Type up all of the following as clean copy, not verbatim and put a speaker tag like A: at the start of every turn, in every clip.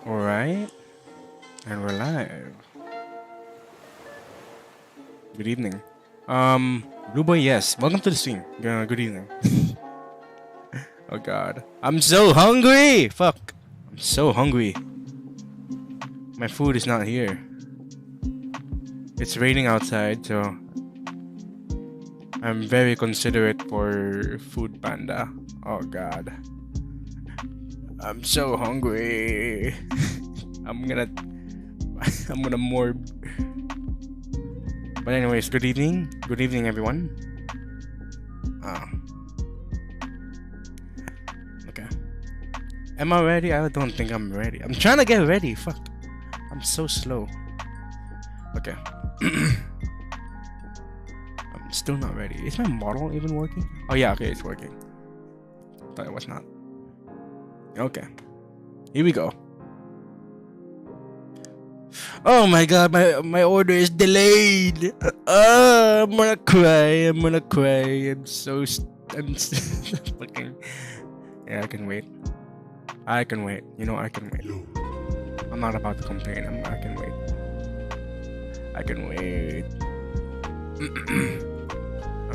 A: Alright, and we're live. Good evening. Blue Boy, yes. Welcome to the stream. Good evening. Oh god. I'm so hungry! Fuck. I'm so hungry. My food is not here. It's raining outside, so I'm very considerate for Food Panda. Oh god. I'm so hungry. I'm gonna more. But anyways, good evening. Good evening, everyone. Okay. Am I ready? I don't think I'm ready. I'm trying to get ready. Fuck. I'm so slow. Okay. I'm still not ready. Is my model even working? Oh yeah, okay, it's working. Thought it was not. Okay. Here we go. Oh my god, my order is delayed. I'm gonna cry. I'm so fucking. Yeah, I can wait. You know, I can wait. I'm not about to complain. I can wait.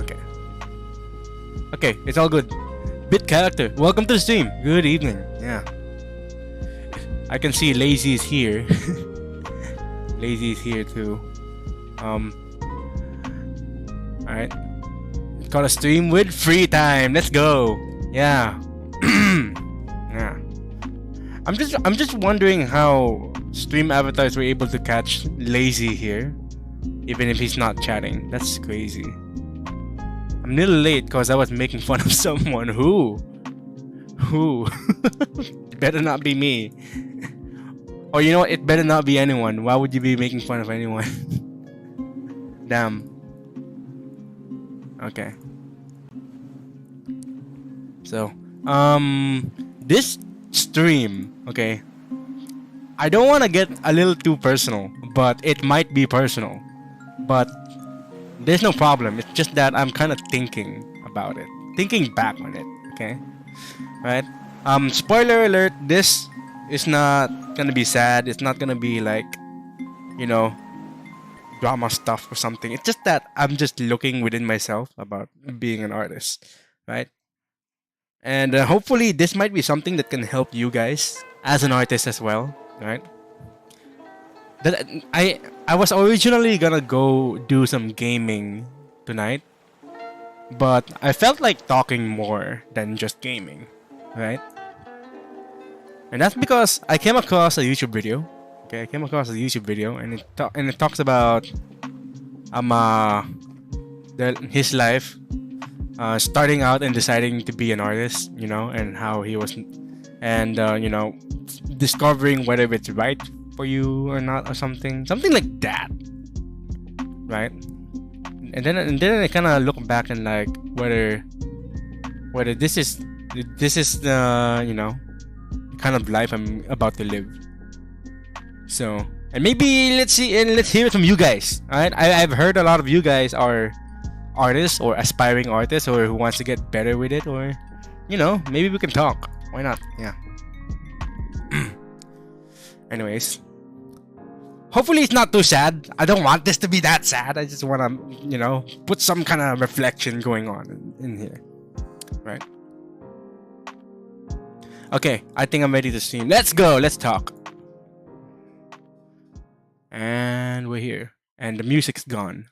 A: Okay. Okay, it's all good. Bit character, welcome to the stream. Good evening. Yeah. I can see Lazy is here. Lazy is here too. Alright. It's called a stream with free time. Let's go. Yeah. Yeah. I'm just wondering how stream avatars were able to catch Lazy here, even if he's not chatting. That's crazy. I'm a little late because I was making fun of someone. Who? It better not be me. Or you know what? It better not be anyone. Why would you be making fun of anyone? Damn. Okay. So, this stream, okay, I don't want to get a little too personal, but it might be personal. But there's no problem. It's just that I'm kind of thinking about it. Thinking back on it, okay? Right? Spoiler alert, this is not gonna be sad. It's not gonna be like, you know, drama stuff or something. It's just that I'm just looking within myself about being an artist, right? And hopefully this might be something that can help you guys as an artist as well, right? That I was originally gonna go do some gaming tonight, but I felt like talking more than just gaming, right? And that's because I came across a YouTube video. Okay, I came across a YouTube video, and it talks about his life, starting out and deciding to be an artist, you know, and how he was, and you know, discovering whether it's right for you or not, or something like that, right? And then I kind of look back and like whether this is the, you know, kind of life I'm about to live. So, and maybe let's hear it from you guys. All right, I've heard a lot of you guys are artists or aspiring artists, or who wants to get better with it, or, you know, maybe we can talk. Why not? Yeah. Anyways, hopefully it's not too sad. I don't want this to be that sad. I just want to, you know, put some kind of reflection going on in here, right? Okay, I think I'm ready to stream. Let's go. Let's talk. And we're here. And the music's gone.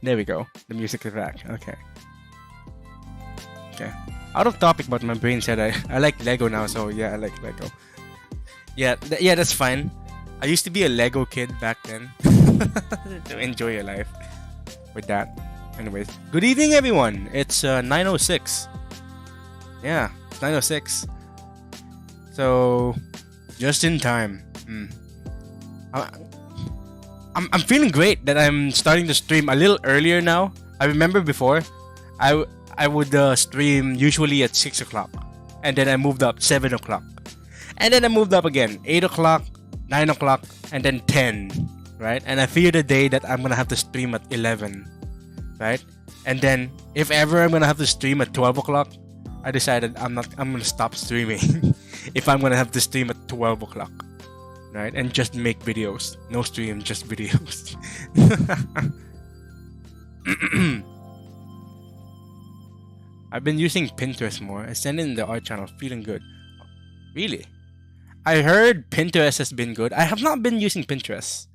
A: There we go. The music is back. Okay. Okay. Out of topic, but my brain said I like Lego now, so yeah, I like Lego. Yeah, that's fine. I used to be a Lego kid back then. To enjoy your life with that. Anyways, good evening, everyone. It's 9:06. Yeah, it's 9:06. So, just in time. I'm feeling great that I'm starting to stream a little earlier now. I remember before, I would stream usually at 6 o'clock, and then I moved up 7 o'clock, and then I moved up again 8 o'clock, 9 o'clock, and then 10, right? And I fear the day that I'm gonna have to stream at 11, right? And then if ever I'm gonna have to stream at 12 o'clock, I decided I'm gonna stop streaming. if I'm gonna have to stream at 12 o'clock, right? And just make videos. No stream, just videos. I've been using Pinterest more. I sent it in the art channel, feeling good. Really? I heard Pinterest has been good. I have not been using Pinterest.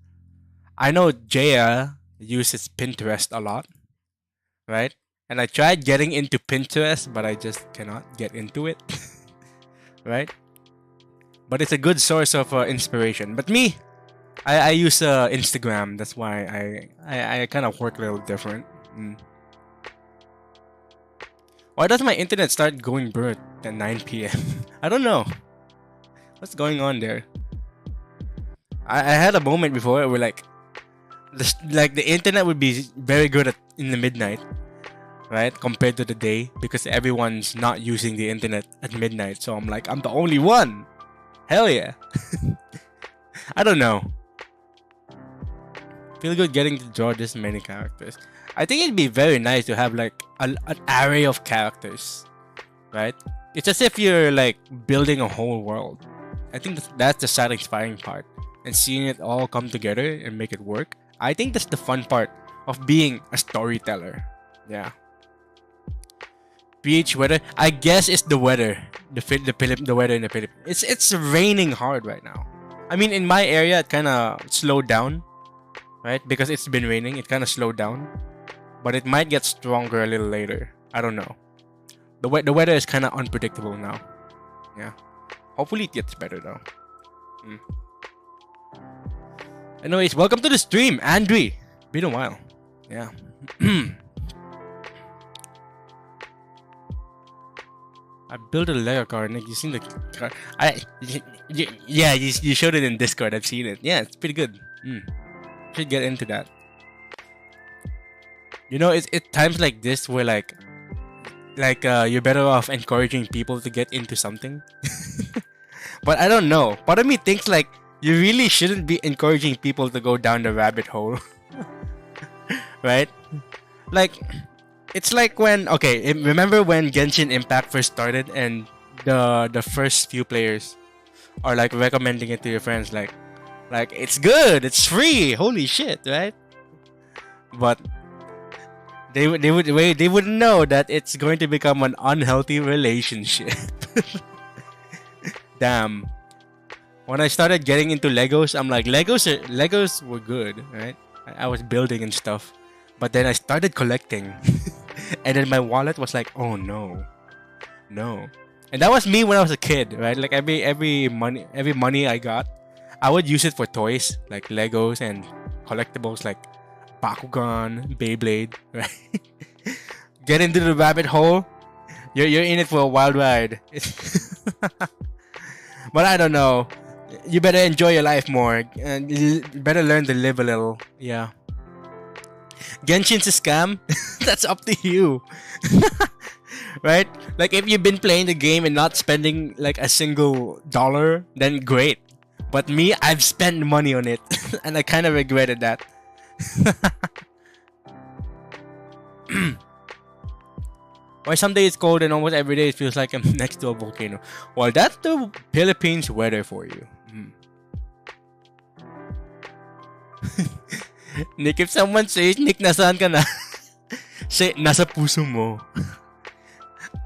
A: I know Jaya uses Pinterest a lot, right? And I tried getting into Pinterest, but I just cannot get into it, right? But it's a good source of inspiration. But me, I use Instagram. That's why I kind of work a little different. Why does my internet start going burnt at 9 p.m.? I don't know. What's going on there? I had a moment before where like the internet would be very good in the midnight, right? Compared to the day, because everyone's not using the internet at midnight. So I'm like, I'm the only one. Hell yeah. I don't know. Feel good getting to draw this many characters. I think it'd be very nice to have like an array of characters, right? It's as if you're like building a whole world. I think that's the satisfying part, and seeing it all come together and make it work. I think that's the fun part of being a storyteller. Yeah. PH weather. I guess it's the weather. The weather in the Philippines. It's raining hard right now. I mean, in my area, it kind of slowed down, right? Because it's been raining, it kind of slowed down. But it might get stronger a little later. I don't know. The weather is kind of unpredictable now. Yeah. Hopefully it gets better though. Anyways, welcome to the stream, Andre. Been a while. Yeah. I built a Lego car, Nick. You seen the car? Yeah, you showed it in Discord. I've seen it. Yeah, it's pretty good. Should get into that. You know, it's times like this where like you're better off encouraging people to get into something. But I don't know. Part of me thinks like you really shouldn't be encouraging people to go down the rabbit hole. Right? Like, it's like when, remember when Genshin Impact first started and the first few players are like recommending it to your friends, like it's good, it's free, holy shit, right? But they wouldn't know that it's going to become an unhealthy relationship. Damn. When I started getting into Legos, I'm like, Legos were good, right? I was building and stuff. But then I started collecting. And then my wallet was like, oh no. No. And that was me when I was a kid, right? Like every money I got, I would use it for toys, like Legos and collectibles like Bakugan, Beyblade, right? Get into the rabbit hole. You're in it for a wild ride. But I don't know. You better enjoy your life more. And you better learn to live a little. Yeah. Genshin's a scam. That's up to you. Right? Like if you've been playing the game and not spending like a single dollar, then great. But me, I've spent money on it. And I kind of regretted that. Why some days it's cold and almost every day it feels like I'm next to a volcano? Well, that's the Philippines weather for you. Nick, if someone says, Nick, nasaan ka na? Say, nasa puso mo.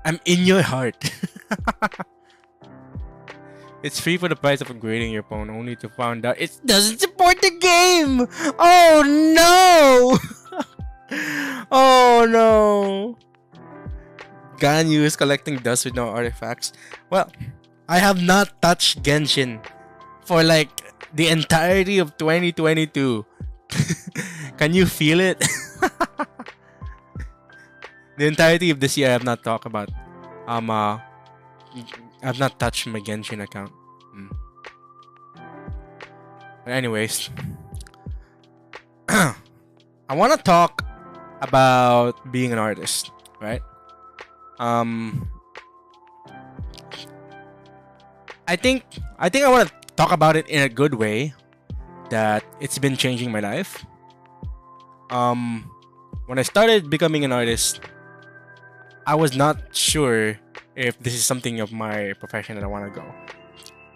A: I'm in your heart. It's free for the price of upgrading your phone, only to find out it doesn't support the game! Oh no! Oh no! Ganyu is collecting dust with no artifacts. Well, I have not touched Genshin for like the entirety of 2022. Can you feel it? The entirety of this year I have not talked about. I've not touched my Genshin account. But anyways, I want to talk about being an artist, right? I think I want to talk about it in a good way, that it's been changing my life. When I started becoming an artist, I was not sure if this is something of my profession that I want to go.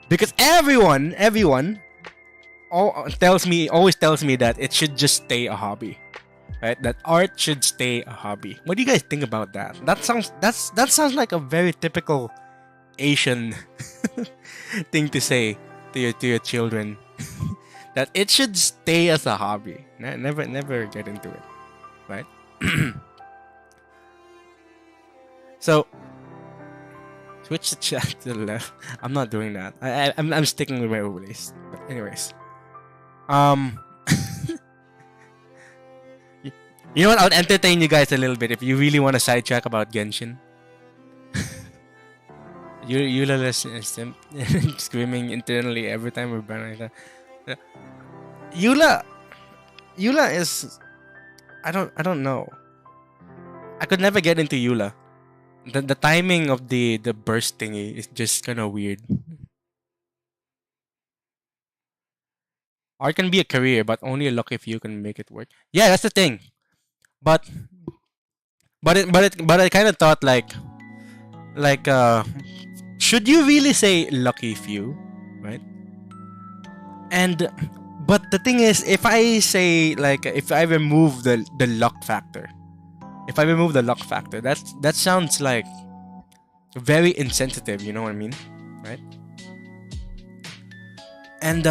A: Because everyone always tells me that it should just stay a hobby, right? That art should stay a hobby. What do you guys think about that? That sounds like a very typical Asian thing to say to your children. That it should stay as a hobby. Never get into it, right? So switch the chat to the left. I'm not doing that. I'm sticking with my overlays. But anyways, you know what? I'll entertain you guys a little bit if you really want to sidetrack about Genshin. Yula screaming internally every time we're banning that. Yula is I don't know. I could never get into Yula. The timing of the burst thingy is just kind of weird. Art can be a career, but only a lucky few can make it work. Yeah, that's the thing. But I kind of thought like should you really say lucky few, right? And but the thing is, if I say like if I remove the luck factor, that sounds like very insensitive. You know what I mean, right? And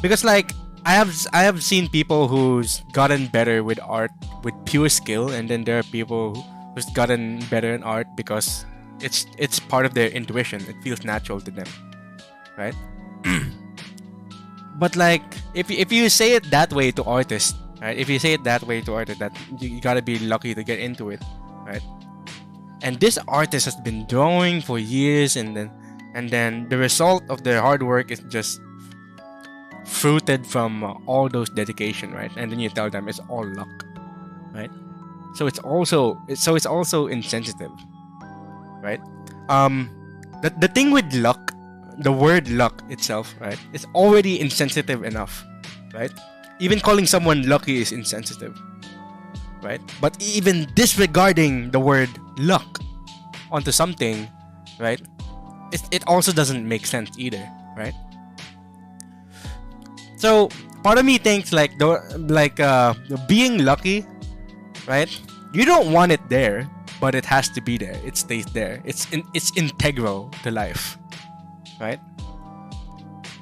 A: because like I have seen people who's gotten better with art with pure skill, and then there are people who's gotten better in art because it's part of their intuition. It feels natural to them, right? But like if you say it that way to artists, right? If you say it that way to artists, that you gotta be lucky to get into it, right? And this artist has been drawing for years, and then the result of their hard work is just fruited from all those dedication, right? And then you tell them it's all luck, right? So it's also insensitive, right? The thing with luck, the word luck itself, right? It's already insensitive enough, right? Even calling someone lucky is insensitive, right? But even disregarding the word luck onto something, right? It also doesn't make sense either, right? So part of me thinks like being lucky, right? You don't want it there, but it has to be there. It stays there. It's integral to life, right?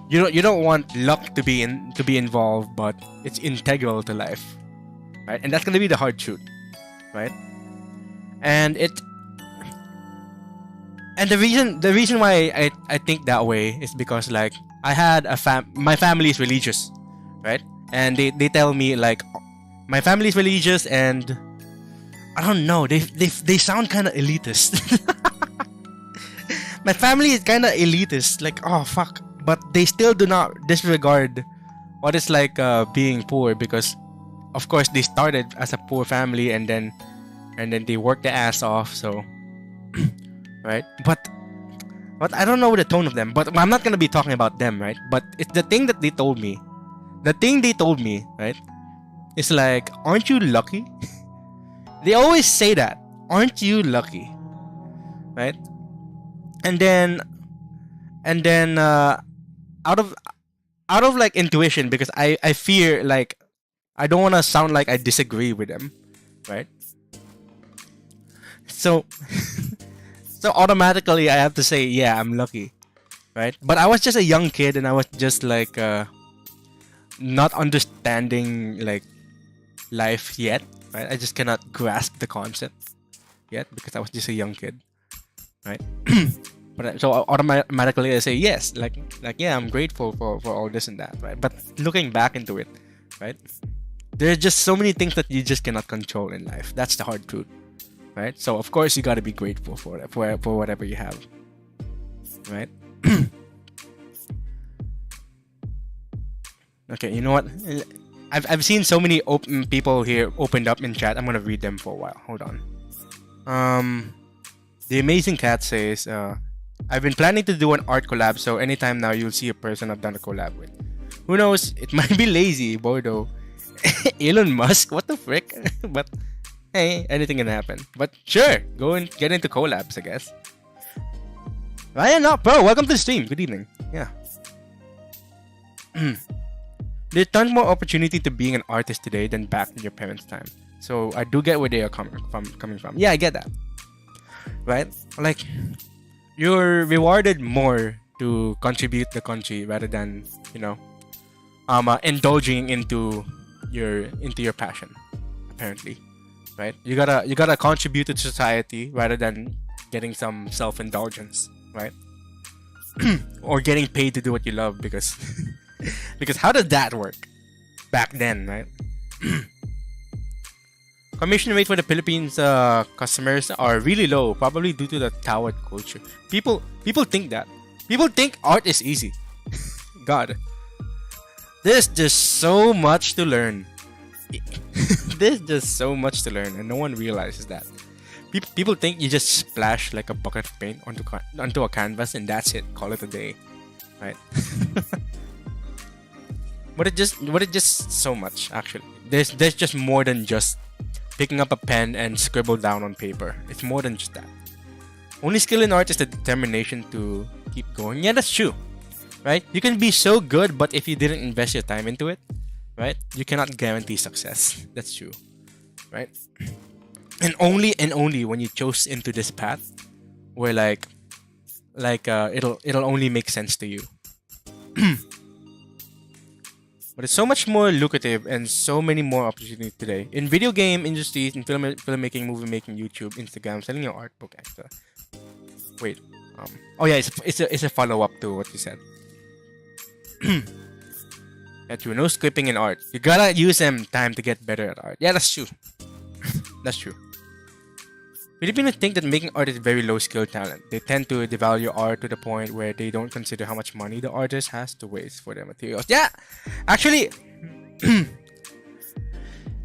A: You don't want luck to be involved, but it's integral to life, right? And that's gonna be the hard truth, right? And the reason why I think that way is because like I had my family is religious, right? And they tell me like my family is religious, and I don't know, they sound kind of elitist. My family is kind of elitist, like, oh fuck, but they still do not disregard what it's like being poor, because of course they started as a poor family, and then they worked their ass off, so right? But I don't know the tone of them, but I'm not gonna be talking about them, right? But it's the thing that they told me. The thing they told me, right? It's like, aren't you lucky? They always say that, aren't you lucky, right? And then out of like intuition, because I fear like I don't want to sound like I disagree with them, right? So so automatically I have to say, yeah, I'm lucky, right? But I was just a young kid, and I was just like not understanding like life yet, right? I just cannot grasp the concept yet because I was just a young kid, right? But so automatically I say yes, like yeah, I'm grateful for all this and that, right? But looking back into it, right, there's just so many things that you just cannot control in life. That's the hard truth, right? So of course you got to be grateful for whatever you have, right? Okay, you know what? I've seen so many people here opened up in chat. I'm gonna read them for a while. Hold on. The Amazing Cat says, I've been planning to do an art collab, so anytime now you'll see a person I've done a collab with. Who knows? It might be lazy, Bordeaux. Elon Musk? What the frick? But hey, anything can happen. But sure, go and get into collabs, I guess. Ryan, no, bro, welcome to the stream. Good evening. Yeah. There's tons more opportunity to being an artist today than back in your parents' time. So I do get where they are coming from. Yeah, I get that. Right? Like, you're rewarded more to contribute the country rather than, you know, indulging into your passion. Apparently, right? You gotta contribute to society rather than getting some self-indulgence, right? Or getting paid to do what you love because because how does that work back then, right? Commission rate for the Philippines customers are really low, probably due to the tawad culture. People think that. People think art is easy. God, there's just so much to learn. There's just so much to learn, and no one realizes that. People think you just splash like a bucket of paint onto a canvas and that's it. Call it a day, right? But it just so much actually. There's just more than just picking up a pen and scribble down on paper. It's more than just that. Only skill in art is the determination to keep going. Yeah, that's true, right? You can be so good, but if you didn't invest your time into it, right, you cannot guarantee success. That's true, right? And only when you chose into this path, where it'll only make sense to you. But it's so much more lucrative and so many more opportunities today in video game industries, in filmmaking, movie making, YouTube, Instagram, selling your art book, etc. Wait, oh yeah, it's a follow up to what you said. Yeah, true. No scripting in art. You gotta use them time to get better at art. Yeah, that's true. That's true. Filipinos think that making art is very low skill talent. They tend to devalue art to the point where they don't consider how much money the artist has to waste for their materials. Yeah, actually,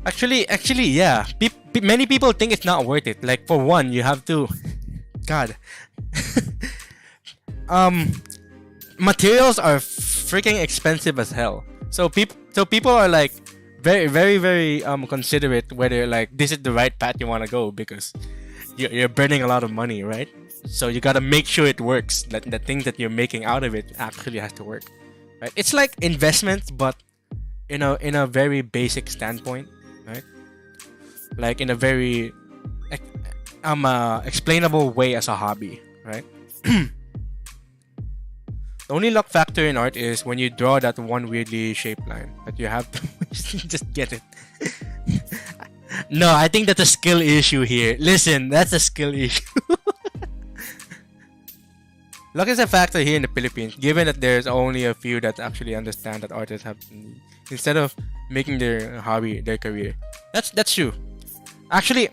A: yeah. Many people think it's not worth it. Like, for one, you have to, God, materials are freaking expensive as hell. So people are like very considerate whether like this is the right path you want to go, because you're burning a lot of money, right? So you gotta make sure it works. That the thing that you're making out of it actually has to work, right? It's like investments, but in a very basic standpoint, right? Like in a very explainable way as a hobby, right? The only luck factor in art is when you draw that one weirdly shaped line that you have to just get it. No, I think that's a skill issue here. Listen, that's a skill issue. Luck is a factor here in the Philippines, given that there's only a few that actually understand that artists have instead of making their hobby their career. That's true. Actually,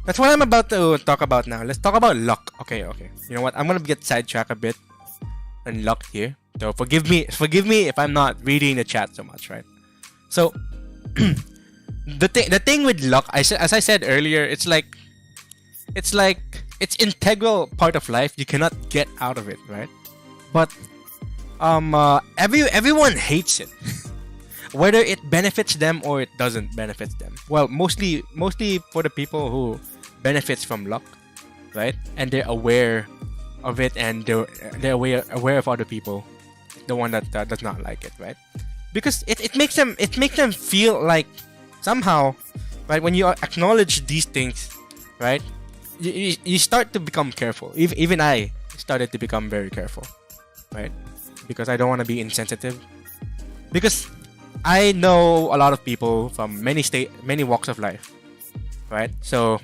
A: that's what I'm about to talk about now. Let's talk about luck. Okay. You know what? I'm gonna get sidetracked a bit on luck here. So forgive me if I'm not reading the chat so much, right? So the thing with luck, as I said earlier, it's integral part of life. You cannot get out of it, right? But everyone hates it. Whether it benefits them or it doesn't benefit them. Well, mostly for the people who benefits from luck, right? And they're aware of it, and they're aware of other people, the one that does not like it, right? Because it makes them feel like somehow, right? When you acknowledge these things, right? You start to become careful. Even I started to become very careful, right? Because I don't want to be insensitive. Because I know a lot of people from many walks of life, right? So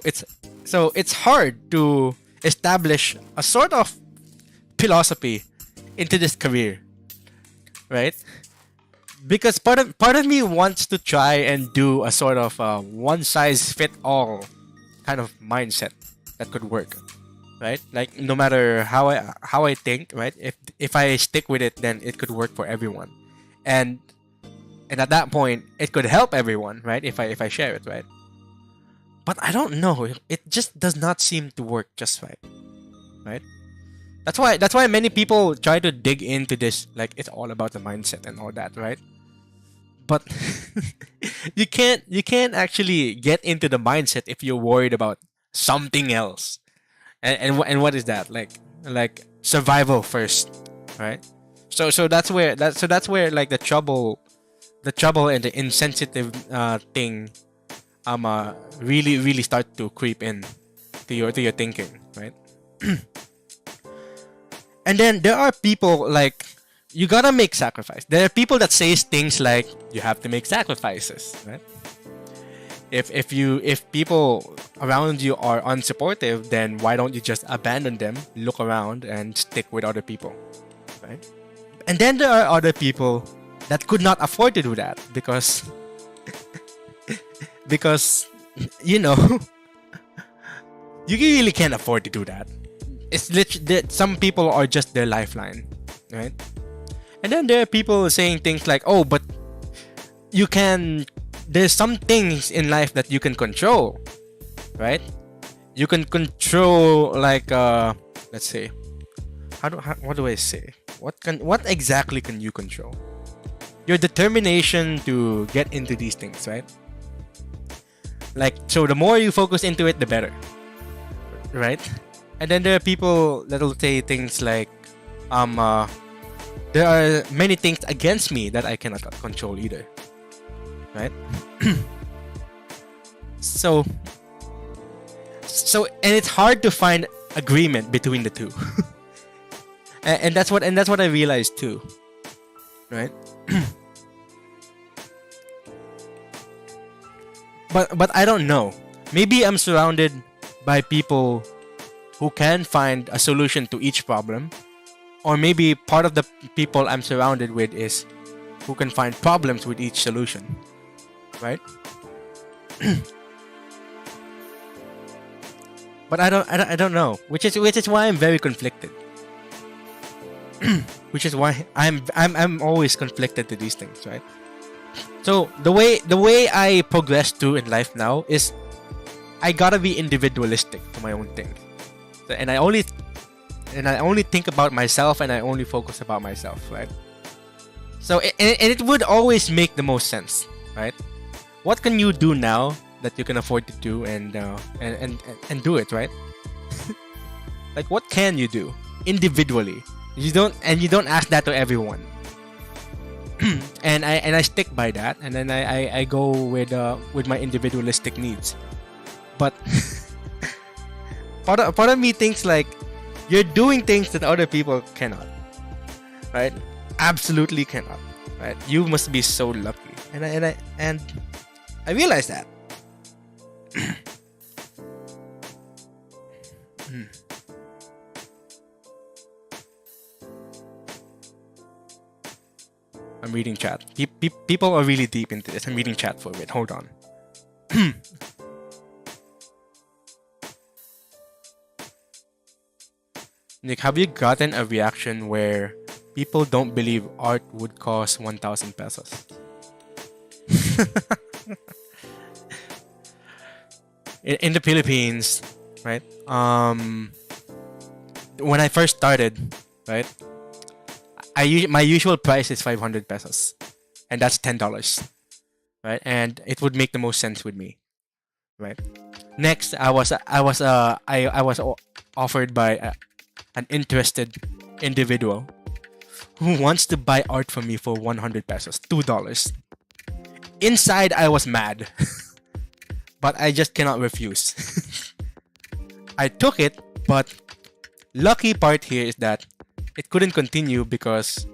A: it's hard to establish a sort of philosophy into this career, right? Because part of me wants to try and do a sort of one size fit all kind of mindset that could work, right? Like, no matter how I think, right? If I stick with it, then it could work for everyone, and at that point it could help everyone, right? If I share it, right? But I don't know. It just does not seem to work just right? That's why many people try to dig into this, like it's all about the mindset and all that, right? But you can't actually get into the mindset if you're worried about something else. And what is that? Like survival first, right? So that's where like the trouble and the insensitive thing really start to creep in to your thinking, right? And then there are people like, you gotta make sacrifice. There are people that says things like, you have to make sacrifices, right? If people around you are unsupportive, then why don't you just abandon them, look around, and stick with other people, right? And then there are other people that could not afford to do that because because you know you really can't afford to do that. It's literally, some people are just their lifeline, right? And then there are people saying things like, oh, but you can, there's some things in life that you can control, right? You can control, like let's say, what do I say, what exactly can you control? Your determination to get into these things, right? Like, so the more you focus into it, the better, right? And then there are people that will say things like, there are many things against me that I cannot control either, right? so and it's hard to find agreement between the two. and that's what I realized too, right? but I don't know, maybe I'm surrounded by people who can find a solution to each problem, or maybe part of the people I'm surrounded with is who can find problems with each solution, right? But I don't know, which is why I'm very conflicted. Which is why I'm always conflicted to these things, right? So the way I progress through in life now is I gotta be individualistic to my own thing. So, and I only think about myself, and I only focus about myself, right? So and it would always make the most sense, right? What can you do now that you can afford to do and do it, right? Like, what can you do individually? You don't ask that to everyone. and I stick by that, and then I go with my individualistic needs. But part of me thinks like, you're doing things that other people cannot, right? Absolutely cannot, right? You must be so lucky, and I realize that. I'm reading chat. People are really deep into this. I'm reading chat for a bit. Hold on. Nick, have you gotten a reaction where people don't believe art would cost 1,000 pesos? in the Philippines, right? When I first started, right? My usual price is 500 pesos, and that's $10, right? And it would make the most sense with me, right? Next, I was offered by an interested individual who wants to buy art from me for 100 pesos, $2. Inside, I was mad, but I just cannot refuse. I took it, but lucky part here is that it couldn't continue because...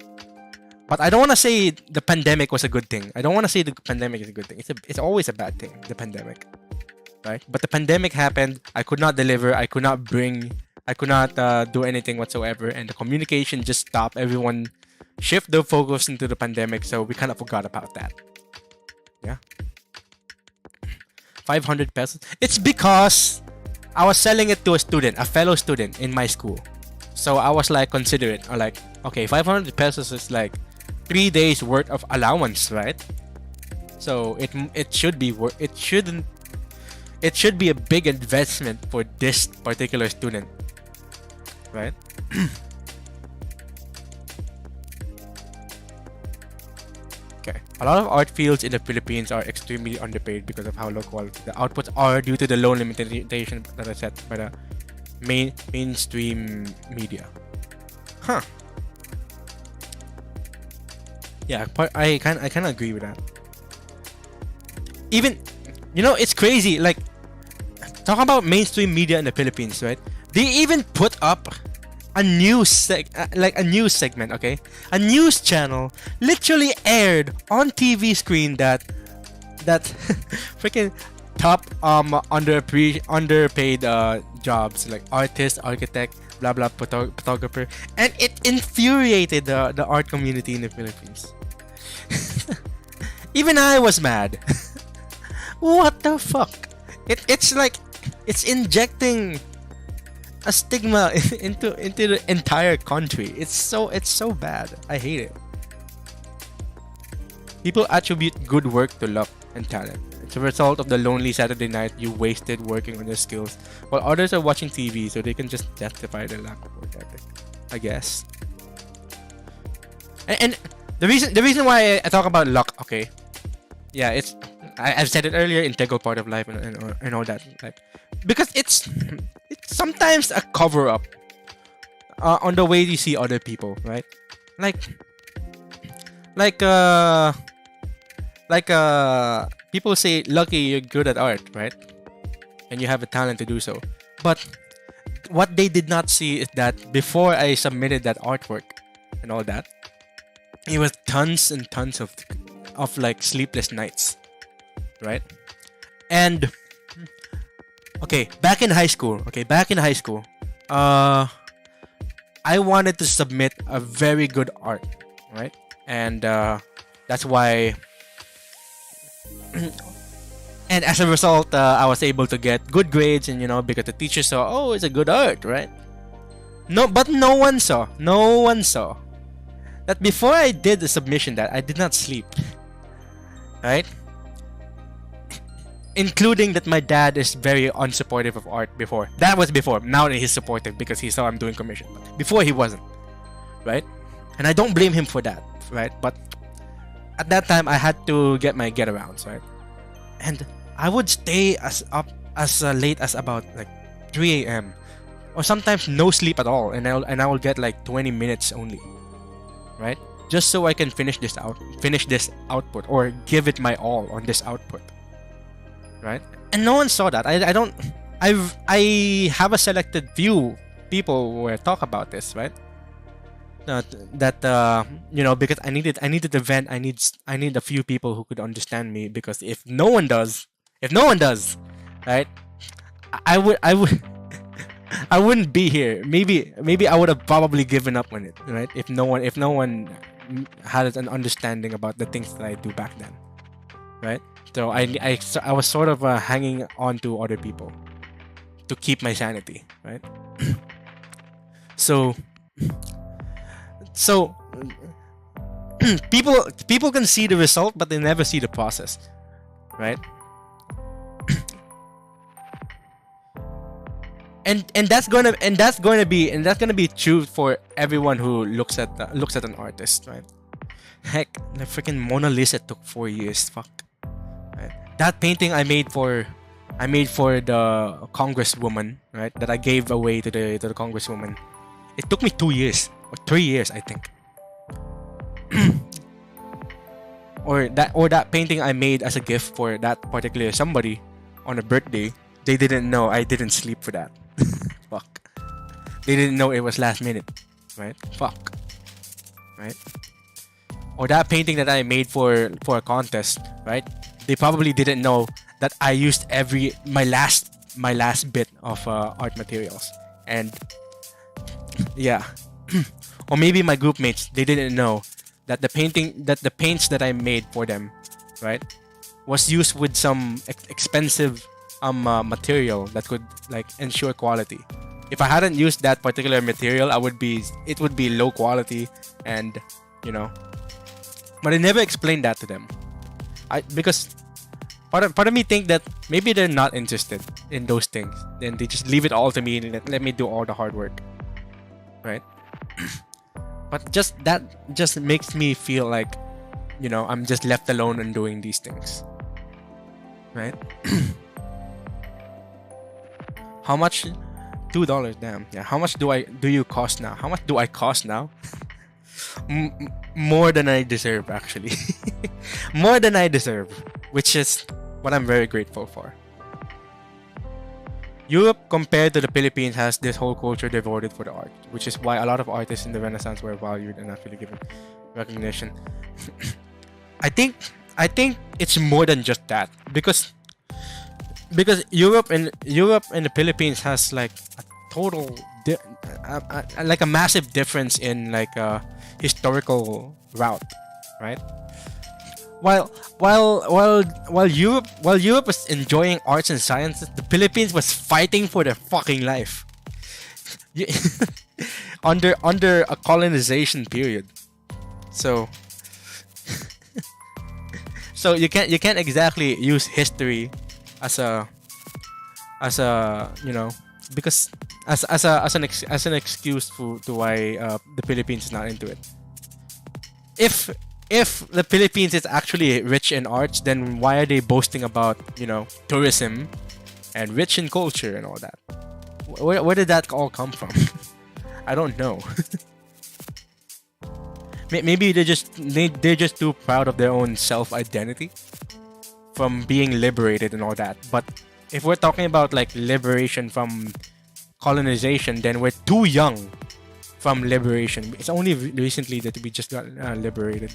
A: But I don't want to say the pandemic was a good thing. I don't want to say the pandemic is a good thing. It's always a bad thing, the pandemic, right? But the pandemic happened. I could not deliver. I could not do anything whatsoever, and the communication just stopped. Everyone shift their focus into the pandemic, so we kind of forgot about that. Yeah. 500 pesos. It's because I was selling it to a fellow student in my school. So I was like, consider it. Or like, okay, 500 pesos is like 3 days worth of allowance, right? So it should be it should be a big investment for this particular student, right? Okay. A lot of art fields in the Philippines are extremely underpaid because of how low quality the outputs are due to the low limitation that are set by the mainstream media. Huh. Yeah, I kind of agree with that. Even, it's crazy. Like, talk about mainstream media in the Philippines, right? They even put up a news segment, okay? A news channel literally aired on TV screen that freaking top underpaid jobs like artist, architect, blah blah, photographer, and it infuriated the art community in the Philippines. Even I was mad. What the fuck? It's like it's injecting a stigma into the entire country. It's so bad. I hate it. People attribute good work to luck and talent. It's a result of the lonely Saturday night you wasted working on your skills, while others are watching TV so they can just justify their lack of work ethic, I guess. And the reason why I talk about luck, okay? Yeah, I've said it earlier, integral part of life and all that, like, because it's sometimes a cover up on the way you see other people, right? Like people say, lucky you're good at art, right? And you have a talent to do so. But what they did not see is that before I submitted that artwork and all that, it was tons and tons of like sleepless nights, right? And okay, back in high school, I wanted to submit a very good art, right? And that's why. And as a result, I was able to get good grades, and because the teacher saw, oh, it's a good art, right? But no one saw that before I did the submission, that I did not sleep, right? Including that my dad is very unsupportive of art before. That was before. Now that he's supportive because he saw I'm doing commission. But before he wasn't, right? And I don't blame him for that, right? But at that time, I had to get my get-arounds, right? And I would stay as late as about like 3 a.m. or sometimes no sleep at all, and I will get like 20 minutes only, right? Just so I can finish this output or give it my all on this output, right? And no one saw that. I have a selected few people who talk about this, right? Because I needed to vent. I need a few people who could understand me, because if no one does, right, I wouldn't be here. Maybe I would have probably given up on it, right? If no one had an understanding about the things that I do back then, right? So I was sort of hanging on to other people to keep my sanity, right? So people can see the result, but they never see the process, right? and that's gonna be true for everyone who looks at an artist, right? Heck, the freaking Mona Lisa took 4 years. Fuck. Right? That painting I made for the congresswoman, right? That I gave away to the congresswoman. It took me 2 years. Or 3 years, I think. or that painting I made as a gift for that particular somebody on a birthday. They didn't know I didn't sleep for that. Fuck. They didn't know it was last minute, right? Fuck. Right? Or that painting that I made for a contest, right? They probably didn't know that I used my last bit of art materials. And yeah. Or maybe my group mates, they didn't know that the paints that I made for them, right, was used with some expensive material that could like ensure quality. If I hadn't used that particular material, it would be low quality, and but I never explained that to them. Because part of me think that maybe they're not interested in those things. Then they just leave it all to me and let me do all the hard work, right? But that just makes me feel like, I'm just left alone in doing these things, right? How much $2. Damn. Yeah. How much do you cost now? How much do I cost now? More than I deserve, actually. More than I deserve, which is what I'm very grateful for. Europe, compared to the Philippines, has this whole culture devoted for the art, which is why a lot of artists in the Renaissance were valued and actually given recognition. I think it's more than just that, because Europe and the Philippines has like a total like a massive difference in like historical route, right? While Europe was enjoying arts and sciences, the Philippines was fighting for their fucking life. under a colonization period. So you can't exactly use history as a because as an excuse to why the Philippines is not into it. If the Philippines is actually rich in arts, then why are they boasting about tourism and rich in culture and all that? Where did that all come from? I don't know. Maybe they're just too proud of their own self-identity from being liberated and all that. But if we're talking about like liberation from colonization, then we're too young from liberation. It's only recently that we just got liberated.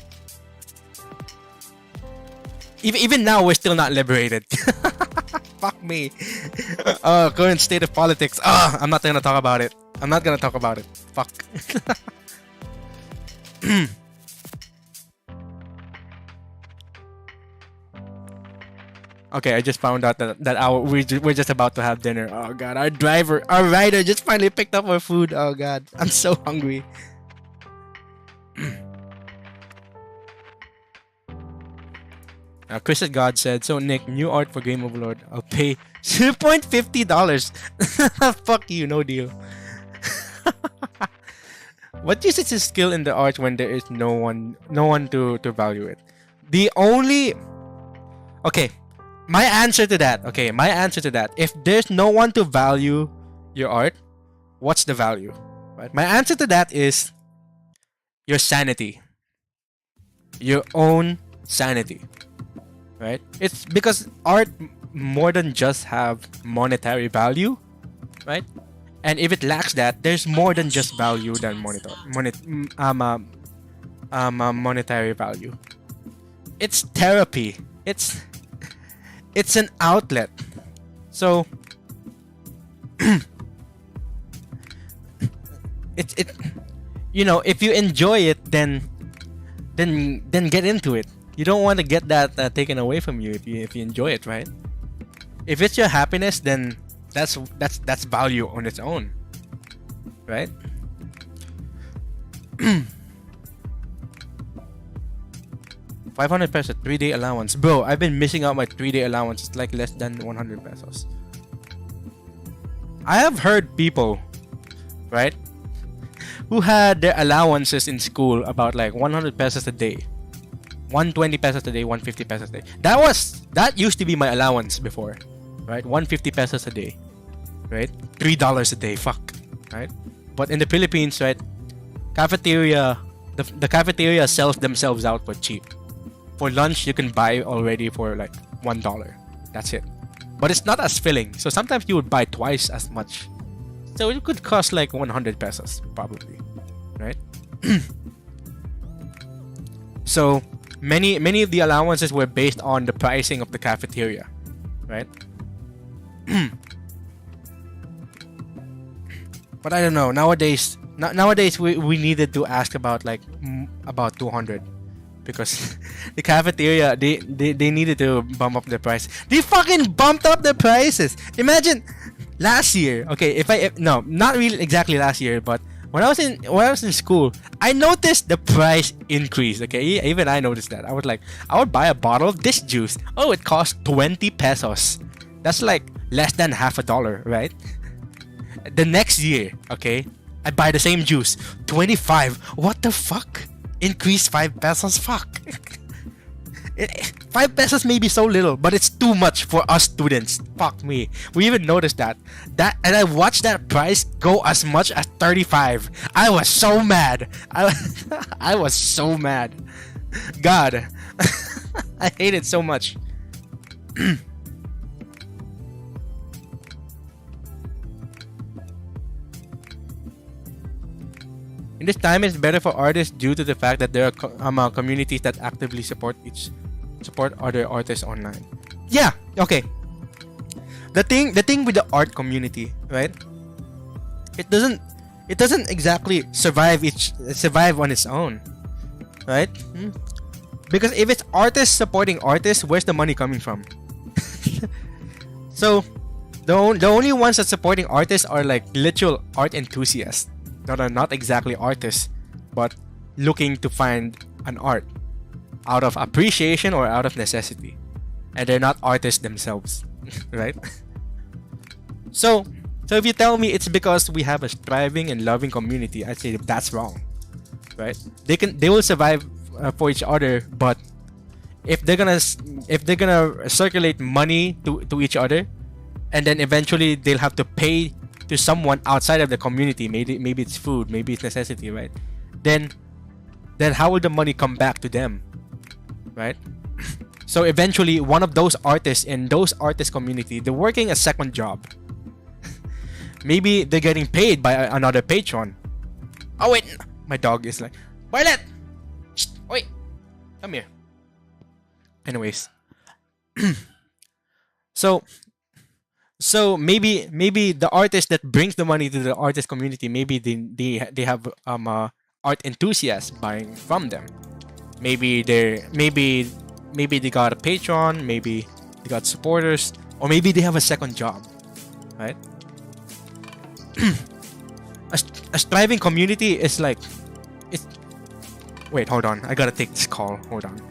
A: Even now, we're still not liberated. Fuck me. Current state of politics. I'm not gonna talk about it. Fuck. Okay, I just found out that we're just about to have dinner. Oh god, our rider just finally picked up our food. Oh god, I'm so hungry. Chris God said, "So Nick, new art for Game Overlord. I'll pay $2.50. Fuck you, no deal." What use is his skill in the art when there is no one to value it? My answer to that. If there's no one to value your art, what's the value? Right? My answer to that is your sanity. Your own sanity. Right? It's because art more than just have monetary value, right? And if it lacks that, there's more than just value than monetary value. It's therapy. It's an outlet. So if you enjoy it, then get into it. You don't want to get that taken away from you if you enjoy it, right? If it's your happiness, then that's value on its own, right? 500 pesos 3-day allowance, bro. I've been missing out my 3-day allowance. It's like less than 100 pesos. I have heard people, right, who had their allowances in school about like 100 pesos a day. 120 pesos a day, 150 pesos a day. That used to be my allowance before, right? 150 pesos a day, right? $3 a day, fuck, right? But in the Philippines, right, cafeteria, the cafeteria sells themselves out for cheap. For lunch, you can buy already for like $1. That's it. But it's not as filling, so sometimes you would buy twice as much. So it could cost like 100 pesos, probably, right? So many of the allowances were based on the pricing of the cafeteria, right? But I don't know. Nowadays we needed to ask about like about 200 because the cafeteria they needed to bump up the price. They fucking bumped up the prices. Imagine last year. Okay, no, not really exactly last year, but when I was in school, I noticed the price increase. Okay, even I noticed that. I would buy a bottle of this juice. Oh, it costs 20 pesos. That's like less than $50, right? The next year, okay, I buy the same juice, 25. What the fuck? Increase 5 pesos? Fuck. 5 pesos may be so little, but it's too much for us students. Fuck me. We even noticed that. And I watched that price go as much as 35. I was so mad. I was so mad. God. I hate it so much. In this time, it's better for artists due to the fact that there are communities that actively support other artists online. Yeah, okay. The thing with the art community, right? It doesn't exactly survive on its own, right? Because if it's artists supporting artists, where's the money coming from? So the only ones that supporting artists are like literal art enthusiasts that are not exactly artists, but looking to find an art out of appreciation or out of necessity, and they're not artists themselves, right? So if you tell me it's because we have a thriving and loving community, I'd say that's wrong, right? They will survive for each other, but if they're gonna circulate money to each other, and then eventually they'll have to pay to someone outside of the community, maybe it's food, maybe it's necessity, right? Then how will the money come back to them, right? So eventually one of those artists in those artist community, they're working a second job. Maybe they're getting paid by another patron. Oh wait, my dog is like, Violet, wait, come here. Anyways, so maybe the artist that brings the money to the artist community, maybe they have art enthusiasts buying from them. Maybe they got a patron, maybe they got supporters, or maybe they have a second job, right? A thriving community is like, it's. Wait, hold on. I gotta take this call. Hold on.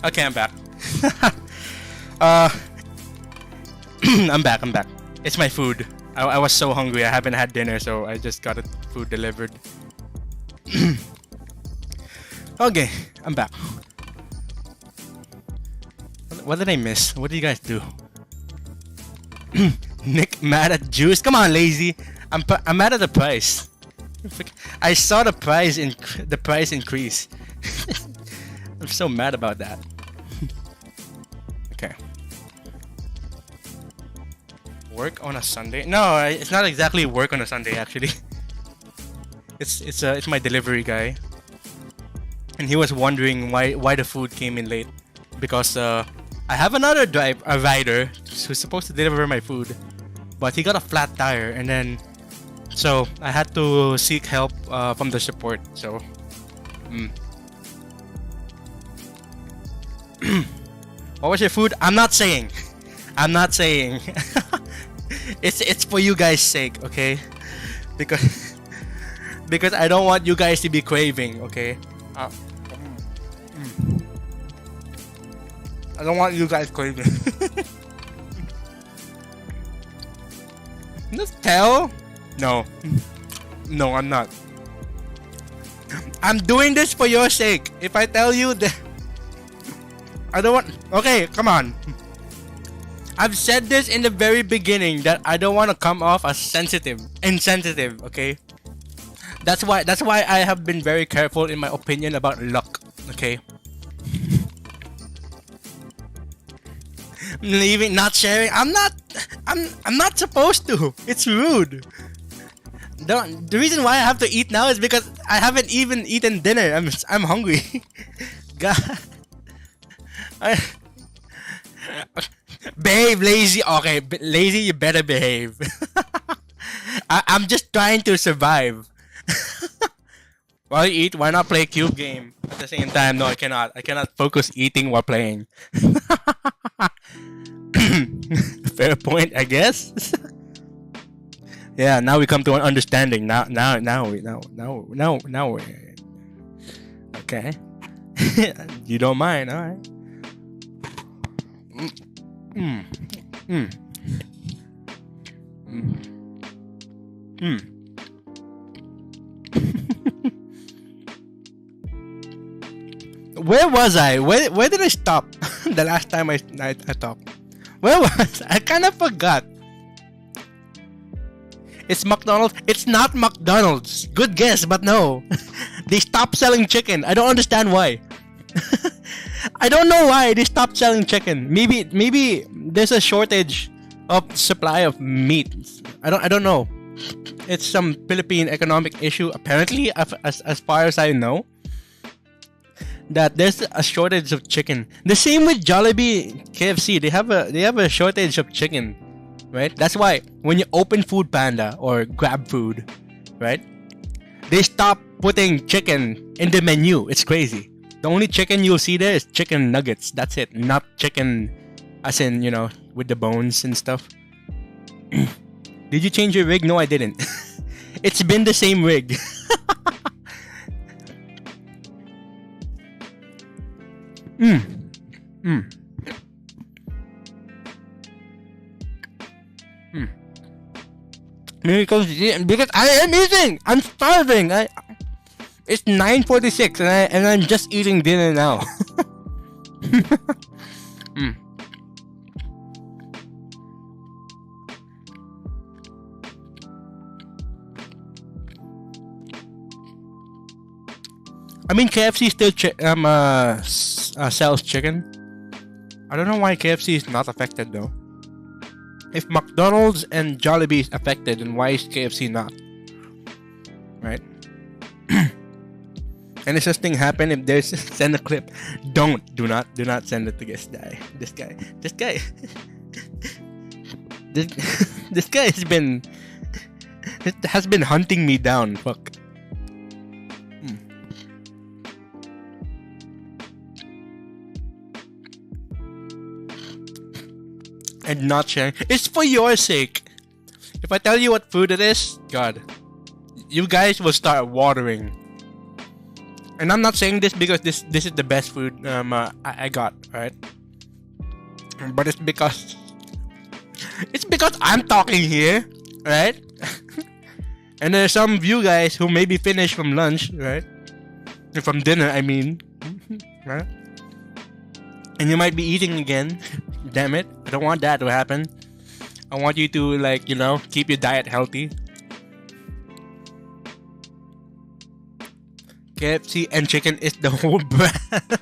A: Okay, I'm back. uh, I'm back. It's my food. I was so hungry. I haven't had dinner, so I just got food delivered. Okay, I'm back. What did I miss? What did you guys do? Nick mad at juice? Come on, lazy. I'm mad at the price. I saw the price increase. I'm so mad about that. Okay. Work on a Sunday? No, it's not exactly work on a Sunday actually. It's my delivery guy, and he was wondering why the food came in late, because I have another rider who's supposed to deliver my food, but he got a flat tire, and then so I had to seek help from the support. So, what was your food? I'm not saying. It's for you guys' sake, okay? Because I don't want you guys to be craving, okay? I don't want you guys craving. Just tell? No, I'm not. I'm doing this for your sake. If I tell you that, I don't want. Okay, come on. I've said this in the very beginning that I don't want to come off as insensitive. Okay. That's why I have been very careful in my opinion about luck. Okay. Leaving, not sharing. I'm not supposed to. It's rude. The reason why I have to eat now is because I haven't even eaten dinner. I'm hungry. God. Behave, lazy. Okay, lazy, you better behave. I'm just trying to survive. While you eat, why not play a cube game at the same time? No, I cannot. I cannot focus eating while playing. Fair point, I guess. Yeah, now we come to an understanding. Now we. Okay. You don't mind, all right? Where was I? Where did I stop? The last time I talked. Where was I? Kind of forgot. It's McDonald's. It's not McDonald's. Good guess, but no. They stopped selling chicken. I don't understand why. I don't know why they stopped selling chicken. Maybe there's a shortage of supply of meat. I don't know. It's some Philippine economic issue apparently, as far as I know. That there's a shortage of chicken. The same with Jollibee, KFC. They have a shortage of chicken, right? That's why when you open Food Panda or Grab Food, right, they stop putting chicken in the menu. It's crazy. The only chicken you'll see there is chicken nuggets. That's it. Not chicken, as in, you know, with the bones and stuff. Did you change your rig? No, I didn't. It's been the same rig. Because I am eating. I'm starving. It's 9:46 and I'm just eating dinner now. I mean, KFC still sells chicken. I don't know why KFC is not affected though. If McDonald's and Jollibee is affected, then why is KFC not? Right? Any such thing happen if there's send a clip? Do not send it to this guy. This guy has been hunting me down. Fuck. And not sharing. It's for your sake. If I tell you what food it is, God, you guys will start watering. And I'm not saying this because this is the best food I got, right? But it's because I'm talking here, right? And there's some of you guys who maybe finished from lunch, right? From dinner, I mean, right? And you might be eating again. Damn it! I don't want that to happen. I want you to, like, you know, keep your diet healthy. KFC and chicken is the whole brand.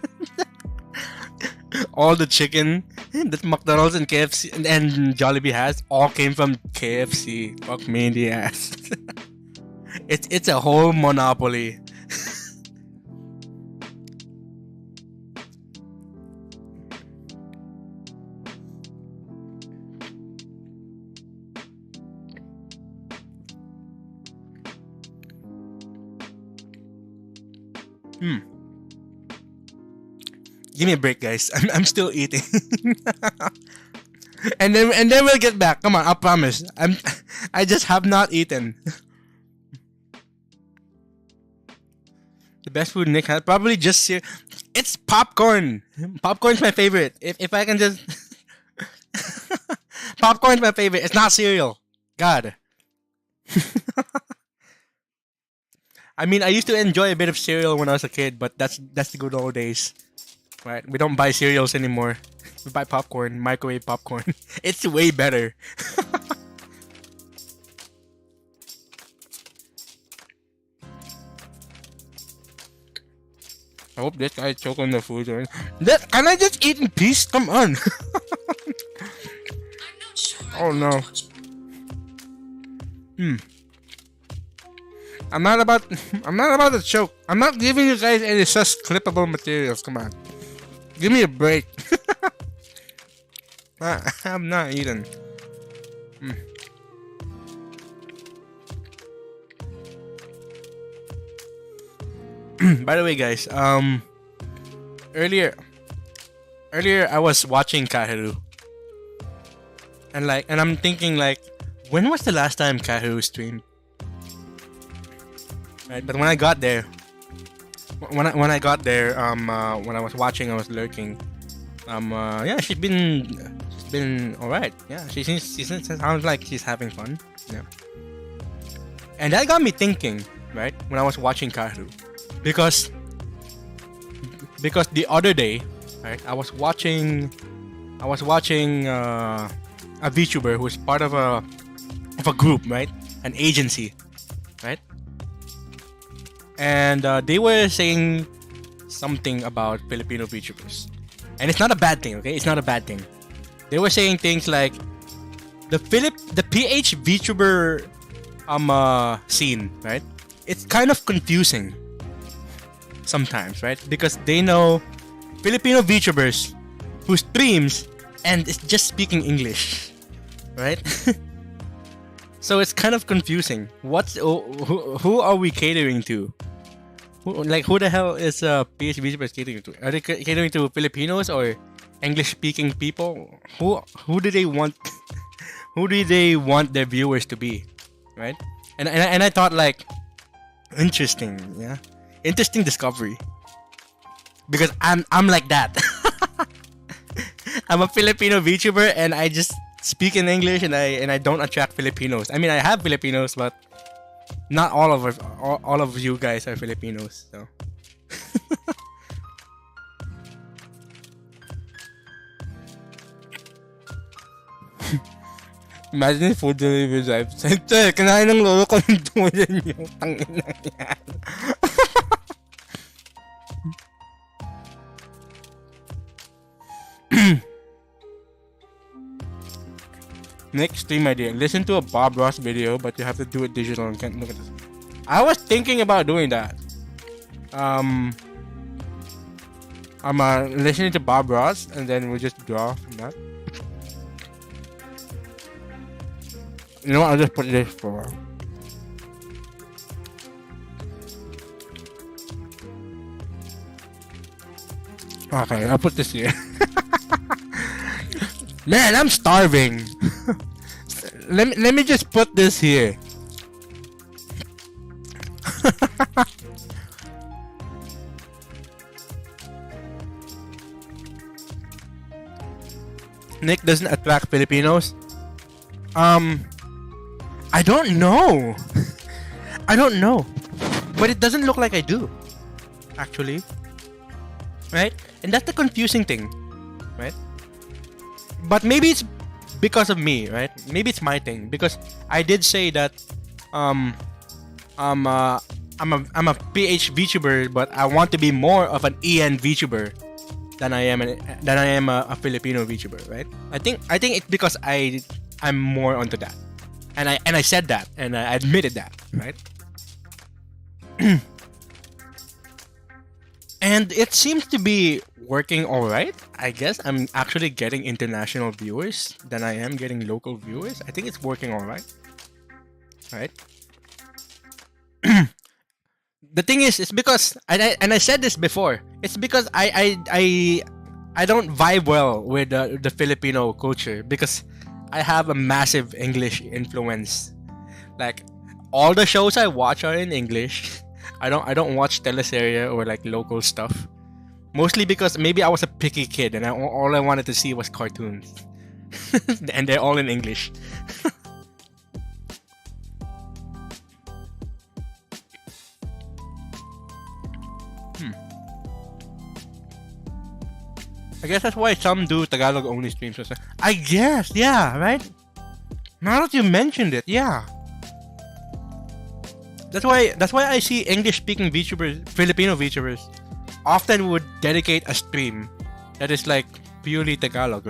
A: All the chicken that McDonald's and KFC and Jollibee has all came from KFC. Fuck me in the ass. It's a whole monopoly. Give me a break, guys. I'm still eating. and then we'll get back. Come on, I promise. I just have not eaten. The best food Nick had, probably just here. It's popcorn. Popcorn's my favorite. If I can just popcorn's my favorite. It's not cereal. God. I mean, I used to enjoy a bit of cereal when I was a kid, but that's the good old days. Right? We don't buy cereals anymore. We buy popcorn, microwave popcorn. It's way better. I hope this guy choke on the food. Can I just eat in peace? Come on. Oh no. I'm not about to choke. I'm not giving you guys any such clippable materials. Come on. Give me a break. I'm not eating. By the way, guys, earlier I was watching Kahiru. And I'm thinking, like, when was the last time Kahiru streamed? Right, but when I got there, when I was watching, I was lurking. Yeah, she's been alright. Yeah, she sounds like she's having fun. Yeah, and that got me thinking, right, when I was watching Kahiru, because the other day, right, I was watching a VTuber who's part of a group, right, an agency, right. And they were saying something about Filipino VTubers. And it's not a bad thing, okay? It's not a bad thing. They were saying things like the PH VTuber scene, right? It's kind of confusing sometimes, right? Because they know Filipino VTubers who streams and is just speaking English, right? So it's kind of confusing. Who are we catering to? Who the hell is PH VTubers catering to? Are they catering to Filipinos or English-speaking people? Who do they want? Who do they want their viewers to be, right? And I thought, like, interesting, yeah, interesting discovery. Because I'm like that. I'm a Filipino VTuber and I just speak in English and I don't attract Filipinos. I mean, I have Filipinos, but not all of you guys are Filipinos, so. Imagine food delivery drive. Siyempre, kinain ng lolo ko ng duyan yung tangin na yan. Next stream idea. Listen to a Bob Ross video, but you have to do it digital and can't look at this. I was thinking about doing that. I'm listening to Bob Ross and then we'll just draw from that. You know what? I'll just put this for a while. Okay, I'll put this here. Man, I'm starving. Let me just put this here. Nick doesn't attract Filipinos? I don't know. I don't know. But it doesn't look like I do. Actually. Right? And that's the confusing thing. Right? But maybe it's because of me, right? Maybe it's my thing. Because I did say that I'm a PH VTuber, but I want to be more of an EN VTuber than I am a Filipino VTuber, right? I think it's because I'm more onto that. And I said that, and I admitted that, right? And it seems to be working alright. I guess I'm actually getting international viewers than I am getting local viewers. I think it's working alright. Right? The thing is, it's because I said this before. It's because I don't vibe well with the Filipino culture because I have a massive English influence. Like all the shows I watch are in English. I don't watch teleserye or like local stuff. Mostly because maybe I was a picky kid and all I wanted to see was cartoons. And they're all in English. I guess that's why some do Tagalog only streams. I guess, yeah, right? Now that you mentioned it, yeah. That's why I see English speaking VTubers, Filipino VTubers, often would dedicate a stream that is like purely Tagalog.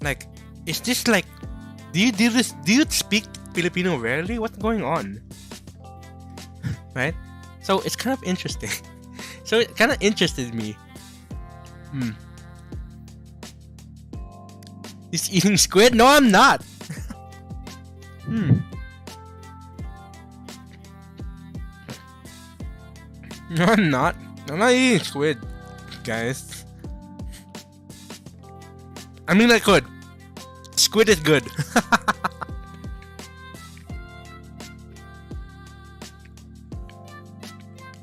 A: Like is this like do you speak Filipino rarely? What's going on? Right? So it's kind of interesting. So it kind of interested me. He's eating squid? No, I'm not. No, I'm not. I'm not eating squid, guys. I mean, I could. Squid is good.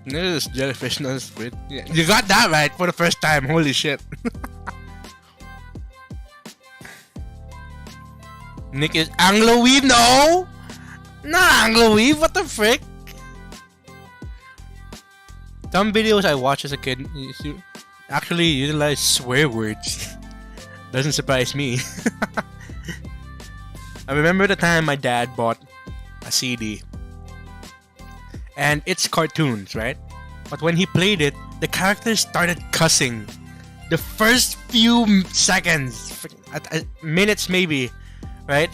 A: This is jellyfish, not squid. Yeah, you got that right for the first time. Holy shit. Nick is Anglo-weave? No! Not Anglo-weave, what the frick? Some videos I watched as a kid actually utilize swear words. Doesn't surprise me. I remember the time my dad bought a CD. And it's cartoons, right? But when he played it, the characters started cussing. The first few seconds, minutes maybe, right?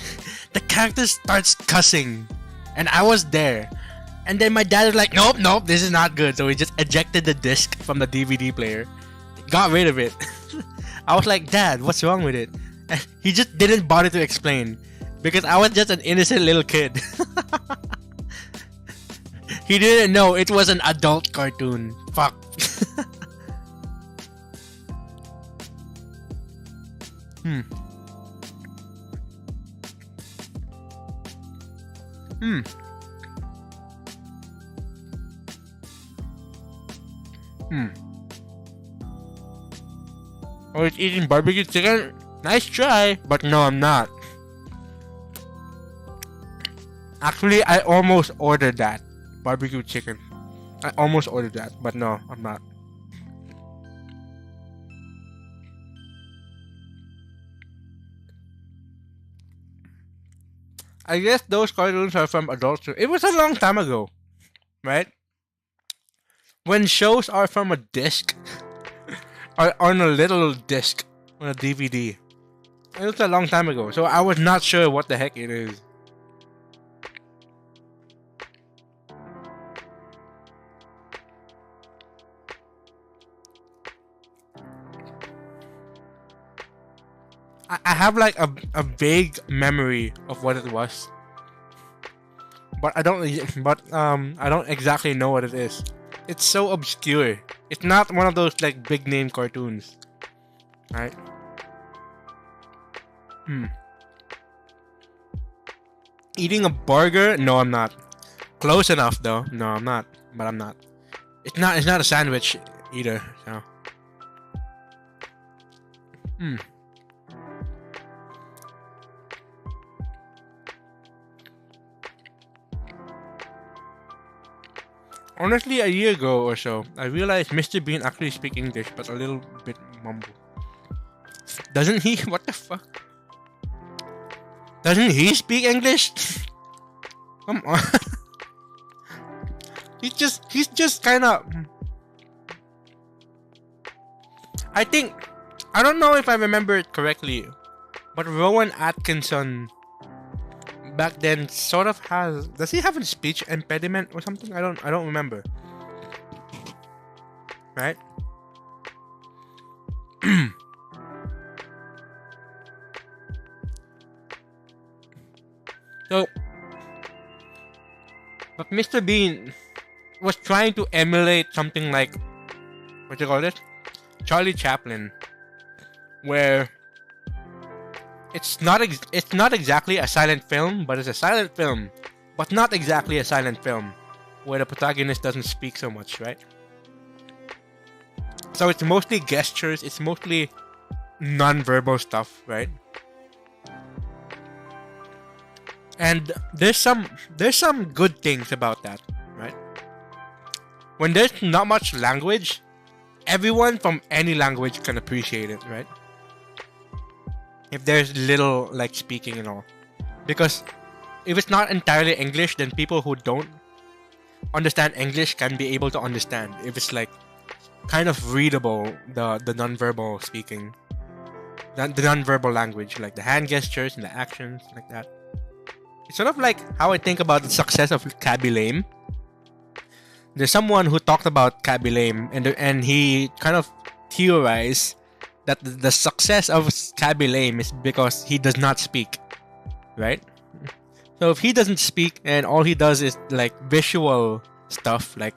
A: The character starts cussing. And I was there. And then my dad was like, nope, this is not good. So he just ejected the disc from the DVD player. Got rid of it. I was like, Dad, what's wrong with it? And he just didn't bother to explain. Because I was just an innocent little kid. He didn't know it was an adult cartoon. Fuck. Oh, it's eating barbecue chicken? Nice try, but no, I'm not. Actually, I almost ordered that. Barbecue chicken. I almost ordered that, but no, I'm not. I guess those cartoons are from adults. It was a long time ago, right? When shows are from a disc, or on a little disc, on a DVD. It was a long time ago, so I was not sure what the heck it is. I have like a vague memory of what it was, but I don't exactly know what it is. It's so obscure. It's not one of those like big name cartoons, right? Eating a burger? No, I'm not. Close enough though. No, I'm not. But I'm not. It's not a sandwich either. So. honestly, a year ago or so, I realized Mr. Bean actually speaks English, but a little bit mumble. Doesn't he? What the fuck? Doesn't he speak English? Come on. he's just kind of. I think, I don't know if I remember it correctly, but Rowan Atkinson back then sort of has. Does he have a speech impediment or something? I don't remember. Right? So, but Mr. Bean was trying to emulate something like, what do you call it? Charlie Chaplin, where it's not exactly a silent film, but it's a silent film, but not exactly a silent film, where the protagonist doesn't speak so much, right? So it's mostly gestures, it's mostly non-verbal stuff, right? And there's some good things about that, right? When there's not much language, everyone from any language can appreciate it, right? If there's little like speaking and all. Because if it's not entirely English, then people who don't understand English can be able to understand. If it's like kind of readable, the non-verbal speaking, the non-verbal language, like the hand gestures and the actions, like that. It's sort of like how I think about the success of Cabby Lame. There's someone who talked about Cabby Lame, and he kind of theorized that the success of Cabby Lame is because he does not speak, right? So if he doesn't speak and all he does is like visual stuff, like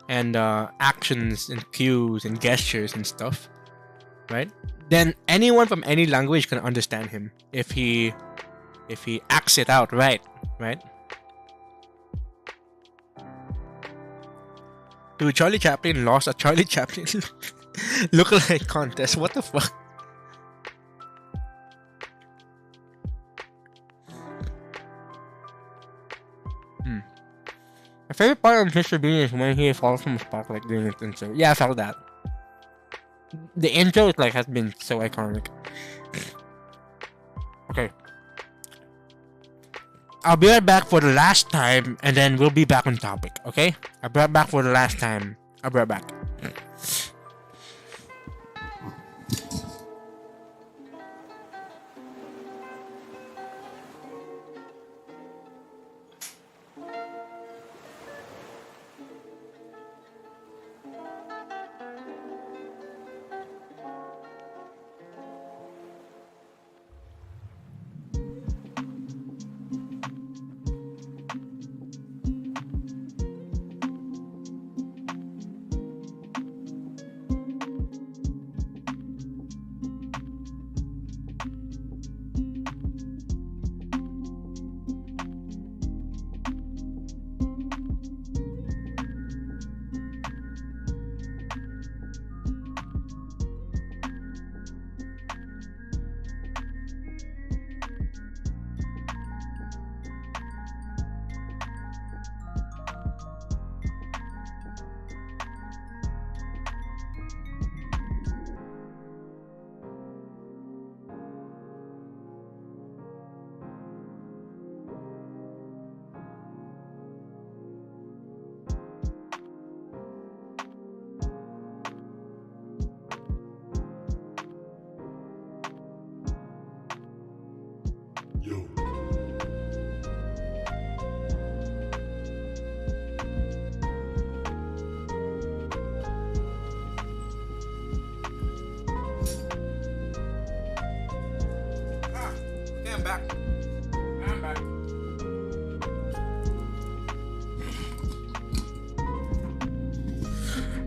A: and actions and cues and gestures and stuff, right? Then anyone from any language can understand him if he acts it out right? Dude, Charlie Chaplin lost a Charlie Chaplin lookalike contest. What the fuck? My favorite part of Mr. Bean is when he falls from a spotlight during his intro. Yeah, I felt that. The intro is like has been so iconic. Okay. I'll be right back for the last time, and then we'll be back on topic, okay? I'll be right back for the last time. I'll be right back.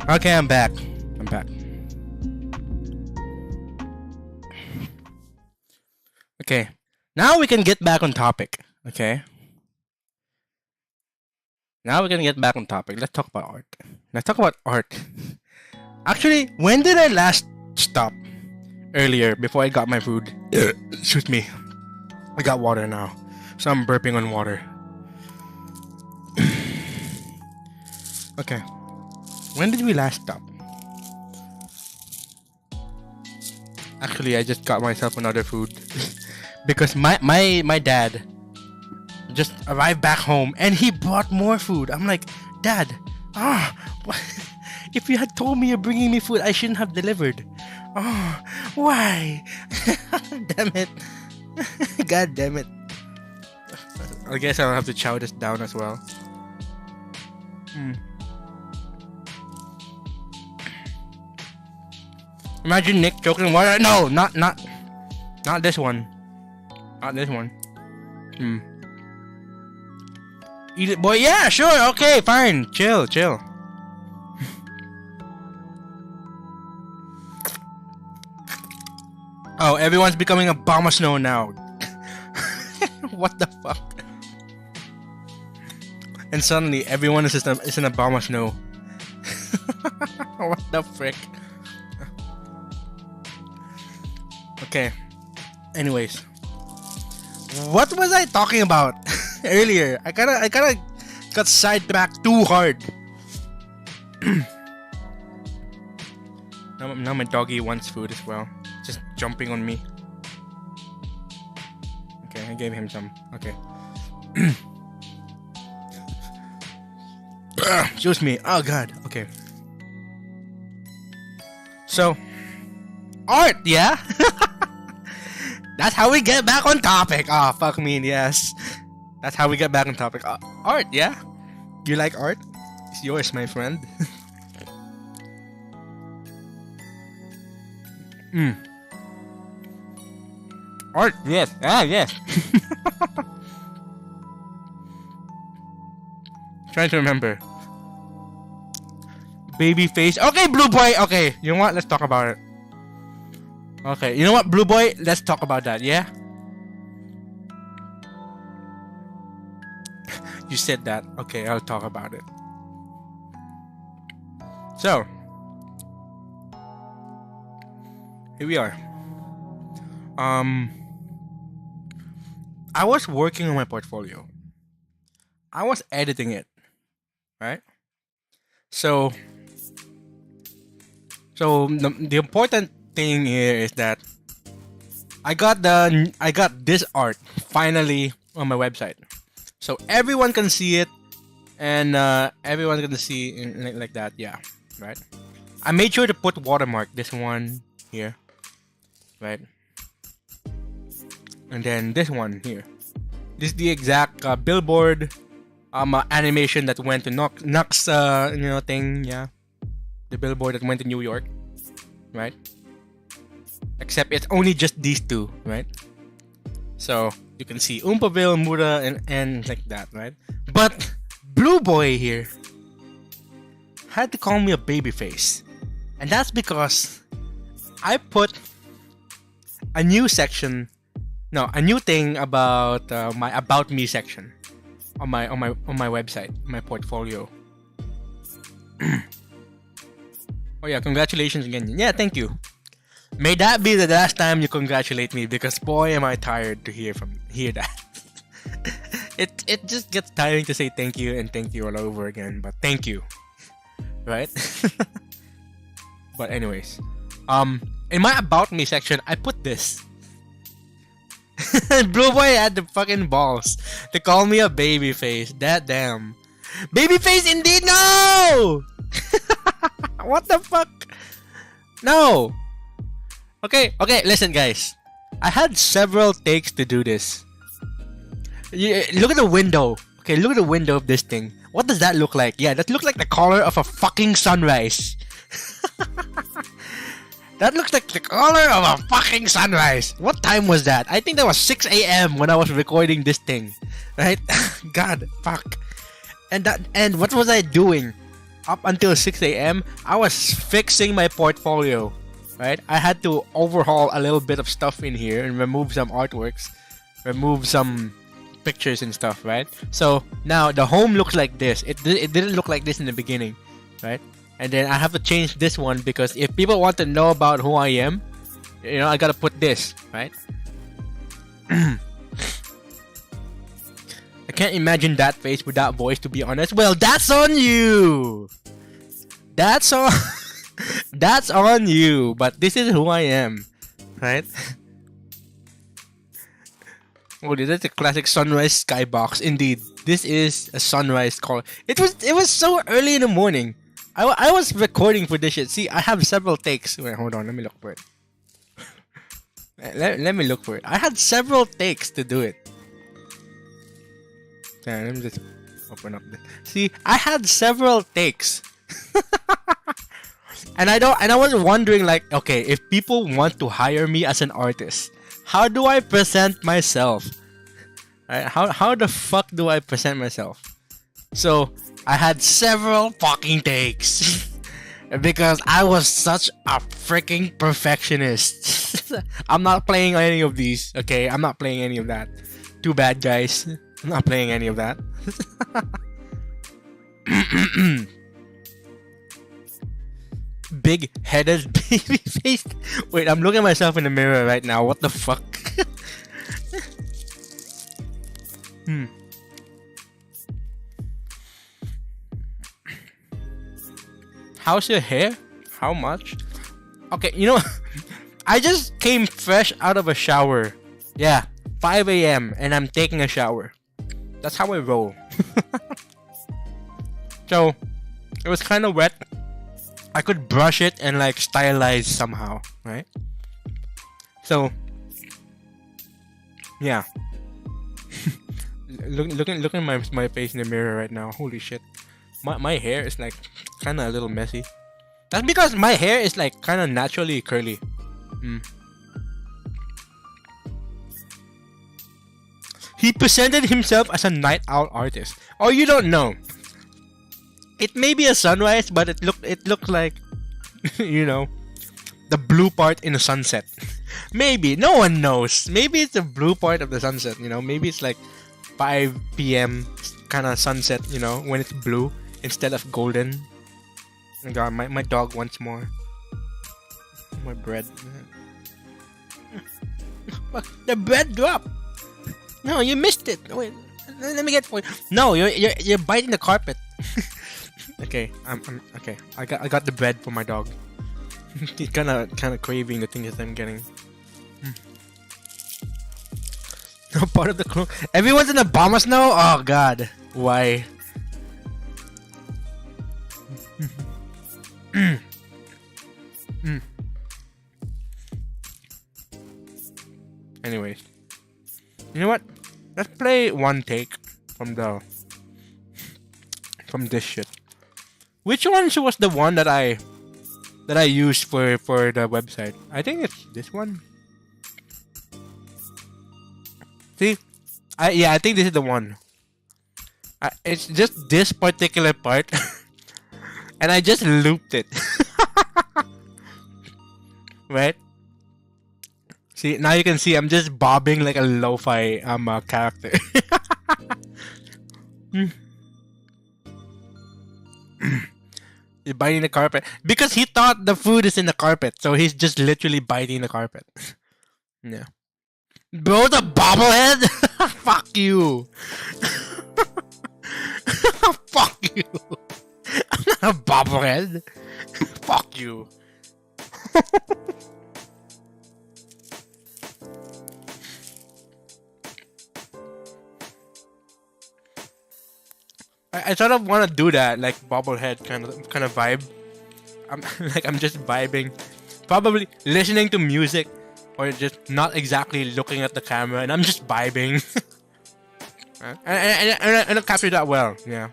A: Okay, I'm back. Okay. Now we can get back on topic. Okay. Now we can get back on topic. Let's talk about art. Actually, when did I last stop? Earlier, before I got my food. Excuse me. I got water now. So I'm burping on water. Okay. When did we last stop? Actually, I just got myself another food because my dad just arrived back home and he brought more food. I'm like, Dad, if you had told me you're bringing me food, I shouldn't have delivered. Oh, why? Damn it. God damn it. I guess I'll have to chow this down as well. Imagine Nick choking water. No, not this one. Not this one. Eat it, boy. Yeah, sure. Okay, fine. Chill. Oh, everyone's becoming a bomb of snow now. What the fuck? And suddenly, everyone is in a bomb of snow. What the frick? Okay. Anyways, what was I talking about earlier? I kinda got sidetracked too hard. Now my doggy wants food as well. Just jumping on me. Okay, I gave him some. Okay. Excuse me. Oh god. Okay. So, art, yeah? That's how we get back on topic. Oh, fuck me, yes. That's how we get back on topic. Art, yeah? You like art? It's yours, my friend. Art, yes. Yes. Trying to remember. Baby face. Okay, Blue Boy. Okay, you know what? Let's talk about it. Okay, you know what, Blue Boy? Let's talk about that, yeah? You said that. Okay, I'll talk about it. So, here we are. I was working on my portfolio. I was editing it, right? So the important thing here is that I got this art finally on my website, so everyone can see it, and everyone's gonna see like that. Yeah, right. I made sure to put watermark this one here, right, and then this one here. This is the exact billboard animation that went to Knox thing. Yeah, the billboard that went to New York, right? Except it's only just these two, right? So you can see Oompaville, Mura, and like that, right? But Blue Boy here had to call me a babyface, and that's because I put a new section, a new thing about my About Me section on my website, my portfolio. Oh yeah, congratulations again. Yeah, thank you. May that be the last time you congratulate me, because boy am I tired to hear that. It just gets tiring to say thank you and thank you all over again, but thank you. Right? But anyways, in my About Me section, I put this. Blue Boy had the fucking balls to call me a babyface. That damn. Babyface indeed, no! What the fuck? No! Okay, listen guys. I had several takes to do this. Look at the window. Okay, look at the window of this thing. What does that look like? Yeah, that looks like the color of a fucking sunrise. That looks like the color of a fucking sunrise. What time was that? I think that was 6 a.m. when I was recording this thing. Right? God, fuck. And what was I doing? Up until 6 a.m., I was fixing my portfolio. Right? I had to overhaul a little bit of stuff in here and remove some artworks. Remove some pictures and stuff, right? So now the home looks like this. It didn't look like this in the beginning, right? And then I have to change this one because if people want to know about who I am, I gotta put this, right? I can't imagine that face with that voice, to be honest. Well, that's on you. That's on. That's on you. But this is who I am, right? Oh, this is a classic sunrise skybox. Indeed, this is a sunrise call. It was so early in the morning. I was recording for this shit. See, I have several takes. Wait, hold on. Let me look for it. Let me look for it. I had several takes to do it. Yeah, let me just open up this. See, I had several takes. And I was wondering, like, okay, if people want to hire me as an artist, how do I present myself? Right? How the fuck do I present myself? So I had several fucking takes. Because I was such a freaking perfectionist. I'm not playing any of these, okay? I'm not playing any of that. Too bad, guys. I'm not playing any of that. Big-headed baby face. Wait, I'm looking at myself in the mirror right now. What the fuck? How's your hair? How much? Okay, you know, I just came fresh out of a shower. Yeah, 5 a.m. and I'm taking a shower. That's how I roll. So, it was kind of wet. I could brush it and like stylize somehow, right? So, yeah. Looking at my face in the mirror right now. Holy shit. My hair is like kind of a little messy. That's because my hair is like kind of naturally curly. He presented himself as a night owl artist. Oh, you don't know. It may be a sunrise, but it looked like, you know, the blue part in the sunset. Maybe. No one knows. Maybe it's the blue part of the sunset, you know. Maybe it's like 5 p.m. kind of sunset, you know, when it's blue instead of golden. Oh my god, my dog wants more. My bread. The bread dropped. No, you missed it. Wait, let me get for you. No, you're biting the carpet. Okay, I'm okay. I got the bread for my dog. He's kind of craving the things that I'm getting. No part of the crew. Everyone's in the Bahamas now. Oh god, why? Anyways, you know what? Let's play one take from this shit. Which one was the one that I used for the website? I think it's this one. See, I think this is the one. It's just this particular part, and I just looped it. Right? See, now you can see I'm just bobbing like a lo-fi character. He's biting the carpet because he thought the food is in the carpet, so he's just literally biting the carpet. Yeah. Bro, the bobblehead? Fuck you. Fuck you. I'm not a bobblehead. Fuck you. I sort of want to do that, like bobblehead kind of vibe. I'm just vibing, probably listening to music, or just not exactly looking at the camera, and I'm just vibing. and I capture that well, yeah.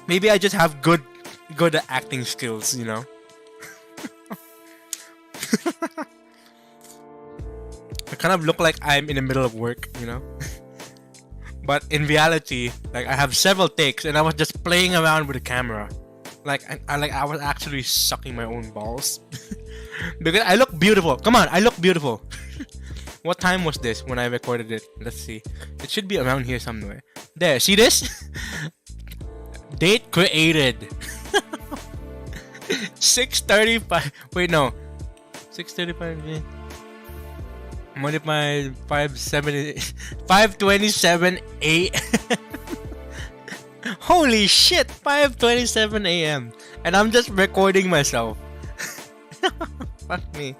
A: Maybe I just have good acting skills, you know. I kind of look like I'm in the middle of work, you know. But in reality, like I have several takes, and I was just playing around with the camera, like I was actually sucking my own balls, because I look beautiful. Come on, I look beautiful. What time was this when I recorded it? Let's see. It should be around here somewhere. There, see this? Date created. 6:35. Wait, no. 6:35. Multiply 5:27 a. Holy shit! 5:27 a.m. and I'm just recording myself. Fuck me.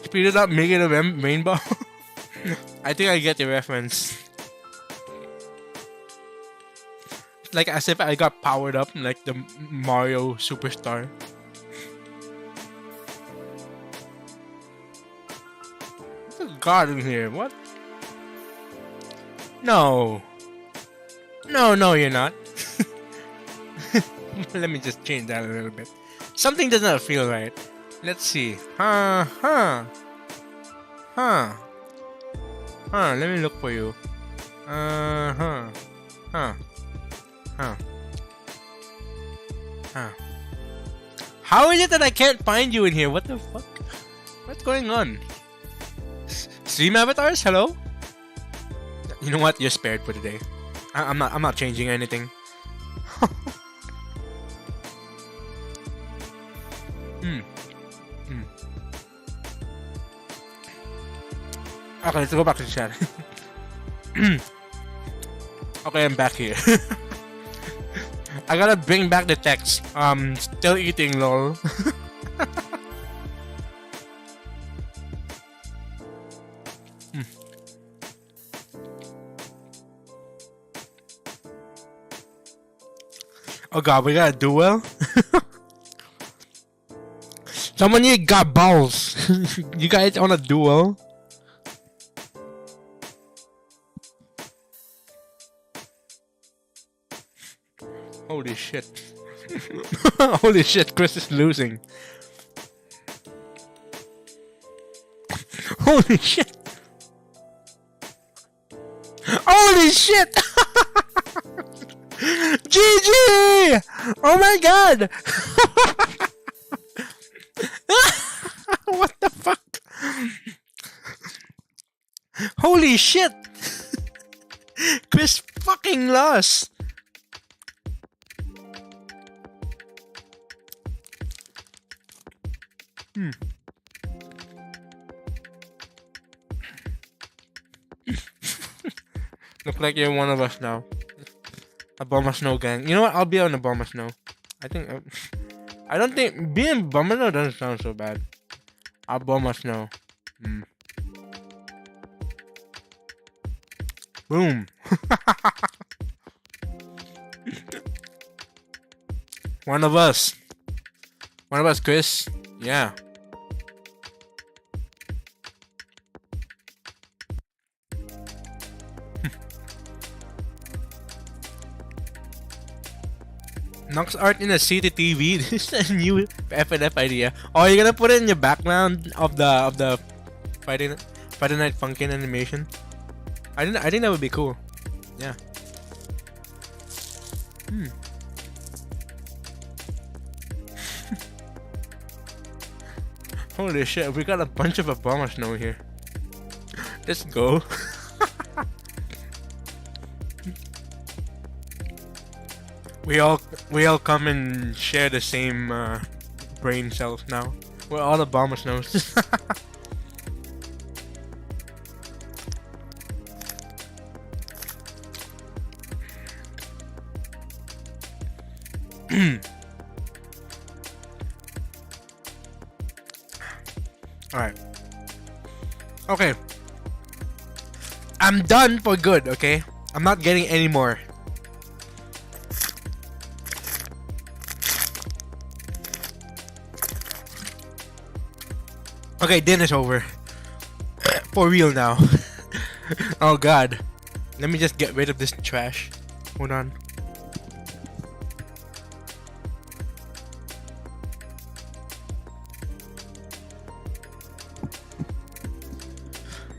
A: Speed it up, make it a rainbow. I think I get the reference. It's like as if I got powered up like the Mario Superstar. There's a god in here, what? No. No, you're not. Let me just change that a little bit. Something does not feel right. Let's see. Let me look for you. How is it that I can't find you in here? What the fuck? What's going on? Stream avatars? Hello? You know what? You're spared for today. I'm not changing anything. Okay, let's go back to the chat. Okay, I'm back here. I gotta bring back the text. Still eating, lol. Oh god, we got a duel? Someone here got balls. You guys on a duel? Holy shit. Holy shit, Chris is losing. Holy shit. Holy shit. GG! Oh my god. What the fuck? Holy shit. Chris fucking lost. Look like you're one of us now. A Bomber Snow gang. You know what? I'll be on the Bomber Snow. I think. I don't think being Bomber Snow doesn't sound so bad. I'll Bomber Snow. Boom. One of us. One of us, Chris. Yeah. Nox art in a CCTV. This is a new FNF idea. Oh, you're gonna put it in your background of the Friday Night Funkin' animation. I think that would be cool. Yeah. Holy shit, we got a bunch of Obama Snow here. Let's go. We all come and share the same brain cells now. We're all Obama Snows. Alright. Okay. I'm done for good, okay? I'm not getting any more. Okay, dinner's over. For real now. Oh god. Let me just get rid of this trash. Hold on.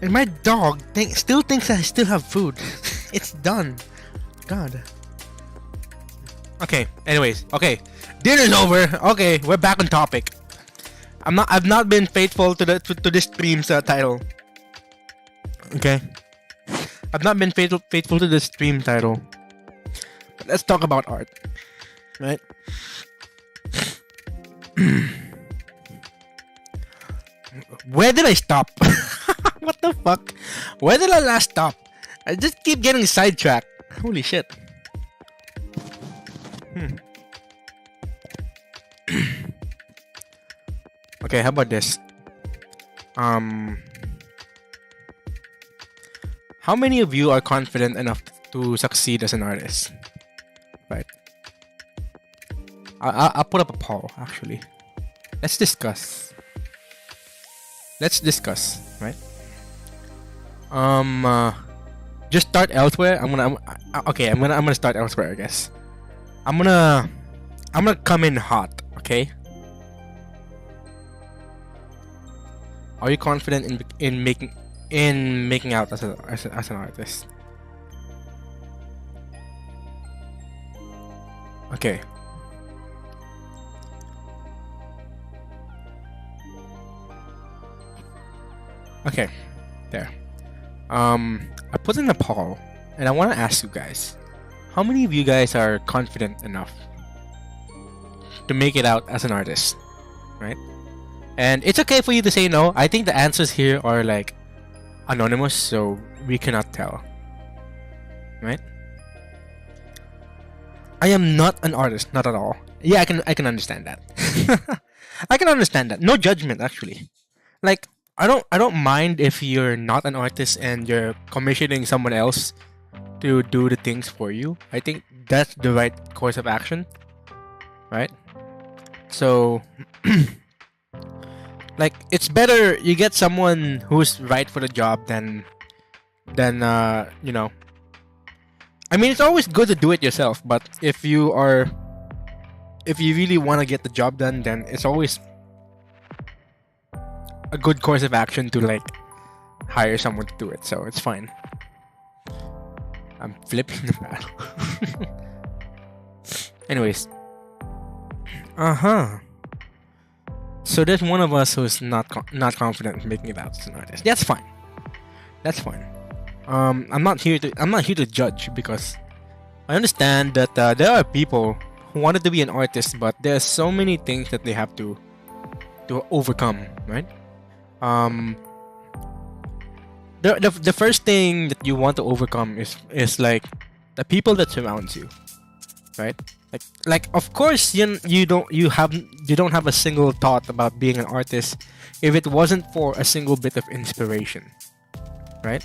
A: And my dog still thinks I still have food. It's done. God. Okay, anyways. Okay. Dinner's over. Okay, we're back on topic. I've not been faithful to this stream's title. Okay. I've not been faithful to the stream title. But let's talk about art, right? Where did I stop? What the fuck? Where did I last stop? I just keep getting sidetracked. Holy shit. Okay, how about this? How many of you are confident enough to succeed as an artist? Right. I'll put up a poll, actually. Let's discuss. Right? Just start elsewhere. I'm gonna start elsewhere, I guess. I'm gonna come in hot, okay? Are you confident in making out as an artist? Okay. Okay, there. I put in a poll, and I want to ask you guys, how many of you guys are confident enough to make it out as an artist, right? And it's okay for you to say no. I think the answers here are like anonymous, so we cannot tell, right? I am not an artist, not at all. Yeah, I can understand that. I can understand that. No judgment, actually. Like, I don't mind if you're not an artist and you're commissioning someone else to do the things for you. I think that's the right course of action, right? So, like, it's better you get someone who's right for the job than you know. I mean, it's always good to do it yourself, but if you really want to get the job done, then it's always a good course of action to like hire someone to do it. So it's fine. I'm flipping the battle. Anyways. So there's one of us who's not confident in making it out as an artist. That's fine. That's fine. I'm not here to judge, because I understand that there are people who wanted to be an artist, but there's so many things that they have to overcome, right? The first thing that you want to overcome is like the people that surrounds you, right? Like of course you don't have a single thought about being an artist if it wasn't for a single bit of inspiration, right?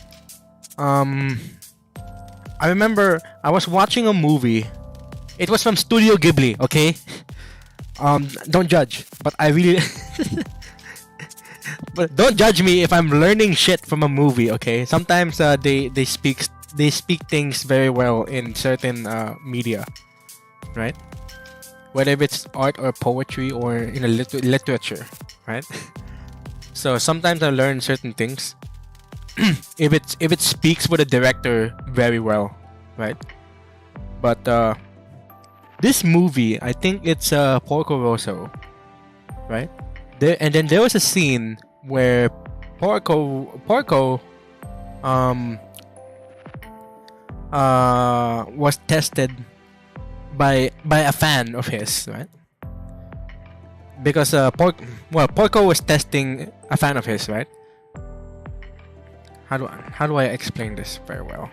A: I remember I was watching a movie. It was from Studio Ghibli, okay? Don't judge, but I really but don't judge me if I'm learning shit from a movie, okay? Sometimes they speak things very well in certain media, right? Whether it's art or poetry or in a literature, right? So sometimes I learn certain things if it speaks with a director very well, right? But this movie, I think it's Porco Rosso, right? And then there was a scene where Porco was tested by a fan of his, right? Because Porco was testing a fan of his, right? How do I explain this very well?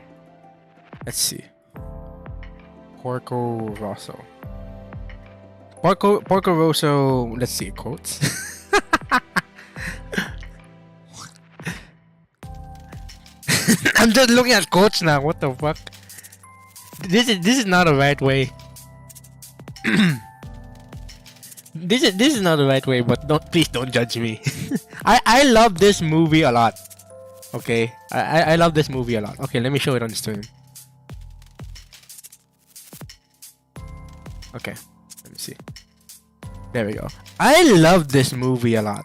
A: Let's see. Porco Rosso. Porco Rosso. Let's see, quotes. I'm just looking at quotes now. What the fuck? This is not the right way. This is not the right way. But please don't judge me. I love this movie a lot. Okay, I love this movie a lot. Okay, let me show it on stream. Okay, let me see. There we go. I love this movie a lot.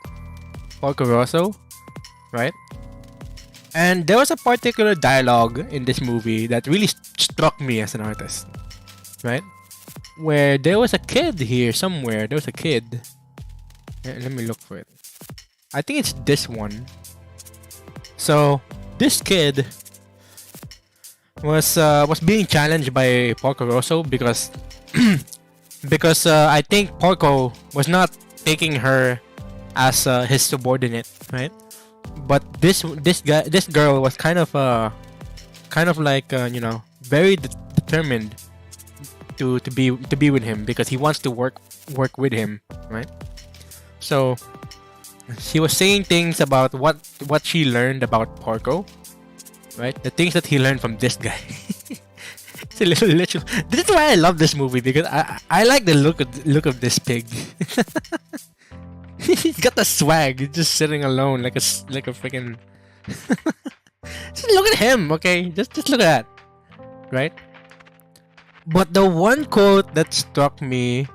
A: Porco Rosso, right? And there was a particular dialogue in this movie that really struck me as an artist, right? Where there was a kid here somewhere. There was a kid. Let me look for it. I think it's this one. So this kid was being challenged by Porco Rosso because I think Porco was not taking her as his subordinate, right? But this girl was kind of like you know, very determined to be with him because he wants to work with him, right? So she was saying things about what she learned about Porco, right? The things that he learned from this guy. It's a little. This is why I love this movie, because I like the look of this pig. He's got the swag. He's just sitting alone like a freaking. Just look at him, okay? Just look at that, right? But the one quote that struck me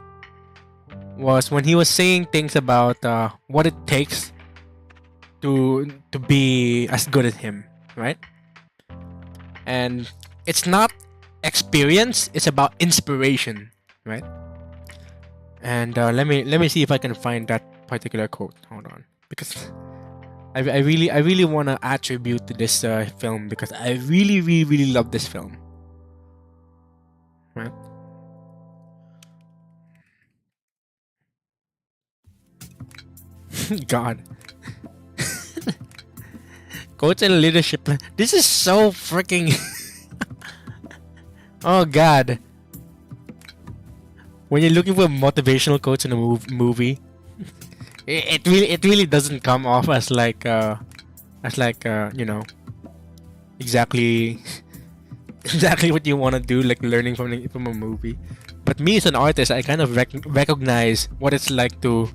A: was when he was saying things about what it takes to be as good as him, right? And it's not experience; it's about inspiration, right? And let me see if I can find that particular quote. Hold on, because I really want to attribute to this film, because I really love this film, right? God. Quotes and leadership. This is so freaking. Oh God. When you're looking for motivational quotes in a movie, it really doesn't come off as like you know, exactly what you want to do, like learning from a movie. But me as an artist, I kind of recognize what it's like to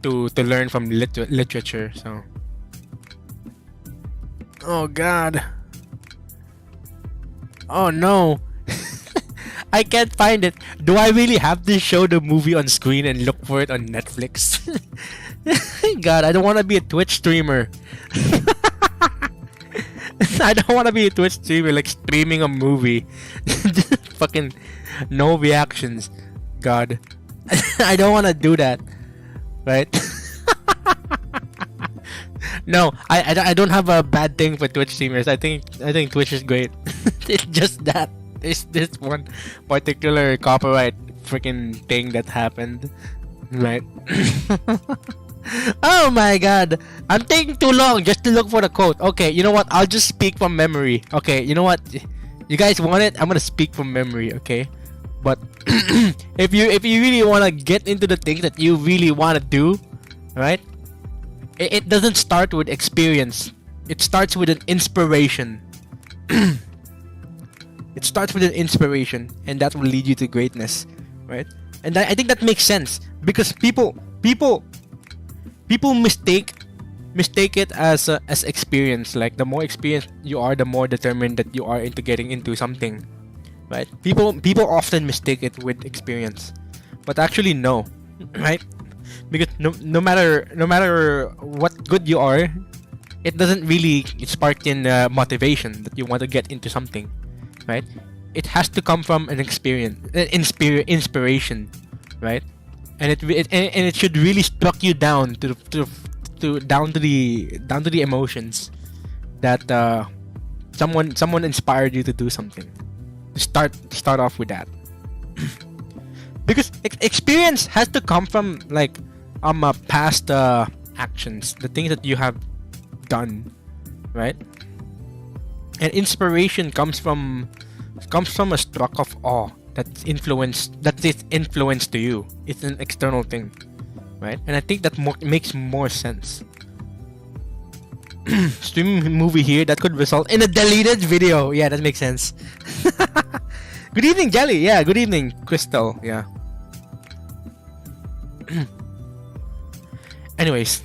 A: learn from literature. So, oh God, oh no. I can't find it. Do I really have to show the movie on screen and look for it on Netflix? God, I don't want to be a Twitch streamer. I don't want to be a Twitch streamer, like streaming a movie. Fucking no reactions. God. I don't want to do that. Right? No, I don't have a bad thing for Twitch streamers. I think Twitch is great. It's just that. It's this one particular copyright freaking thing that happened, right? Oh my God, I'm taking too long just to look for the quote. Okay, you know what? I'll just speak from memory. Okay, you know what? You guys want it? I'm gonna speak from memory. Okay, but if you really wanna get into the things that you really wanna do, right? It doesn't start with experience. It starts with an inspiration. It starts with an inspiration, and that will lead you to greatness, right? And I think that makes sense, because people mistake it as experience. Like, the more experienced you are, the more determined that you are into getting into something, right? People often mistake it with experience, but actually no, right? Because no matter what good you are, it doesn't really spark in motivation that you want to get into something. Right? It has to come from an experience, inspiration, right? And it should really struck you down to the emotions that someone inspired you to do something. Start off with that. Because experience has to come from like past actions, the things that you have done, right? And inspiration comes from a struck of awe that is influence to you. It's an external thing, right? And I think that makes more sense. Streaming movie here that could result in a deleted video. Yeah, that makes sense. Good evening, Jelly. Yeah, good evening, Crystal. Yeah. Anyways,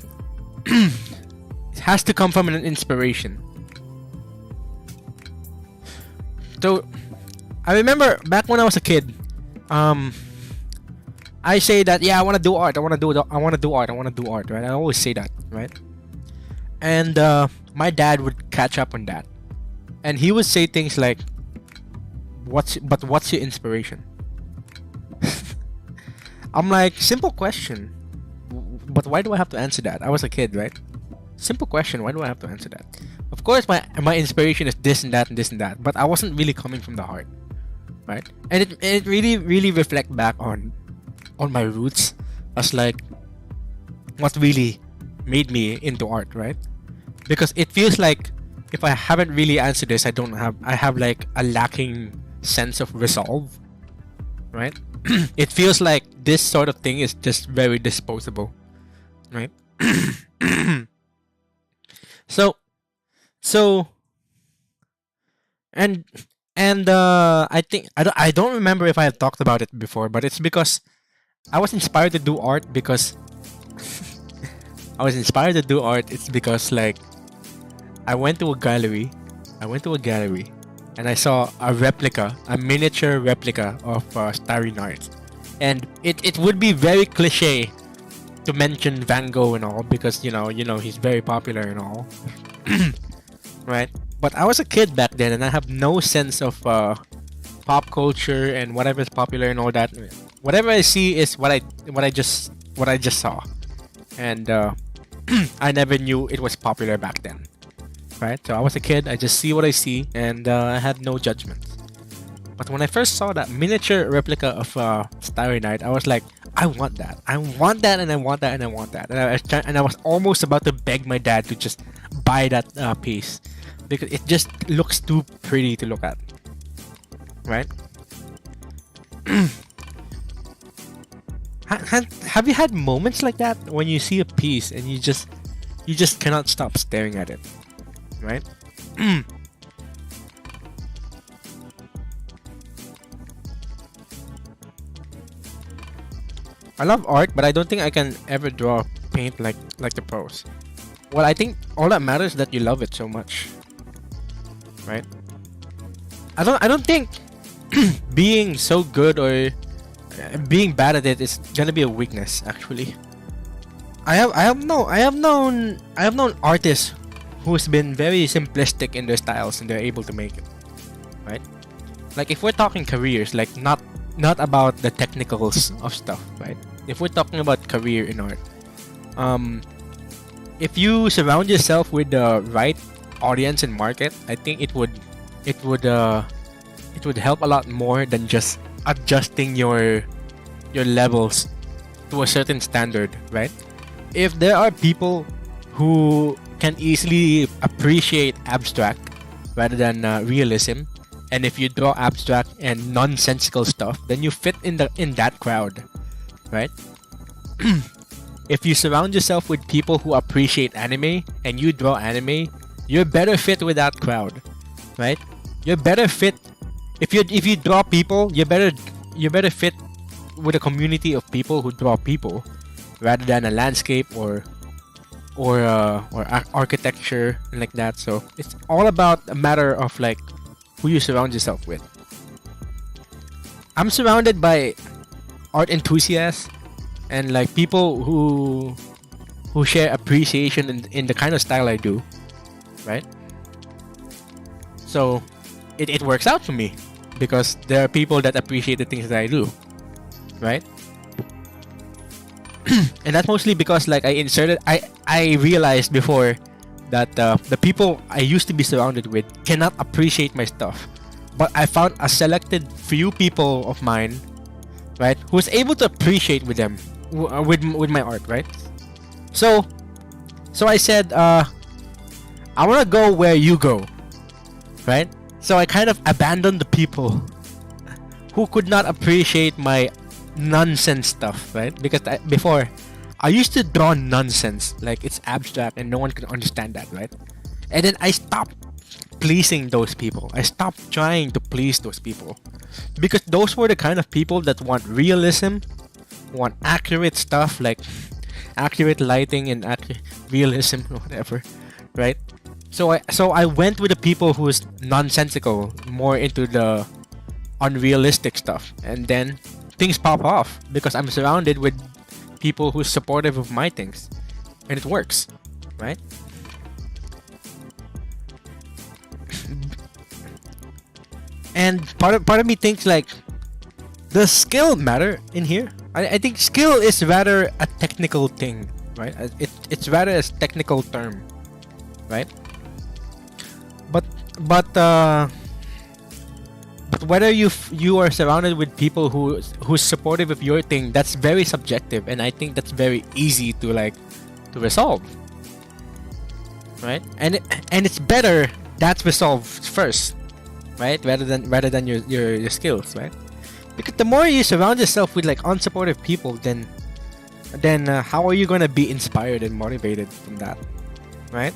A: it has to come from an inspiration. So, I remember back when I was a kid, I say that, yeah, I want to do art. I want to do art. Right? I always say that, right? And my dad would catch up on that, and he would say things like, what's your inspiration? I'm like, simple question, but why do I have to answer that? I was a kid, right? Simple question. Why do I have to answer that? Of course, my inspiration is this and that and this and that, but I wasn't really coming from the heart, right? And it really reflect back on my roots as like what really made me into art, right? Because it feels like if I haven't really answered this, I have like a lacking sense of resolve, right? It feels like this sort of thing is just very disposable, right? so so and I think I don't remember if I had talked about it before, but it's because I was inspired to do art because I was inspired to do art. It's because like I went to a gallery and I saw a miniature replica of Starry Night. And it would be very cliche to mention Van Gogh and all because you know he's very popular and all, right? But I was a kid back then and I have no sense of pop culture and whatever is popular and all that. Whatever I see is what I just saw, and I never knew it was popular back then. Right? So I was a kid, I just see what I see, and I had no judgment. But when I first saw that miniature replica of Starry Night, I was like, I want that. I want that, and I want that, and I want that. And I was almost about to beg my dad to just buy that piece because it just looks too pretty to look at. Right? Have you had moments like that when you see a piece and you just cannot stop staring at it? Right? I love art, but I don't think I can ever draw paint like the pros. Well, I think all that matters is that you love it so much. Right? I don't think being so good or being bad at it is gonna be a weakness actually. I have known artists who's been very simplistic in their styles and they're able to make it, right? Like if we're talking careers, like not about the technicals of stuff, right? If we're talking about career in art, if you surround yourself with the right audience and market, I think it would help a lot more than just adjusting your levels to a certain standard, right? If there are people who can easily appreciate abstract rather than realism, and if you draw abstract and nonsensical stuff, then you fit in that crowd, right? If you surround yourself with people who appreciate anime and you draw anime, you're better fit with that crowd, right? You're better fit if you draw people. You're better fit with a community of people who draw people rather than a landscape or architecture and like that. So it's all about a matter of like who you surround yourself with. I'm surrounded by art enthusiasts and like people who share appreciation in the kind of style I do, right? So it works out for me because there are people that appreciate the things that I do, right? And that's mostly because like I realized before that the people I used to be surrounded with cannot appreciate my stuff, but I found a selected few people of mine, right, who's able to appreciate with them with my art, right? So I said I want to go where you go, right? So I kind of abandoned the people who could not appreciate my nonsense stuff, right? Because before I used to draw nonsense, like it's abstract and no one could understand that, right? And then I stopped pleasing those people. I stopped trying to please those people because those were the kind of people that want realism, want accurate stuff, like accurate lighting and accurate realism or whatever, right? So I went with the people who's nonsensical, more into the unrealistic stuff, and then things pop off because I'm surrounded with people who's supportive of my things, and it works, right? And part of me thinks like, does skill matter in here? I think skill is rather a technical thing right? It's rather a technical term, right? But but uh, but whether you are surrounded with people who's supportive of your thing, that's very subjective, and I think that's very easy to resolve, right? And it's better that's resolved first, right? Rather than your skills, right? Because the more you surround yourself with like unsupportive people, then how are you gonna be inspired and motivated from that, right?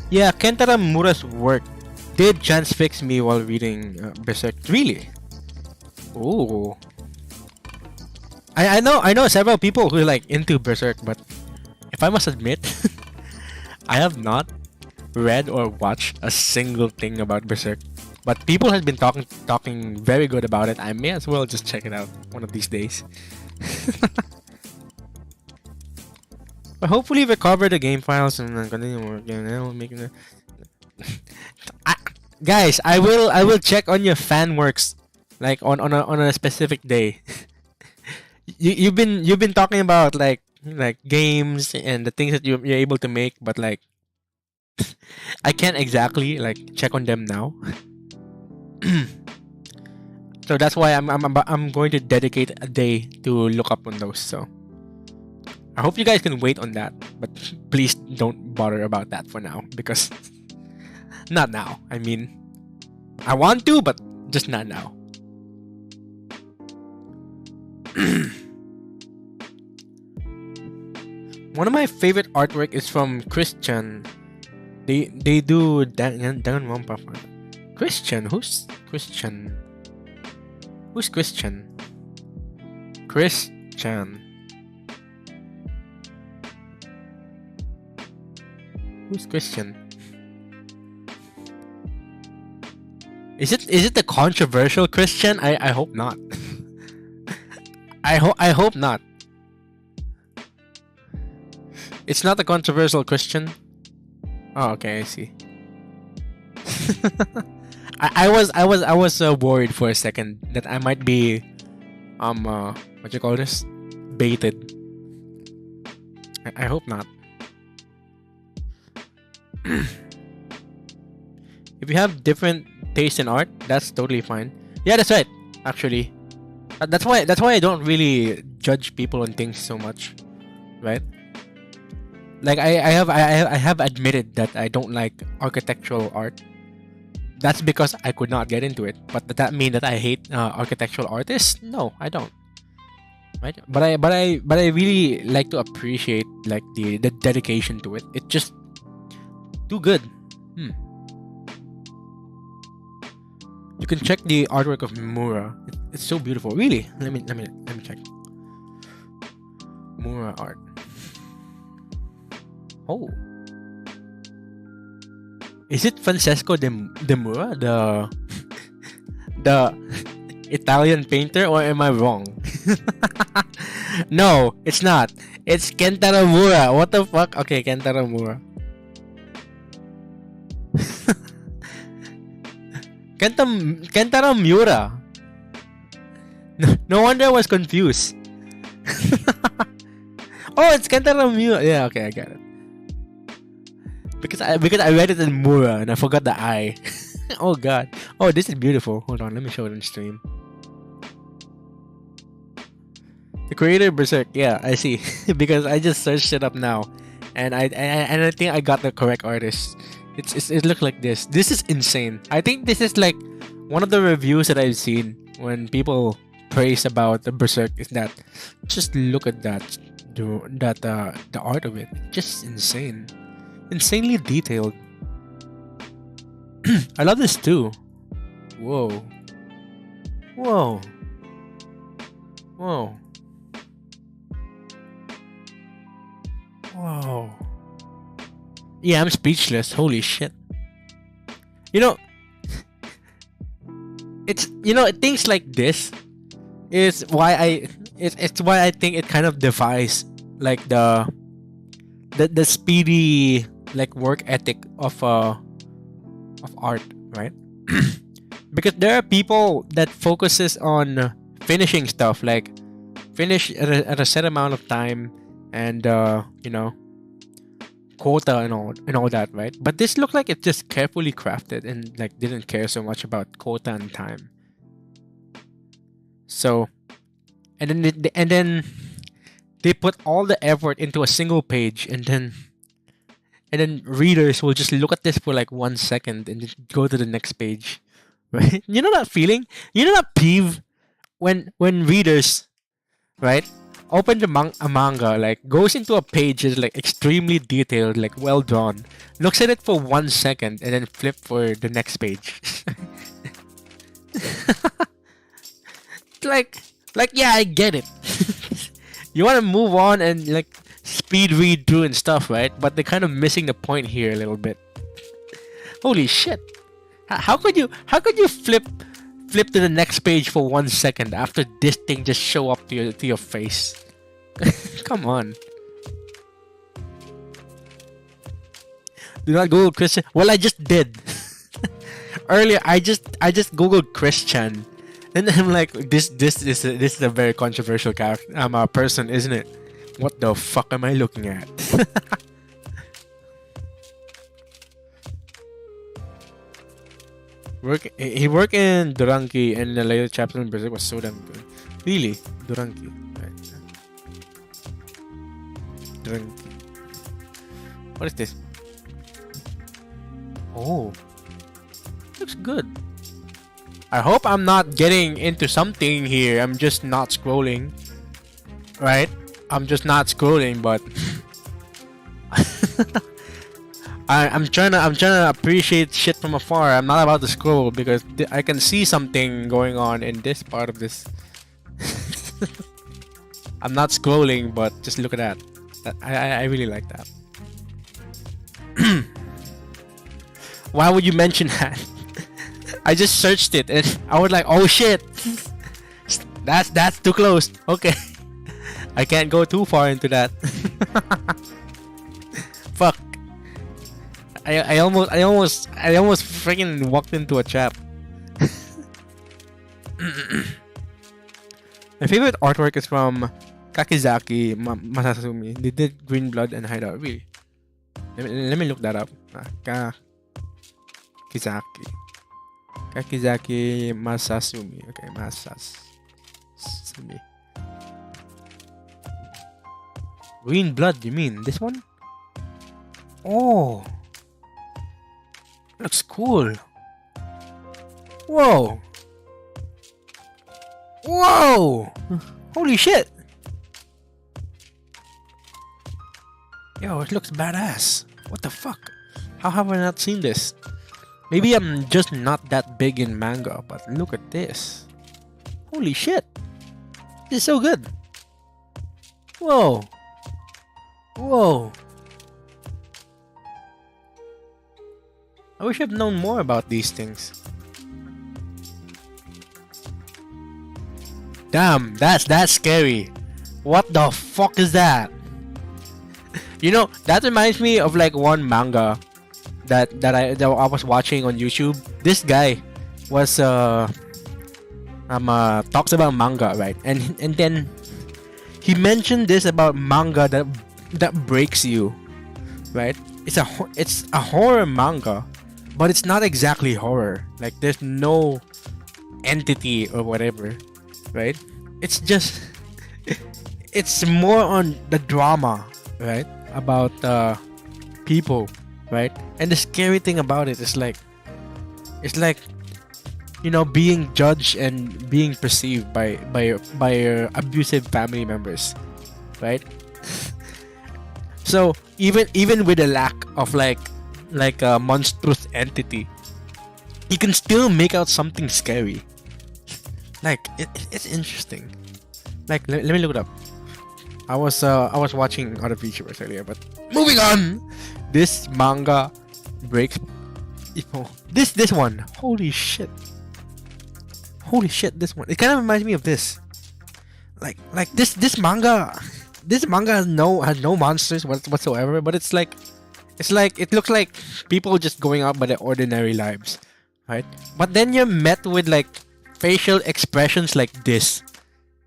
A: Yeah, Kentaro Mura's work did transfix me while reading Berserk. Really? Ooh. I know several people who are like into Berserk, but if I must admit, I have not read or watched a single thing about Berserk. But people have been talking very good about it. I may as well just check it out one of these days. But hopefully recover the game files and continue working. Making it. Guys, I will check on your fan works like on a specific day. you've been talking about like games and the things that you're able to make, but like I can't exactly like check on them now. So that's why I'm going to dedicate a day to look up on those. So I hope you guys can wait on that, but please don't bother about that for now, because not now. I mean, I want to, but just not now. One of my favorite artwork is from Christian. They do Christian. Who's Christian? Who's Christian? Christian. Who's Christian? Is it the controversial Christian? I hope not. I hope not. It's not the controversial Christian. Oh, okay, I see. I was worried for a second that I might be what you call this, baited. I hope not. If you have different taste in art, that's totally fine. Yeah, that's right. Actually, that's why I don't really judge people on things so much, right? Like I have admitted that I don't like architectural art. That's because I could not get into it. But does that mean that I hate architectural artists? No, I don't. Right? But I really like to appreciate like the dedication to it. It's just too good. You can check the artwork of Mura. It's so beautiful. Really? Let me check. Mura art. Oh. Is it Francesco de Mura, the Italian painter, or am I wrong? No, it's not. It's Kentaro Mura. What the fuck? Okay, Kentaro Mura. Kentaro Miura. No wonder I was confused. Oh, it's Kentaro Miura. Yeah, okay, I get it. Because I read it in Mura and I forgot the I. Oh god. Oh, this is beautiful. Hold on, let me show it on stream. The creator of Berserk. Yeah, I see. Because I just searched it up now, and I think I got the correct artist. It looked like this. This is insane. I think this is like one of the reviews that I've seen when people praise about the Berserk is that just look at that, the art of it. Just insane. Insanely detailed. I love this too. Whoa. Whoa. Whoa. Whoa. Yeah, I'm speechless. Holy shit. You know, things like this is why it's why I think it kind of defies like the speedy like work ethic of art, right? Because there are people that focuses on finishing stuff, like finish at a set amount of time, and you know, quota and all that, right? But this looked like it just carefully crafted and like didn't care so much about quota and time. So, and then they put all the effort into a single page, and then readers will just look at this for like 1 second and just go to the next page, right? You know that feeling? You know that peeve when readers, right, open a manga, like goes into a page that's like extremely detailed, like well drawn, looks at it for 1 second, and then flip for the next page. like yeah, I get it. You want to move on and like speed read through and stuff, right? But they're kind of missing the point here a little bit. Holy shit! How could you flip to the next page for 1 second after this thing just show up to your face? Come on. Do not Google Christian. Well, I just did. Earlier, I just Googled Christian, and I'm like, this is a very controversial character, person, isn't it? What the fuck am I looking at? He worked in Durangi, and the later chapter in Brazil was so damn good. Really? Durangi. Right. Durangi. What is this? Oh. Looks good. I hope I'm not getting into something here. I'm just not scrolling. Right? I'm just not scrolling, but I'm trying to appreciate shit from afar. I'm not about to scroll because I can see something going on in this part of this. I'm not scrolling, but just look at that. I really like that. Why would you mention that? I just searched it and I was like, oh shit, that's too close. Okay. I can't go too far into that. Fuck. I almost freaking walked into a trap. My favorite artwork is from Kakizaki Masasumi. They did Green Blood and Hideout. Really? Let me look that up. Kakizaki Masasumi. Okay, Masasumi. Green Blood, you mean this one? Oh, looks cool. Whoa. Whoa. Holy shit. Yo, it looks badass. What the fuck? How have I not seen this? Maybe I'm just not that big in manga, but look at this. Holy shit. This is so good. Whoa. Whoa. I wish I'd known more about these things. Damn, that's scary. What the fuck is that? You know, that reminds me of like one manga that I was watching on YouTube. This guy was talks about manga, right? And then he mentioned this about manga that breaks you, right? It's a horror manga, but it's not exactly horror. Like there's no entity or whatever, right? It's just it's more on the drama, right? About people, right? And the scary thing about it is like it's like, you know, being judged and being perceived by your abusive family members, right? So even with a lack of like a monstrous entity, you can still make out something scary. Like it's interesting. Like let me look it up. I was watching other VTubers earlier, but moving on. This manga breaks people. This one. Holy shit. Holy shit, this one. It kind of reminds me of this. Like this manga. This manga has no monsters whatsoever, but it's like it looks like people just going out by their ordinary lives, right? But then you're met with like facial expressions like this,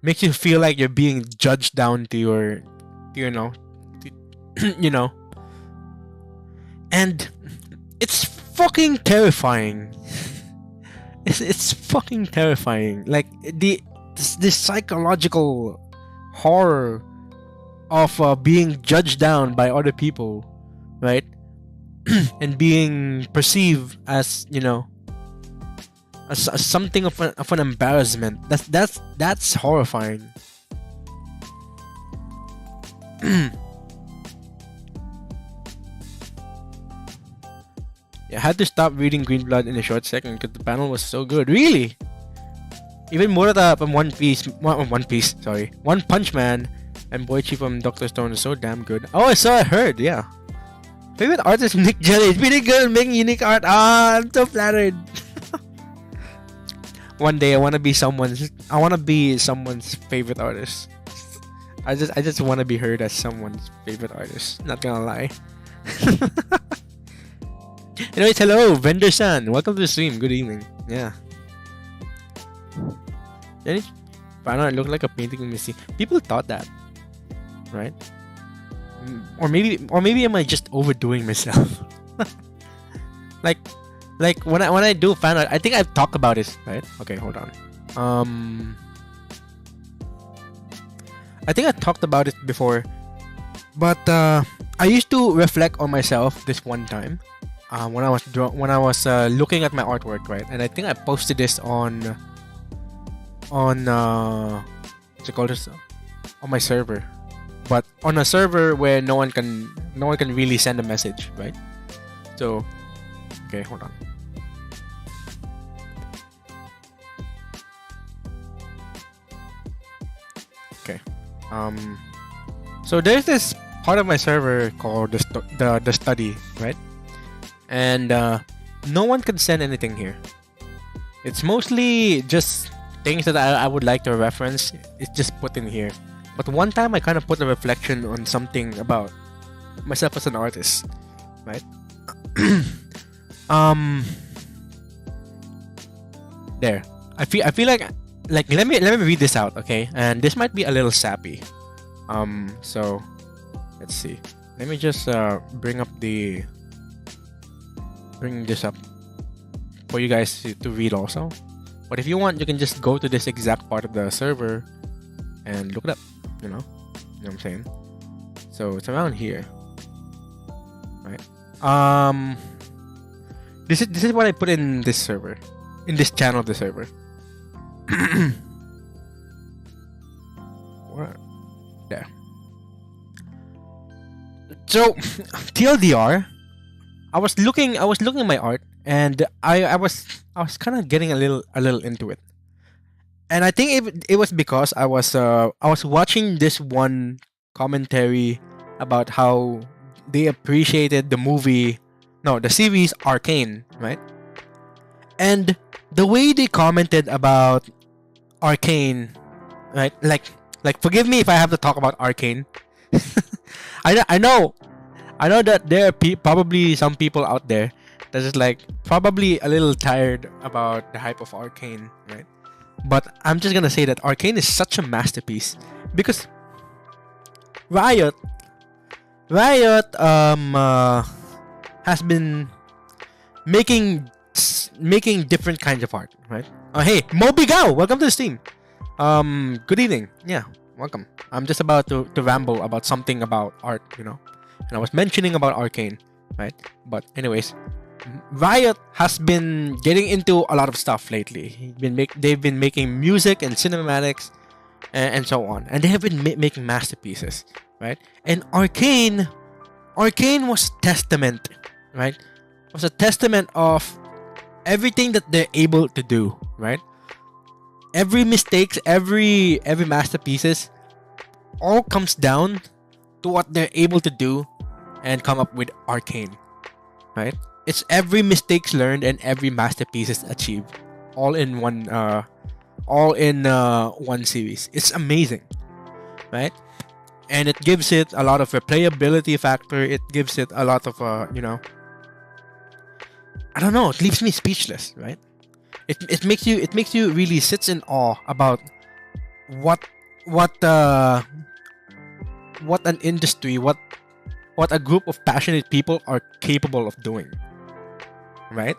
A: makes you feel like you're being judged down to your, you know, you know, and it's fucking terrifying. It's fucking terrifying. Like this psychological horror of being judged down by other people, right? And being perceived as, you know, as something of an embarrassment. That's horrifying. I had to stop reading Green Blood in a short second because the panel was so good. Really? Even Murata from One Punch Man and Boichi from Dr. Stone is so damn good. Oh, I heard, yeah. Favorite artist NicJellie. It's pretty good making unique art. I'm so flattered. One day I wanna be someone's favorite artist. I just wanna be heard as someone's favorite artist. Not gonna lie. Anyways, hello, Vendor-san. Welcome to the stream. Good evening. Yeah. Jenny, I don't know, it looked like a painting of Missy. People thought that, right? Or maybe am I just overdoing myself? like when I do fan art, I think I've talked about this, right? Okay, hold on. I think I talked about it before, but I used to reflect on myself this one time. When I was looking at my artwork, right? And I think I posted this on what's it called, this on my server, but on a server where no one can really send a message, right? So, okay, hold on. Okay, so there's this part of my server called the study, right? And no one can send anything here. It's mostly just things that I would like to reference. It's just put in here. But one time I kind of put a reflection on something about myself as an artist, right? There. I feel like let me read this out, okay? And this might be a little sappy. So let's see. Let me just bring this up for you guys to read also. But if you want, you can just go to this exact part of the server and look it up. You know what I'm saying? So it's around here, right? This is what I put in this server, in this channel of the server. There. So TLDR, I was looking at my art, and I was kind of getting a little into it, and I think it was because I was watching this one commentary about how they appreciated the series Arcane, right? And the way they commented about Arcane, right? Like forgive me if I have to talk about Arcane. I know that there are probably some people out there that is like probably a little tired about the hype of Arcane, right? But I'm just gonna say that Arcane is such a masterpiece because Riot has been making different kinds of art, right? Hey, Moby Gao, welcome to the stream. Good evening. Yeah, welcome. I'm just about to ramble about something about art, you know. And I was mentioning about Arcane, right? But anyways, Riot has been getting into a lot of stuff lately. They've been making music and cinematics and so on, and they have been making masterpieces, right? And Arcane was testament, right? Was a testament of everything that they're able to do, right? Every mistakes, every masterpieces, all comes down to what they're able to do and come up with Arcane, right? It's every mistakes learned and every masterpieces achieved, all in one series. It's amazing, right? And it gives it a lot of replayability factor. It gives it a lot of I don't know. It leaves me speechless, right? It makes you really sits in awe about what what uh what an industry, what a group of passionate people are capable of doing, right?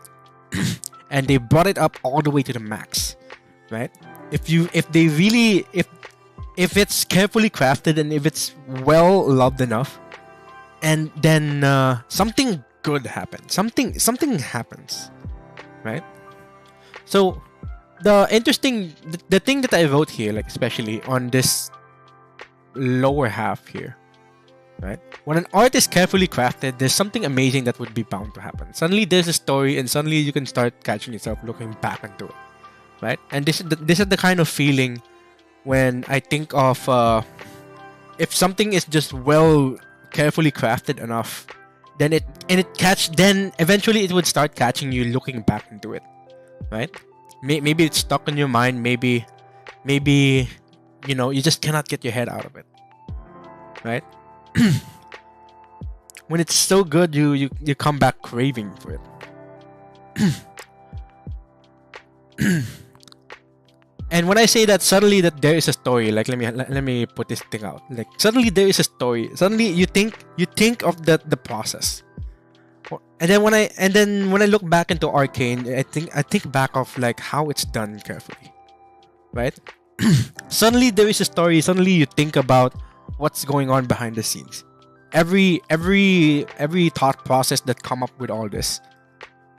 A: And they brought it up all the way to the max, right? If they really if it's carefully crafted and if it's well loved enough, and then something good happens, something happens, right? So the thing that I wrote here, like especially on this lower half here, right? When an art is carefully crafted, there's something amazing that would be bound to happen. Suddenly there's a story, and suddenly you can start catching yourself looking back into it, right? And this is the kind of feeling when I think of if something is just well carefully crafted enough, then then eventually it would start catching you looking back into it, right? Maybe it's stuck in your mind. Maybe you just cannot get your head out of it, right? When it's so good, you come back craving for it. And when I say that, suddenly that there is a story, like let me put this thing out. Like suddenly there is a story. Suddenly you think of the process. And then when I look back into Arcane, I think back of like how it's done carefully, right? Suddenly there is a story. Suddenly you think about what's going on behind the scenes. Every thought process that come up with all this,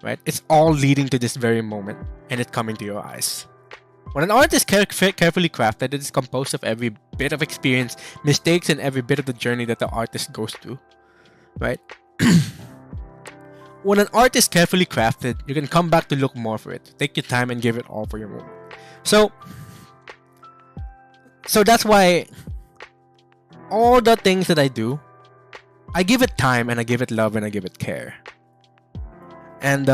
A: right? It's all leading to this very moment, and it coming to your eyes. When an art is carefully crafted, it is composed of every bit of experience, mistakes, and every bit of the journey that the artist goes through, right? When an art is carefully crafted, you can come back to look more for it. Take your time and give it all for your moment. So that's why all the things that I do, I give it time, and I give it love, and I give it care. And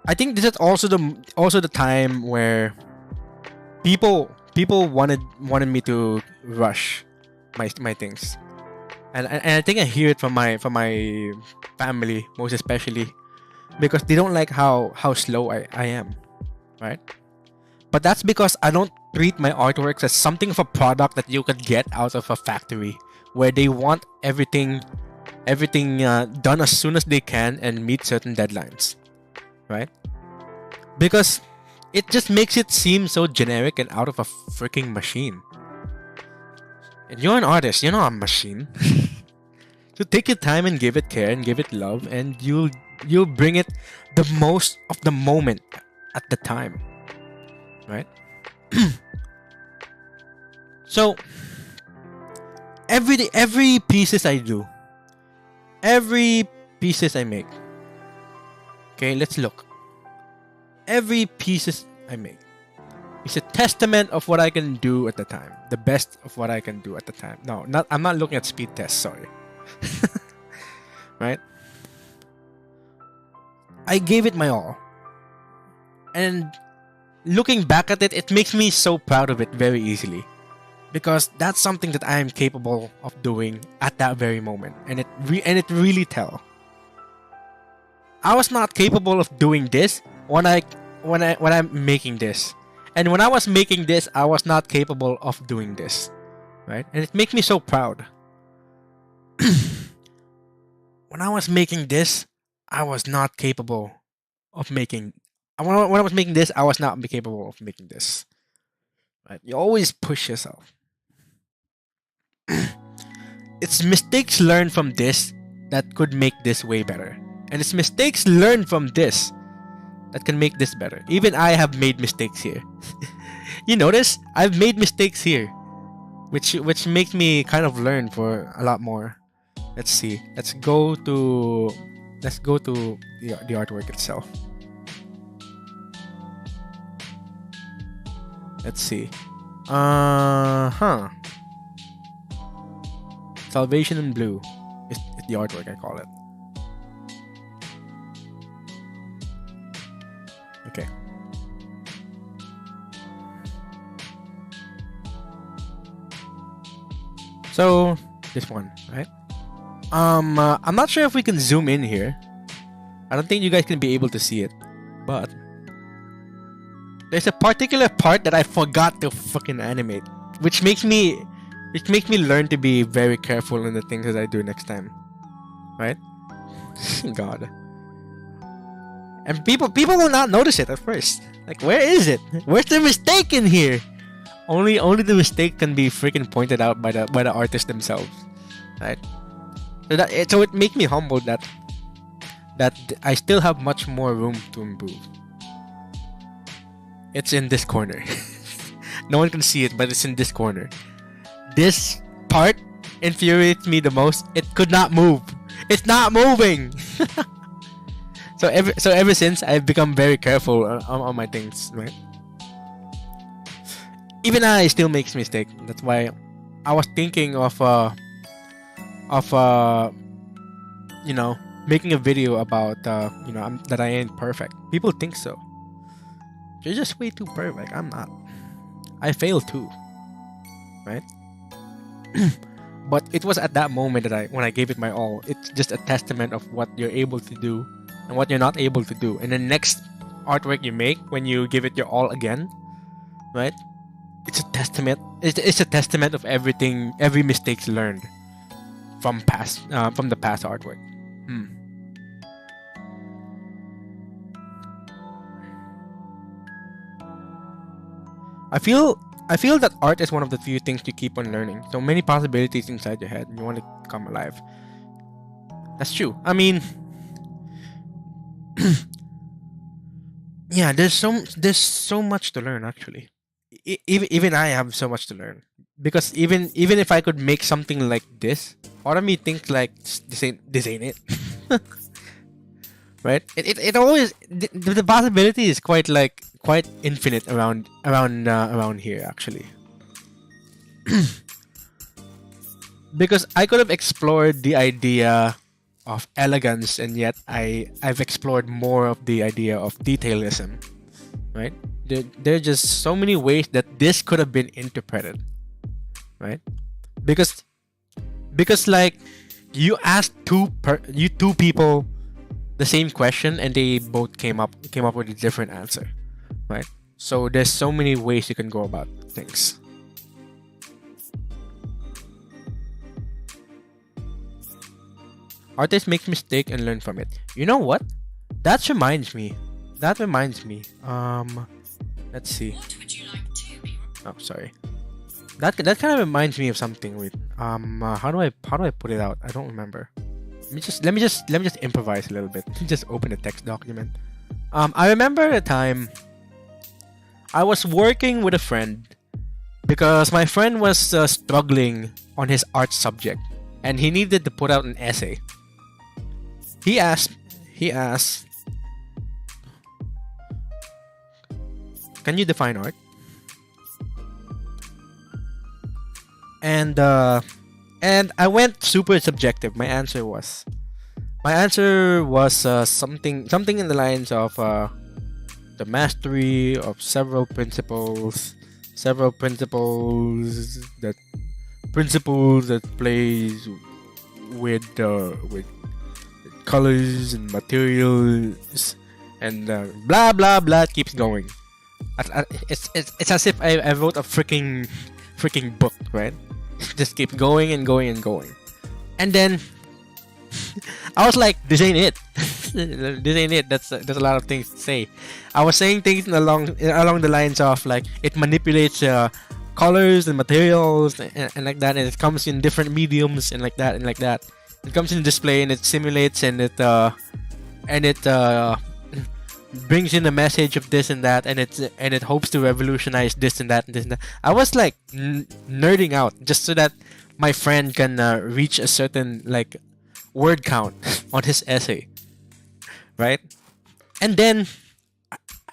A: I think this is also the time where people wanted me to rush my things, and I think I hear it from my family, most especially, because they don't like how slow I am, right? But that's because I don't treat my artworks as something of a product that you could get out of a factory, where they want everything done as soon as they can and meet certain deadlines, right? Because it just makes it seem so generic and out of a freaking machine. And you're an artist, you're not a machine. So take your time and give it care and give it love, and you'll bring it the most of the moment at the time, right? So every pieces I do, every pieces I make, okay, let's look. Every pieces I make is a testament of what I can do at the time, the best of what I can do at the time. No, I'm not looking at speed tests, sorry. Right? I gave it my all, and looking back at it, it makes me so proud of it very easily, because that's something that I am capable of doing at that very moment, and it really tell. I was not capable of doing this when I'm making this, and when I was making this, I was not capable of doing this, right? And it makes me so proud. When I was making this, I was not capable of making. When I was making this, I was not capable of making this. Right? You always push yourself. It's mistakes learned from this that could make this way better, and it's mistakes learned from this that can make this better. Even I have made mistakes here. You notice I've made mistakes here, which makes me kind of learn for a lot more. Let's see. Let's go to the artwork itself. Let's see. Salvation in Blue is the artwork, I call it. Okay. So this one, right? I'm not sure if we can zoom in here. I don't think you guys can be able to see it, but there's a particular part that I forgot to fucking animate, which makes me learn to be very careful in the things that I do next time, right? God. And people will not notice it at first. Like, where is it? Where's the mistake in here? Only the mistake can be freaking pointed out by the artist themselves, right? So it makes me humbled that I still have much more room to improve. It's in this corner. No one can see it, but it's in this corner. This part infuriates me the most. It could not move. It's not moving. So ever since, I've become very careful on my things, right? Even I still makes mistake. That's why I was thinking of making a video about that I ain't perfect. People think so. You're just way too perfect. I'm not. I fail too, right? But it was at that moment that when I gave it my all. It's just a testament of what you're able to do and what you're not able to do. And the next artwork you make, when you give it your all again, right? It's a testament. It's a testament of everything, every mistakes learned from the past artwork. I feel that art is one of the few things you keep on learning. So many possibilities inside your head, and you want to come alive. That's true. I mean, yeah, there's so much to learn actually. Even I have so much to learn, because even if I could make something like this, part of me thinks like this ain't it. Right? It always the possibility is quite infinite around here actually. Because I could have explored the idea of elegance, and yet I've explored more of the idea of detailism, right? There are just so many ways that this could have been interpreted, right? Because like you asked two people the same question, and they both came up with a different answer, right? So there's so many ways you can go about things. Artist makes mistake and learn from it. You know what? That reminds me. Let's see.
B: What would you like to be?
A: Oh, sorry. That kind of reminds me of something. Wait. How do I put it out? I don't remember. Let me just improvise a little bit. Just open a text document. I remember a time I was working with a friend because my friend was struggling on his art subject, and he needed to put out an essay. He asked, "Can you define art?" And I went super subjective. My answer was something in the lines of the mastery of several principles that plays with colors and materials and blah blah blah. It keeps going. It's as if I wrote a freaking book, right? Just keep going and going and going. And then I was like, this ain't it. This ain't it. That's a lot of things to say. I was saying things along the lines of like it manipulates colors and materials and like that, and it comes in different mediums and like that and like that. It comes in display and it simulates and it brings in a message of this and that, and it hopes to revolutionize this and that and this and that. I was like nerding out just so that my friend can reach a certain like word count on his essay, right? And then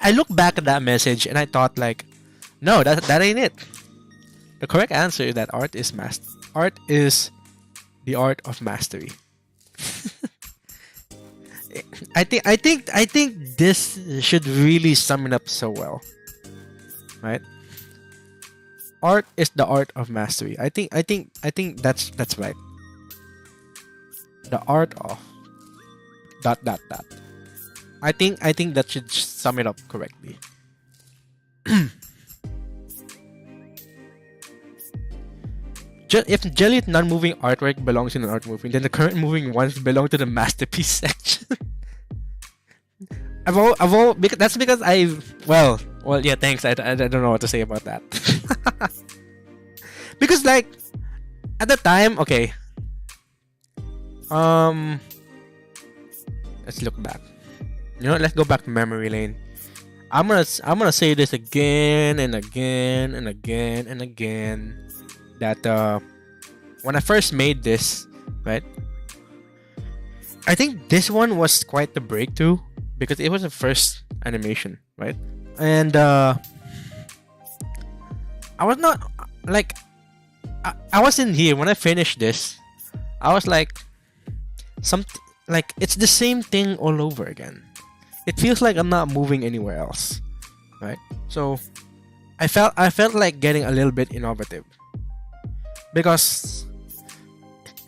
A: I look back at that message and I thought like, no, that ain't it. The correct answer is that art is the art of mastery. I think this should really sum it up so well, right? Art is the art of mastery. I think that's right. The art of ... I think that should sum it up correctly. If Jelly non-moving artwork belongs in an art moving, then the current moving ones belong to the masterpiece section. That's because well, yeah, thanks. I don't know what to say about that. Because like at the time, okay. Let's look back. You know, let's go back to memory lane. I'm gonna say this again and again and again and again. That when I first made this, right? I think this one was quite the breakthrough because it was the first animation, right? And I was not like I wasn't here when I finished this. I was like like it's the same thing all over again. It feels like I'm not moving anywhere else, right? So I felt like getting a little bit innovative. Because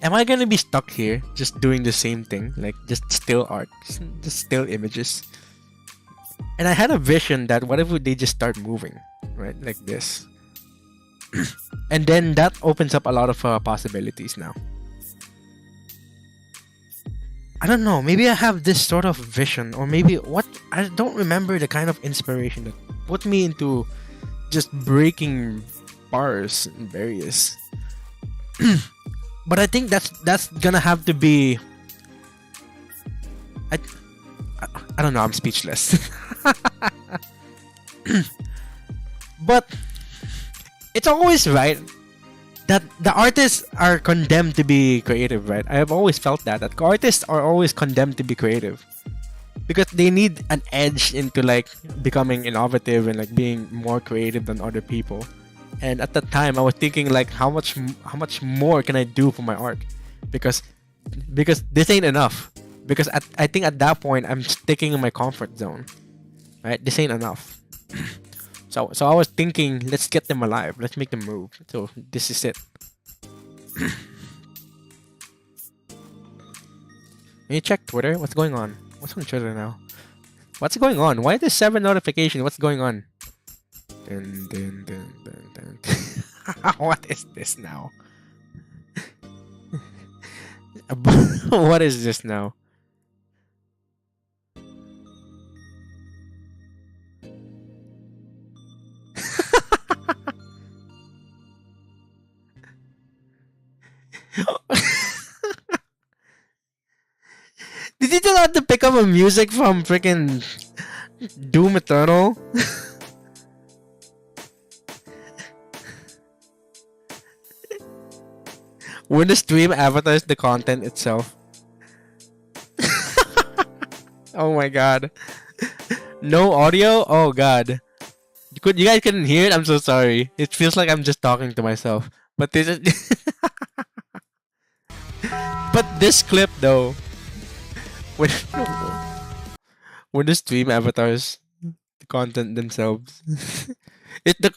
A: am I gonna be stuck here just doing the same thing, like just still art, just still images? And I had a vision that what if they just start moving, right, like this? And then that opens up a lot of possibilities now. I don't know, maybe I have this sort of vision, or maybe what, I don't remember the kind of inspiration that put me into just breaking bars and various. But I think that's gonna have to be. I don't know. I'm speechless. But it's always right that the artists are condemned to be creative, right? I have always felt that artists are always condemned to be creative because they need an edge into like becoming innovative and like being more creative than other people. And at that time, I was thinking like, how much more can I do for my art? Because this ain't enough. Because I think at that point, I'm sticking in my comfort zone, right? This ain't enough. So I was thinking, let's get them alive. Let's make them move. So this is it. Can you check Twitter? What's going on? What's on Twitter now? What's going on? Why there's 7 notifications? What's going on? Dun. What is this now? What is this now? Did you just have to pick up a music from freaking Doom Eternal? When the stream avatars the content itself. Oh my god. No audio? Oh god. You guys couldn't hear it? I'm so sorry. It feels like I'm just talking to myself. But this is But this clip though, when the stream avatars the content themselves.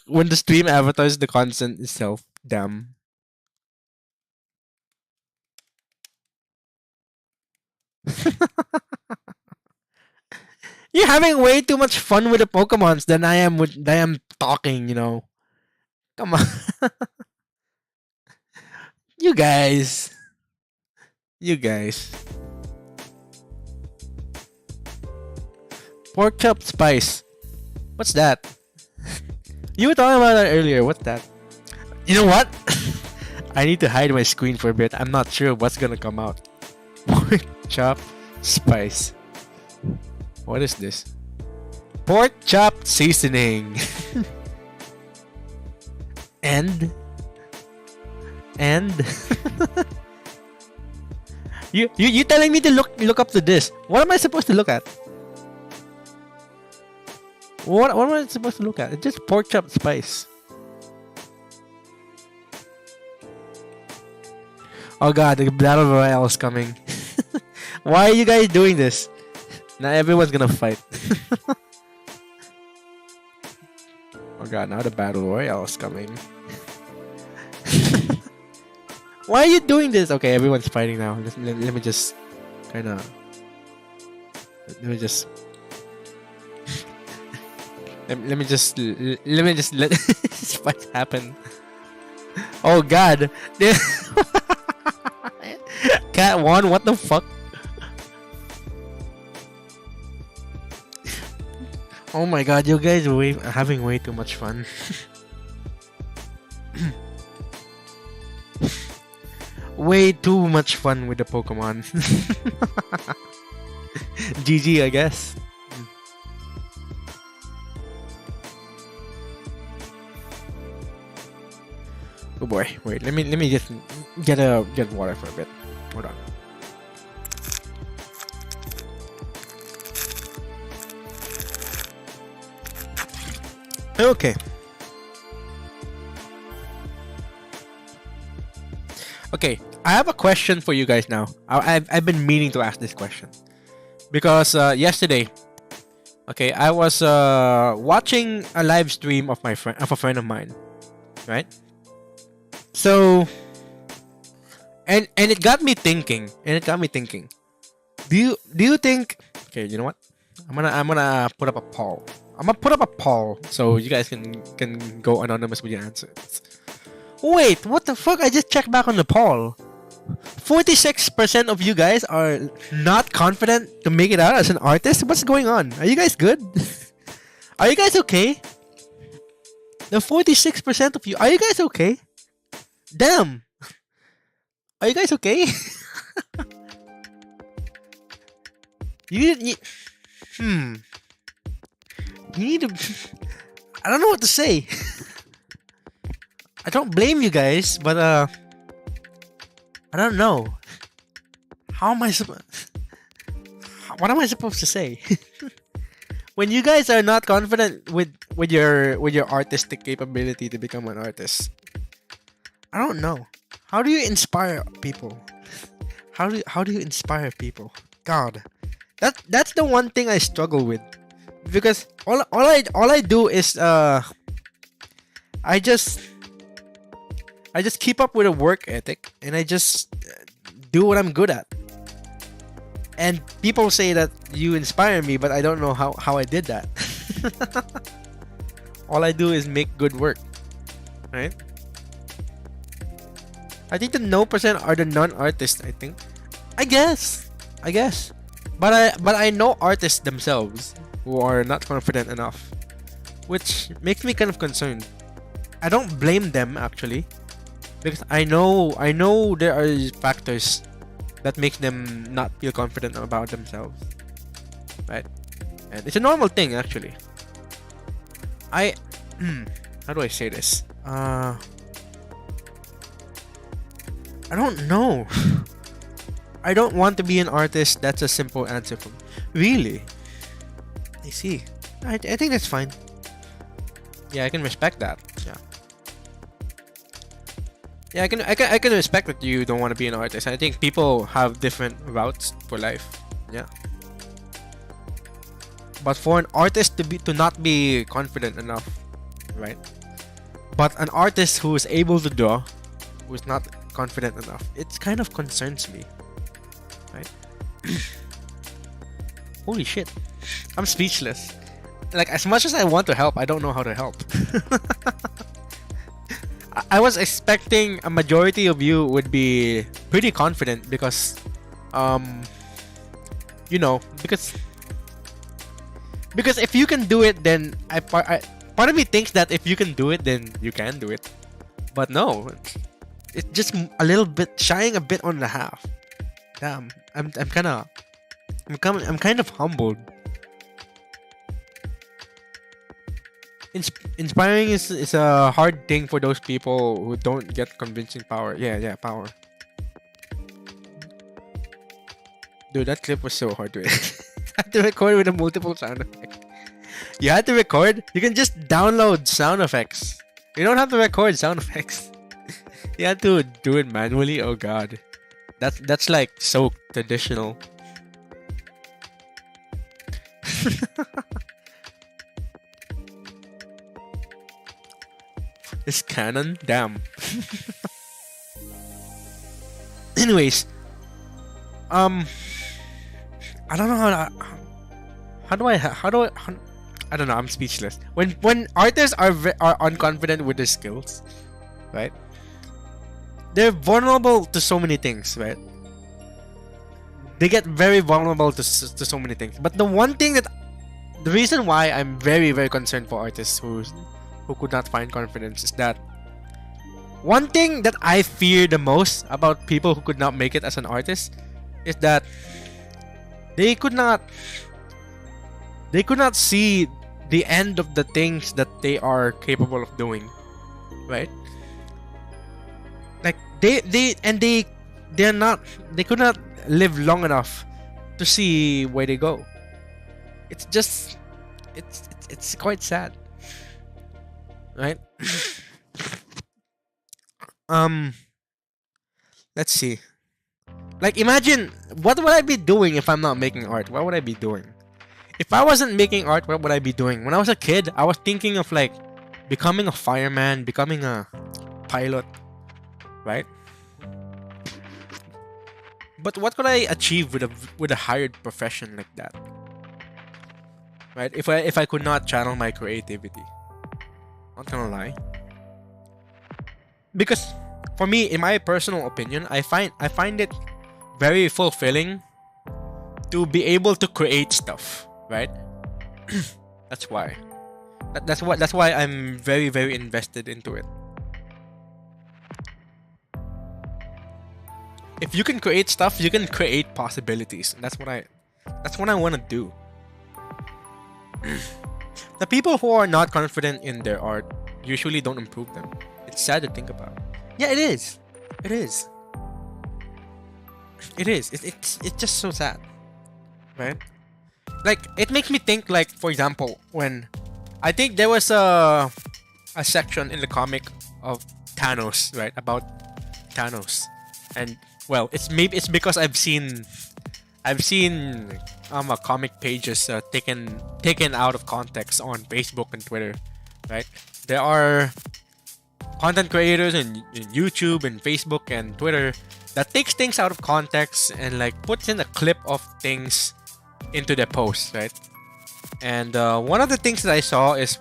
A: When the stream avatars the content itself, damn. You're having way too much fun with the Pokemons than I am talking, you know. Come on. You guys. Pork chop spice. What's that? You were talking about that earlier. What's that? You know what? I need to hide my screen for a bit. I'm not sure what's gonna come out. Pork chop spice. What is this? Pork chop seasoning. and you telling me to look up to this? What am I supposed to look at? What am I supposed to look at? It's just pork chop spice. Oh god, the battle royale is coming. Why are you guys doing this? Now everyone's gonna fight. Oh god, now the battle royale is coming. Why are you doing this? Okay, everyone's fighting now. Let me just kind of. Let me just. Let me just let this fight happen. Oh god. Cat 1, what the fuck? Oh my god, you guys are having way too much fun. Way too much fun with the Pokemon. GG, I guess. Oh boy, wait, let me just get water for a bit. Hold on. Okay. Okay, I have a question for you guys now. I've been meaning to ask this question because yesterday, okay, I was watching a live stream of a friend of mine, right? So, and it got me thinking. Do you think? Okay, you know what? I'm gonna put up a poll. I'm gonna put up a poll so you guys can go anonymous with your answers. Wait, what the fuck? I just checked back on the poll. 46% of you guys are not confident to make it out as an artist. What's going on? Are you guys good? Are you guys okay? The 46% of you, are you guys okay? Damn. Are you guys okay? You need to. I don't know what to say. I don't blame you guys, but I don't know. How am I what am I supposed to say? When you guys are not confident with your artistic capability to become an artist, I don't know. How do you inspire people? How do you inspire people? God, that's the one thing I struggle with, because all I do is I just keep up with a work ethic, and I just do what I'm good at. And people say that you inspire me, but I don't know how I did that. All I do is make good work, right? I think the no percent are the non-artists. I guess. But I know artists themselves who are not confident enough, which makes me kind of concerned. I don't blame them actually, because I know there are factors that makes them not feel confident about themselves, right? And it's a normal thing actually. How do I say this? I don't know. I don't want to be an artist. That's a simple answer for me. Really? I see. I think that's fine. Yeah, I can respect that. Yeah. Yeah, I can respect that you don't want to be an artist. I think people have different routes for life. Yeah. But for an artist to not be confident enough, right? But an artist who is able to draw, who is not confident enough, it kind of concerns me, right? Holy shit, I'm speechless. Like, as much as I want to help, I don't know how to help. I was expecting a majority of you would be pretty confident because, you know, because if you can do it, then part of me thinks that if you can do it, then you can do it. But no, it's just a little bit shying a bit on the half. Damn, I'm kind of humbled. Inspiring is a hard thing for those people who don't get convincing power. Yeah, power. Dude, that clip was so hard to edit. I had to record with a multiple sound effects. You had to record? You can just download sound effects. You don't have to record sound effects. You had to do it manually? Oh god. That's like so traditional. This canon? Damn. Anyways, I don't know how do I I don't know. I'm speechless. When artists are unconfident with their skills, right? They're vulnerable to so many things, right? They get very vulnerable to so many things. But the reason why I'm very very concerned for artists who could not find confidence is that one thing that I fear the most about people who could not make it as an artist is that they could not see the end of the things that they are capable of doing, right? Like they could not live long enough to see where they go. It's just it's quite sad, right? Let's see. Like, imagine, what would I be doing if I'm not making art? What would I be doing? If I wasn't making art, what would I be doing? When I was a kid, I was thinking of like becoming a fireman, becoming a pilot, right? But what could I achieve with a hired profession like that? Right? If I could not channel my creativity. Not gonna lie. Because for me, in my personal opinion, I find it very fulfilling to be able to create stuff, right? That's why. That's why I'm very very invested into it. If you can create stuff, you can create possibilities. That's what I want to do. The people who are not confident in their art usually don't improve them. It's sad to think about. Yeah, it is. It is. It is. It's just so sad, right? Like, it makes me think, like, for example, when I think there was a section in the comic of Thanos, right? About Thanos, and well, it's because I've seen comic pages taken out of context on Facebook and Twitter, right? There are content creators in YouTube and Facebook and Twitter that takes things out of context and like puts in a clip of things into their posts, right? And one of the things that I saw is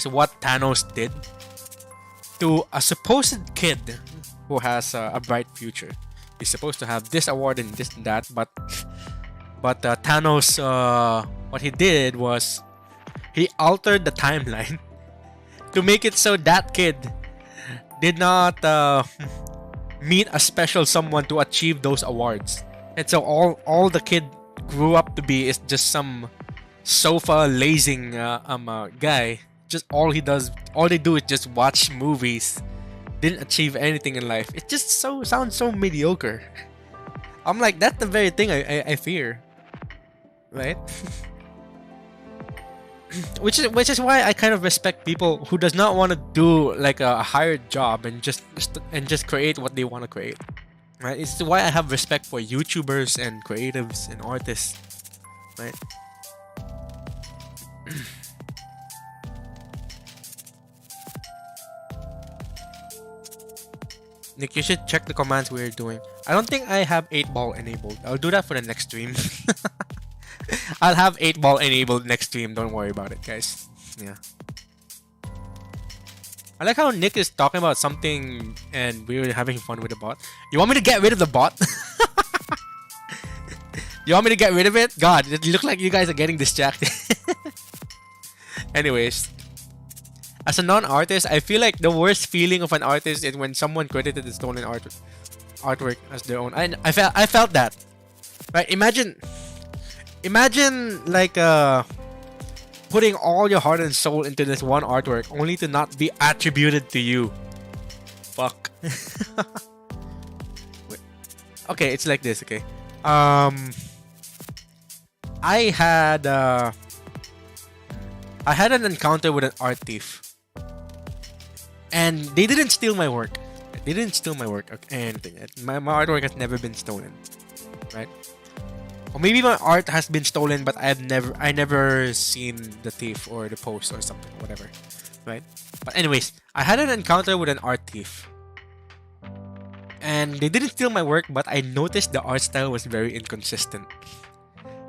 A: what Thanos did to a supposed kid who has a bright future. He's supposed to have this award and this and that, but Thanos, what he did was he altered the timeline to make it so that kid did not meet a special someone to achieve those awards, and so all the kid grew up to be is just some sofa lazing guy. Just all they do is just watch movies. Didn't achieve anything in life. It just sounds so mediocre. I'm like, that's the very thing I fear, right? which is why I kind of respect people who does not want to do like a hired job and just create what they want to create, right? It's why I have respect for YouTubers and creatives and artists, right? Nick, you should check the commands we're doing. I don't think I have 8-ball enabled. I'll do that for the next stream. I'll have 8-ball enabled next stream. Don't worry about it, guys. Yeah. I like how Nick is talking about something and we're having fun with the bot. You want me to get rid of the bot? You want me to get rid of it? God, it looks like you guys are getting distracted. Anyways. As a non-artist, I feel like the worst feeling of an artist is when someone credited the stolen artwork as their own. I felt that. Right? Imagine like putting all your heart and soul into this one artwork only to not be attributed to you. Fuck. Okay, it's like this, okay? I had an encounter with an art thief. And they didn't steal my work. They didn't steal my work or anything. My artwork has never been stolen, right? Or maybe my art has been stolen, but I never seen the thief or the post or something, whatever, right? But anyways, I had an encounter with an art thief, and they didn't steal my work, but I noticed the art style was very inconsistent.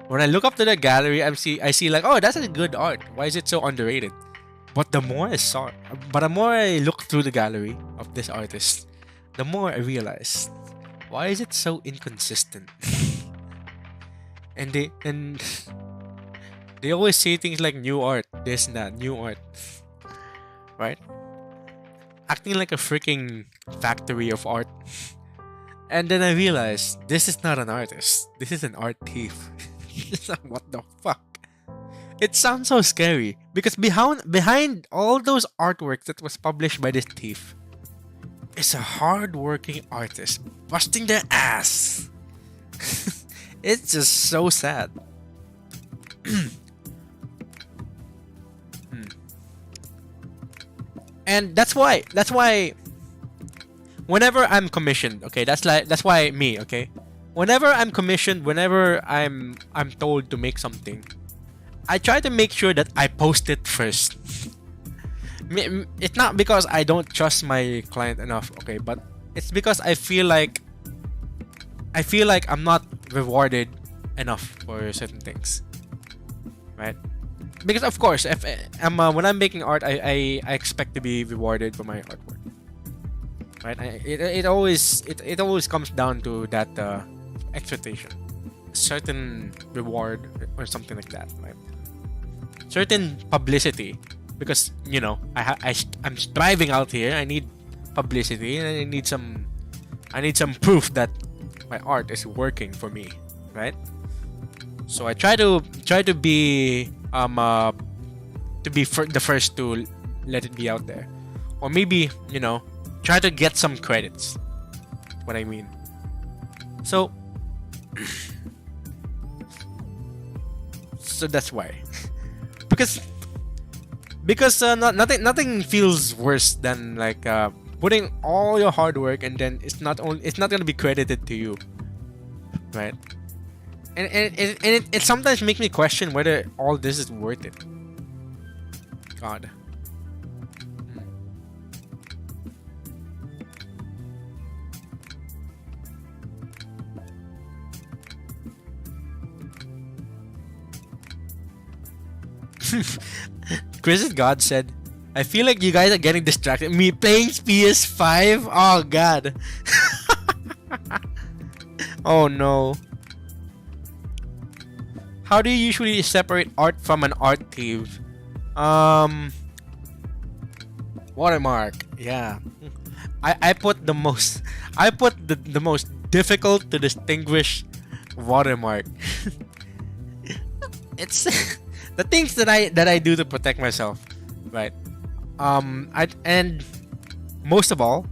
A: when I look up to the gallery, I see like, oh, that's a good art. Why is it so underrated? But the more I look through the gallery of this artist, the more I realize, why is it so inconsistent? and they always say things like new art, this and that, new art, right? Acting like a freaking factory of art. And then I realized, this is not an artist. This is an art thief. What the fuck? It sounds so scary because behind all those artworks that was published by this thief is a hard-working artist busting their ass. It's just so sad. And that's why whenever I'm commissioned, okay, that's why me, okay? Whenever I'm commissioned, whenever I'm told to make something, I try to make sure that I post it first. It's not because I don't trust my client enough, okay, but it's because I feel like I'm not rewarded enough for certain things, right? Because of course, if when I'm making art, I expect to be rewarded for my artwork, right? It always comes down to that expectation, certain reward or something like that, right? Certain publicity, because you know I'm striving out here. I need publicity and I need some proof that my art is working for me, right? So I try to be the first to let it be out there, or maybe try to get some credits. What I mean. So that's why. Because nothing feels worse than like putting all your hard work and then it's not gonna be credited to you, right? And it sometimes makes me question whether all this is worth it. God. Chris's God said, I feel like you guys are getting distracted. Me playing PS5? Oh god. Oh no. How do you usually separate art from an art thief? Watermark. Yeah. I put the most difficult to distinguish watermark. It's the things that I do to protect myself, right? And most of all,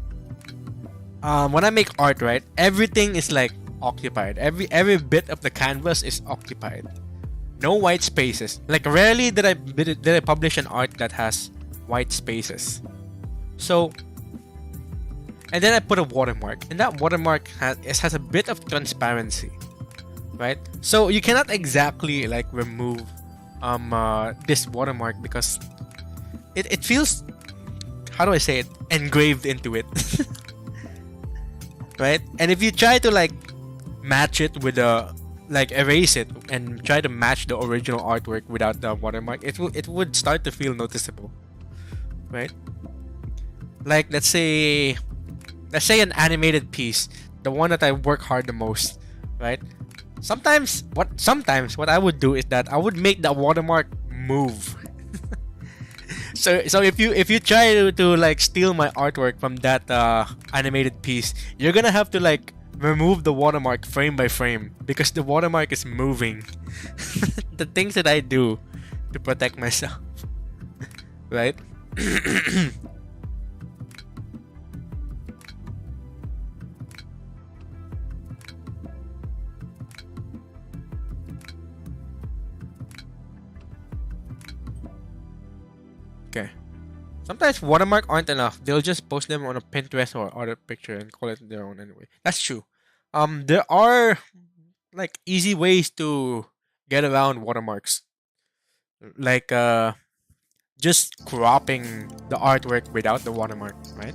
A: when I make art, right, everything is like occupied. Every bit of the canvas is occupied. No white spaces. Like rarely did I publish an art that has white spaces. So, and then I put a watermark, and that watermark has a bit of transparency, right? So you cannot exactly like remove this watermark because it feels, how do I say it, engraved into it. Right? And if you try to like match it with erase it and try to match the original artwork without the watermark, it would start to feel noticeable, right? Like let's say an animated piece, the one that I work hard the most, right? Sometimes what I would do is that I would make the watermark move. So if you try to like steal my artwork from that animated piece, you're gonna have to like remove the watermark frame by frame because the watermark is moving. The things that I do to protect myself, right? Okay. Sometimes watermark aren't enough. They'll just post them on a Pinterest or other picture and call it their own anyway. That's true. There are like easy ways to get around watermarks. Like just cropping the artwork without the watermark, right?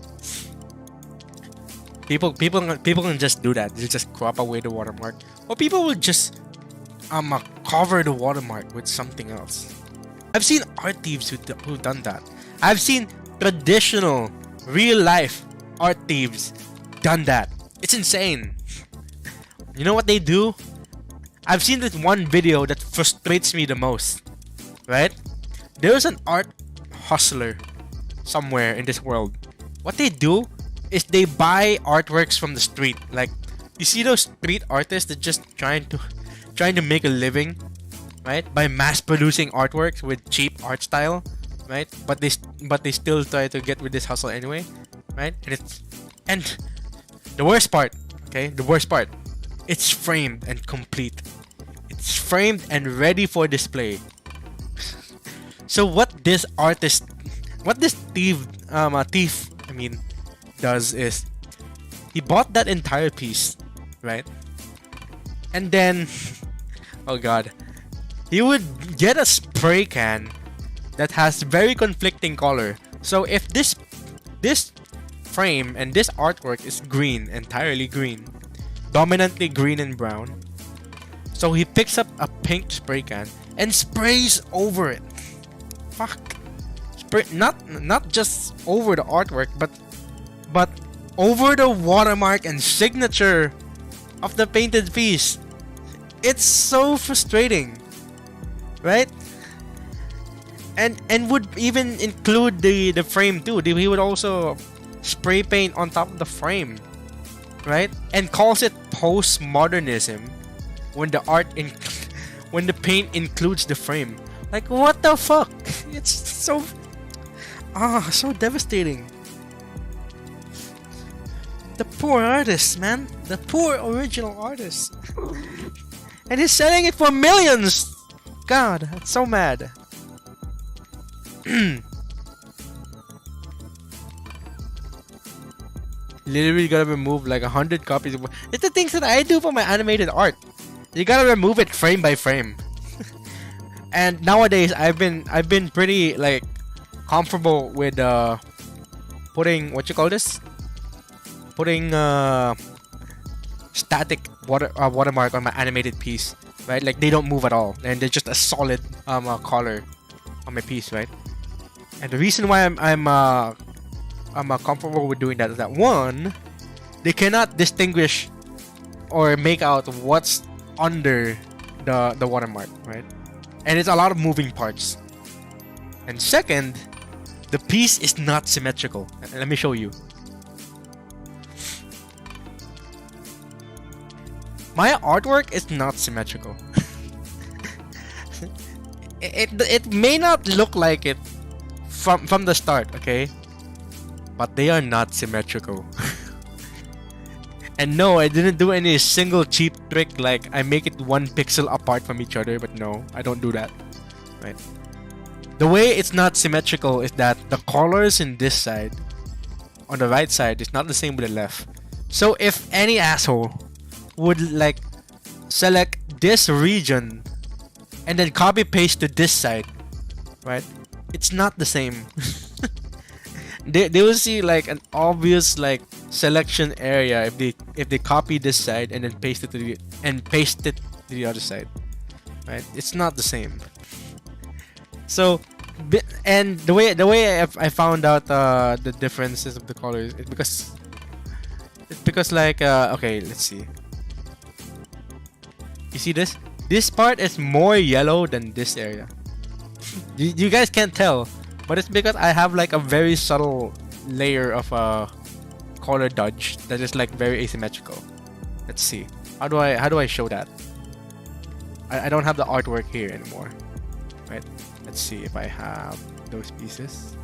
A: People can just do that. They just crop away the watermark. Or people will just cover the watermark with something else. I've seen art thieves who've done that. I've seen traditional, real life art thieves done that. It's insane. You know what they do? I've seen this one video that frustrates me the most. Right? There's an art hustler somewhere in this world. What they do is they buy artworks from the street. Like, you see those street artists that just trying to make a living, right? By mass producing artworks with cheap art style, right? But they still try to get with this hustle anyway, right? And the worst part, okay? The worst part, it's framed and complete. It's framed and ready for display. So what this thief, does is he bought that entire piece, right? And then, oh god, he would get a spray can that has very conflicting color. So if this frame and this artwork is green, entirely green, dominantly green and brown, so he picks up a pink spray can and sprays over it. Fuck. Spray, not just over the artwork, but over the watermark and signature of the painted piece. It's so frustrating, right? And would even include the frame too. He would also spray paint on top of the frame, right? And calls it postmodernism when when the paint includes the frame. Like, what the fuck? It's so so devastating. The poor artist, man. The poor original artist. And he's selling it for millions. God, I'm so mad. Literally gotta remove like 100 copies of. It's the things that I do for my animated art. You gotta remove it frame by frame. And nowadays I've been pretty like comfortable with putting putting static watermark on my animated piece, right? Like they don't move at all, and they're just a solid color on my piece, right? And the reason why I'm comfortable with doing that is that, one, they cannot distinguish or make out what's under the watermark, right? And it's a lot of moving parts. And second, the piece is not symmetrical. Let me show you. My artwork is not symmetrical. it may not look like it from the start, okay? But they are not symmetrical. And no, I didn't do any single cheap trick like I make it 1 pixel apart from each other, but no, I don't do that, right? The way it's not symmetrical is that the colors in this side, on the right side, is not the same with the left. So if any asshole would like select this region and then copy paste to this side, right? It's not the same. They will see like an obvious like selection area if they copy this side and then paste it to the other side, right? It's not the same. So, and the way I found out the differences of the colors is because like okay, let's see. You see this? This part is more yellow than this area. You guys can't tell, but it's because I have like a very subtle layer of color dodge that is like very asymmetrical. Let's see. How do I show that? I don't have the artwork here anymore, right? Let's see if I have those pieces.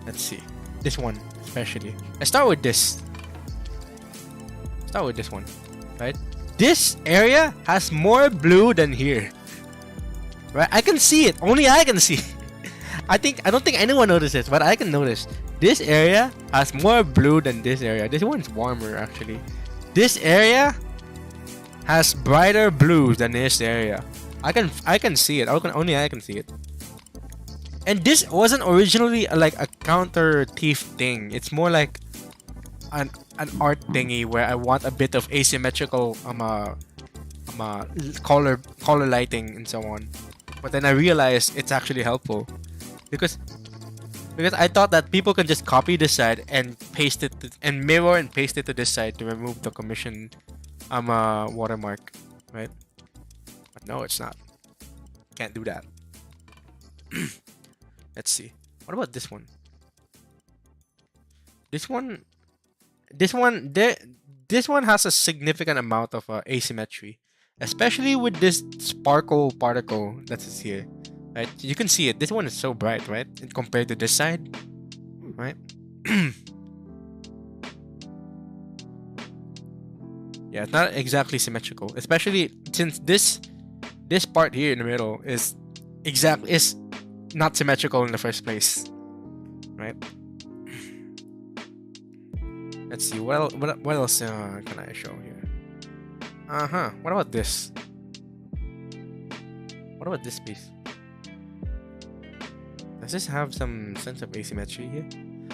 A: Let's see. This one especially. Let's start with this. Start with this one, right? This area has more blue than here. Right? I can see it. Only I can see. I don't think anyone notices, but I can notice. This area has more blue than this area. This one's warmer actually. This area has brighter blues than this area. I can see it. Only I can see it. And this wasn't originally like a counter thief thing. It's more like an art thingy where I want a bit of asymmetrical color lighting and so on. But then I realized it's actually helpful because I thought that people can just copy this side and paste it and mirror and paste it to this side to remove the commission watermark, right? But no, it's not. Can't do that. Let's see. What about this one? This one has a significant amount of asymmetry, especially with this sparkle particle that's here. Right? You can see it. This one is so bright, right? And compared to this side, right? Yeah, it's not exactly symmetrical, especially since this part here in the middle is not symmetrical in the first place, right? Let's see. What else can I show here? What about this? What about this piece? Does this have some sense of asymmetry here?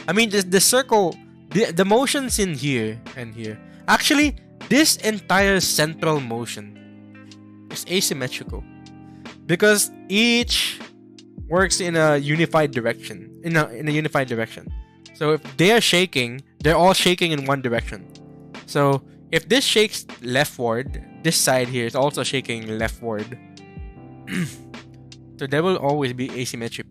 A: I mean, the circle, the motions in here and here. Actually, this entire central motion is asymmetrical because each works in a unified direction. In a unified direction. So if they are shaking, they're all shaking in one direction. So if this shakes leftward, this side here is also shaking leftward. So there will always be asymmetry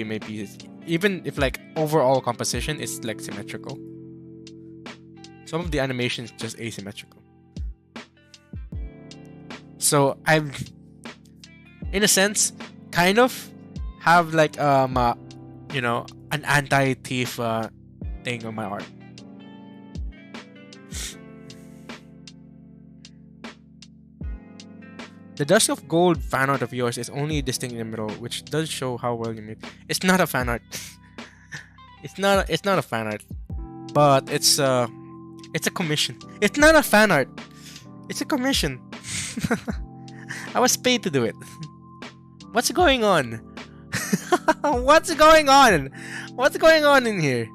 A: in my pieces, even if like overall composition is like symmetrical. Some of the animations just asymmetrical. So I've, in a sense, kind of have like you know, an anti-thief thing on my art. The Dusk of Gold fan art of yours is only distinct in the middle, which does show how well you made. It's not a fan art. It's not a fan art, but it's a commission. It's not a fan art. It's a commission. I was paid to do it. What's going on? What's going on? What's going on in here?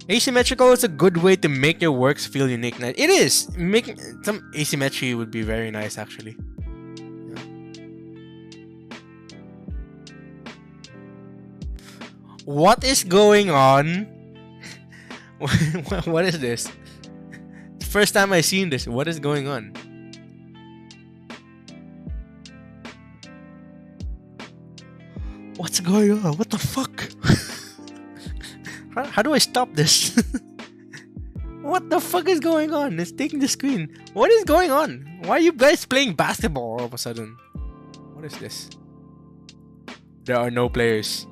A: Asymmetrical is a good way to make your works feel unique. It is. Making some asymmetry would be very nice, actually. Yeah. What is going on? What is this? First time I've seen this. What is going on? What's going on? What the fuck? How do I stop this? What the fuck is going on? It's taking the screen. What is going on? Why are you guys playing basketball all of a sudden? What is this? There are no players.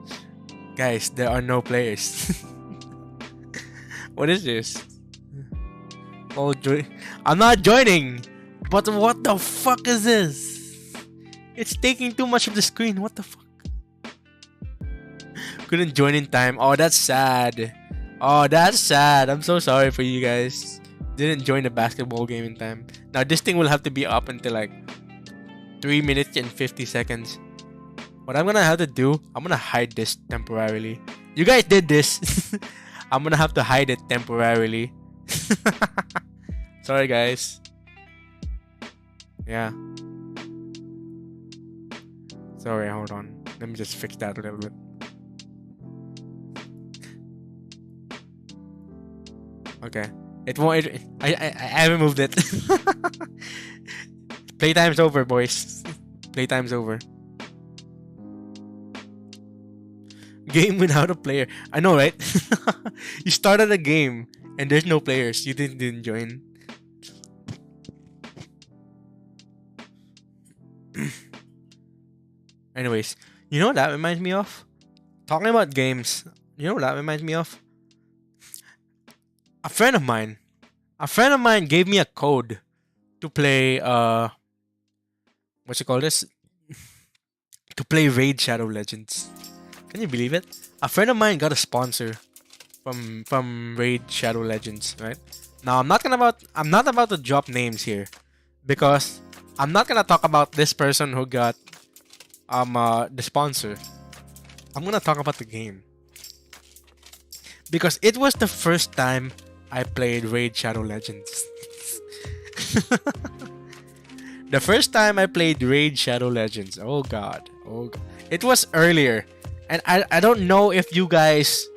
A: Guys, there are no players. What is this? Oh, I'm not joining. But what the fuck is this? It's taking too much of the screen. What the fuck? Couldn't join in time. Oh, that's sad. Oh, that's sad. I'm so sorry for you guys. Didn't join the basketball game in time. Now this thing will have to be up until like 3 minutes and 50 seconds. What I'm gonna have to do, I'm gonna hide this temporarily. You guys did this. I'm gonna have to hide it temporarily. Sorry guys. Yeah. Sorry, hold on. Let me just fix that a little bit. Okay. It won't. I removed it. Playtime's over, boys. Playtime's over. Game without a player. I know, right? You started a game and there's no players. You didn't join. Anyways, you know what that reminds me of? Talking about games. You know what that reminds me of? A friend of mine gave me a code to play what you call this? To play Raid Shadow Legends. Can you believe it? A friend of mine got a sponsor from Raid Shadow Legends, right? Now I'm not about to drop names here because I'm not gonna talk about this person who got the sponsor. I'm gonna talk about the game. Because it was the first time I played Raid Shadow Legends. The first time I played Raid Shadow Legends, oh god, it was earlier, and I don't know if you guys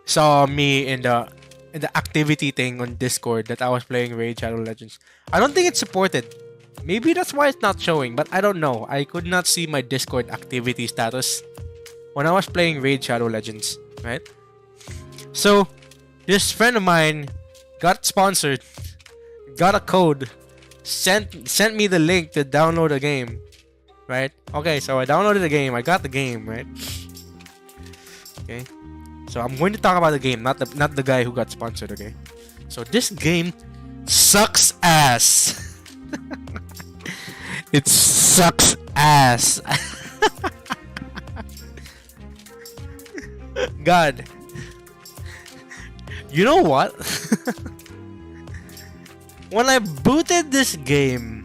A: saw me in the activity thing on Discord that I was playing Raid Shadow Legends. I don't think it's supported. Maybe that's why it's not showing, but I don't know. I could not see my Discord activity status when I was playing Raid Shadow Legends, right? So this friend of mine got sponsored, got a code, sent me the link to download the game, right? Okay, so I downloaded the game. I got the game, right? Okay, so I'm going to talk about the game, not the guy who got sponsored. Okay, so this game sucks ass. It sucks ass. God, you know what? When I booted this game,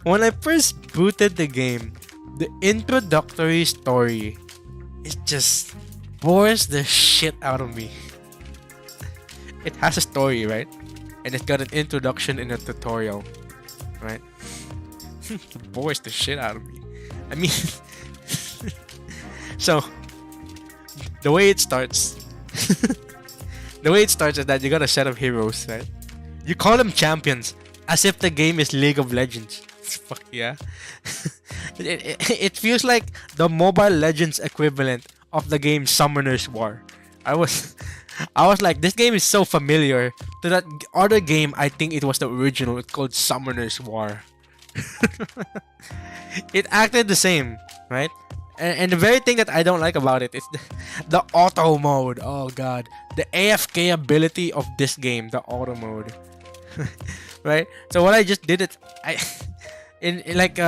A: when I first booted the game, the introductory story, it just bores the shit out of me. It has a story, right? And it's got an introduction and a tutorial, right? It bores the shit out of me. I mean, so the way it starts. The way it starts is that you got a set of heroes, right? You call them champions, as if the game is League of Legends. Fuck yeah. It feels like the Mobile Legends equivalent of the game Summoner's War. I was like, this game is so familiar to that other game. I think it was the original. It's called Summoner's War. It acted the same, right? And the very thing that I don't like about it is the auto mode. Oh god, the AFK ability of this game, the auto mode. Right? So what I just did it, in like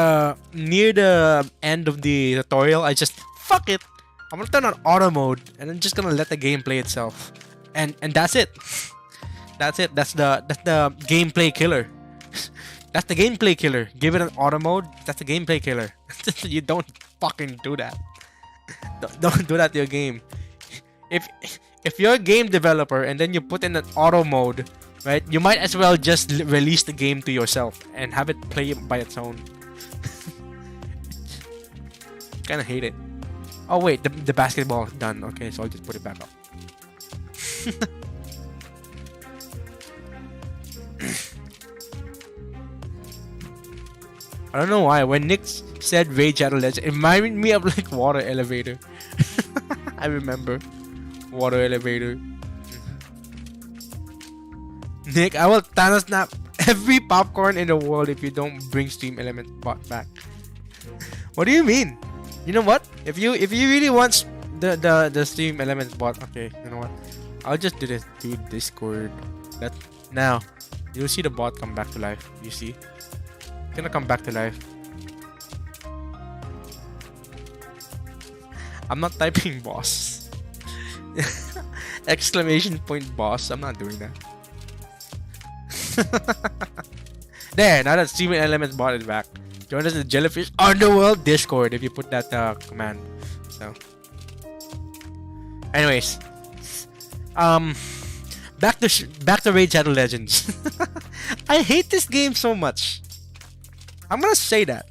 A: near the end of the tutorial, I just fuck it. I'm gonna turn on auto mode, and I'm just gonna let the game play itself, and that's it. That's it. That's the gameplay killer. That's the gameplay killer. Give it an auto mode. That's the gameplay killer. You don't fucking do that. Don't do that to your game. If you're a game developer and then you put in an auto mode, right? You might as well just release the game to yourself and have it play by its own. Kind of hate it. Oh wait, the basketball is done. Okay, so I'll just put it back up. I don't know why. When Nick said Raid Shadow Legends, it reminded me of like Water Elevator. I remember Water Elevator. Nick, I will Thanos snap every popcorn in the world if you don't bring Stream Element bot back. What do you mean? You know what? If you really want the Stream Element bot, okay, you know what? I'll just do this through Discord. That now you'll see the bot come back to life. You see? It's gonna come back to life. I'm not typing boss. Exclamation point boss. I'm not doing that. There, now that Steven Elements bot is back. Join us in the Jellyfish Underworld Discord if you put that command. So, anyways, back to Raid Shadow Legends. I hate this game so much. I'm gonna say that.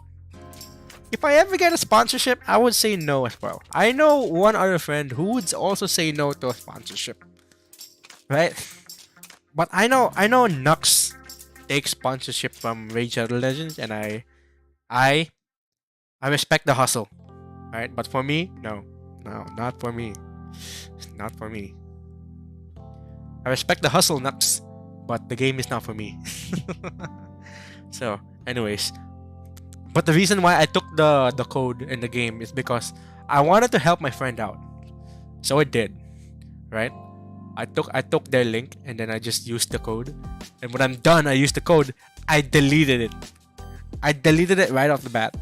A: If I ever get a sponsorship, I would say no as well. I know one other friend who would also say no to a sponsorship, right? But I know Nux takes sponsorship from Raid Shadow Legends, and I respect the hustle, right? But for me, no, not for me, not for me. I respect the hustle, Nux, but the game is not for me. So, anyways. But the reason why I took the code in the game is because I wanted to help my friend out. So I did, right? I took their link and then I just used the code. And when I'm done, I used the code. I deleted it. I deleted it right off the bat.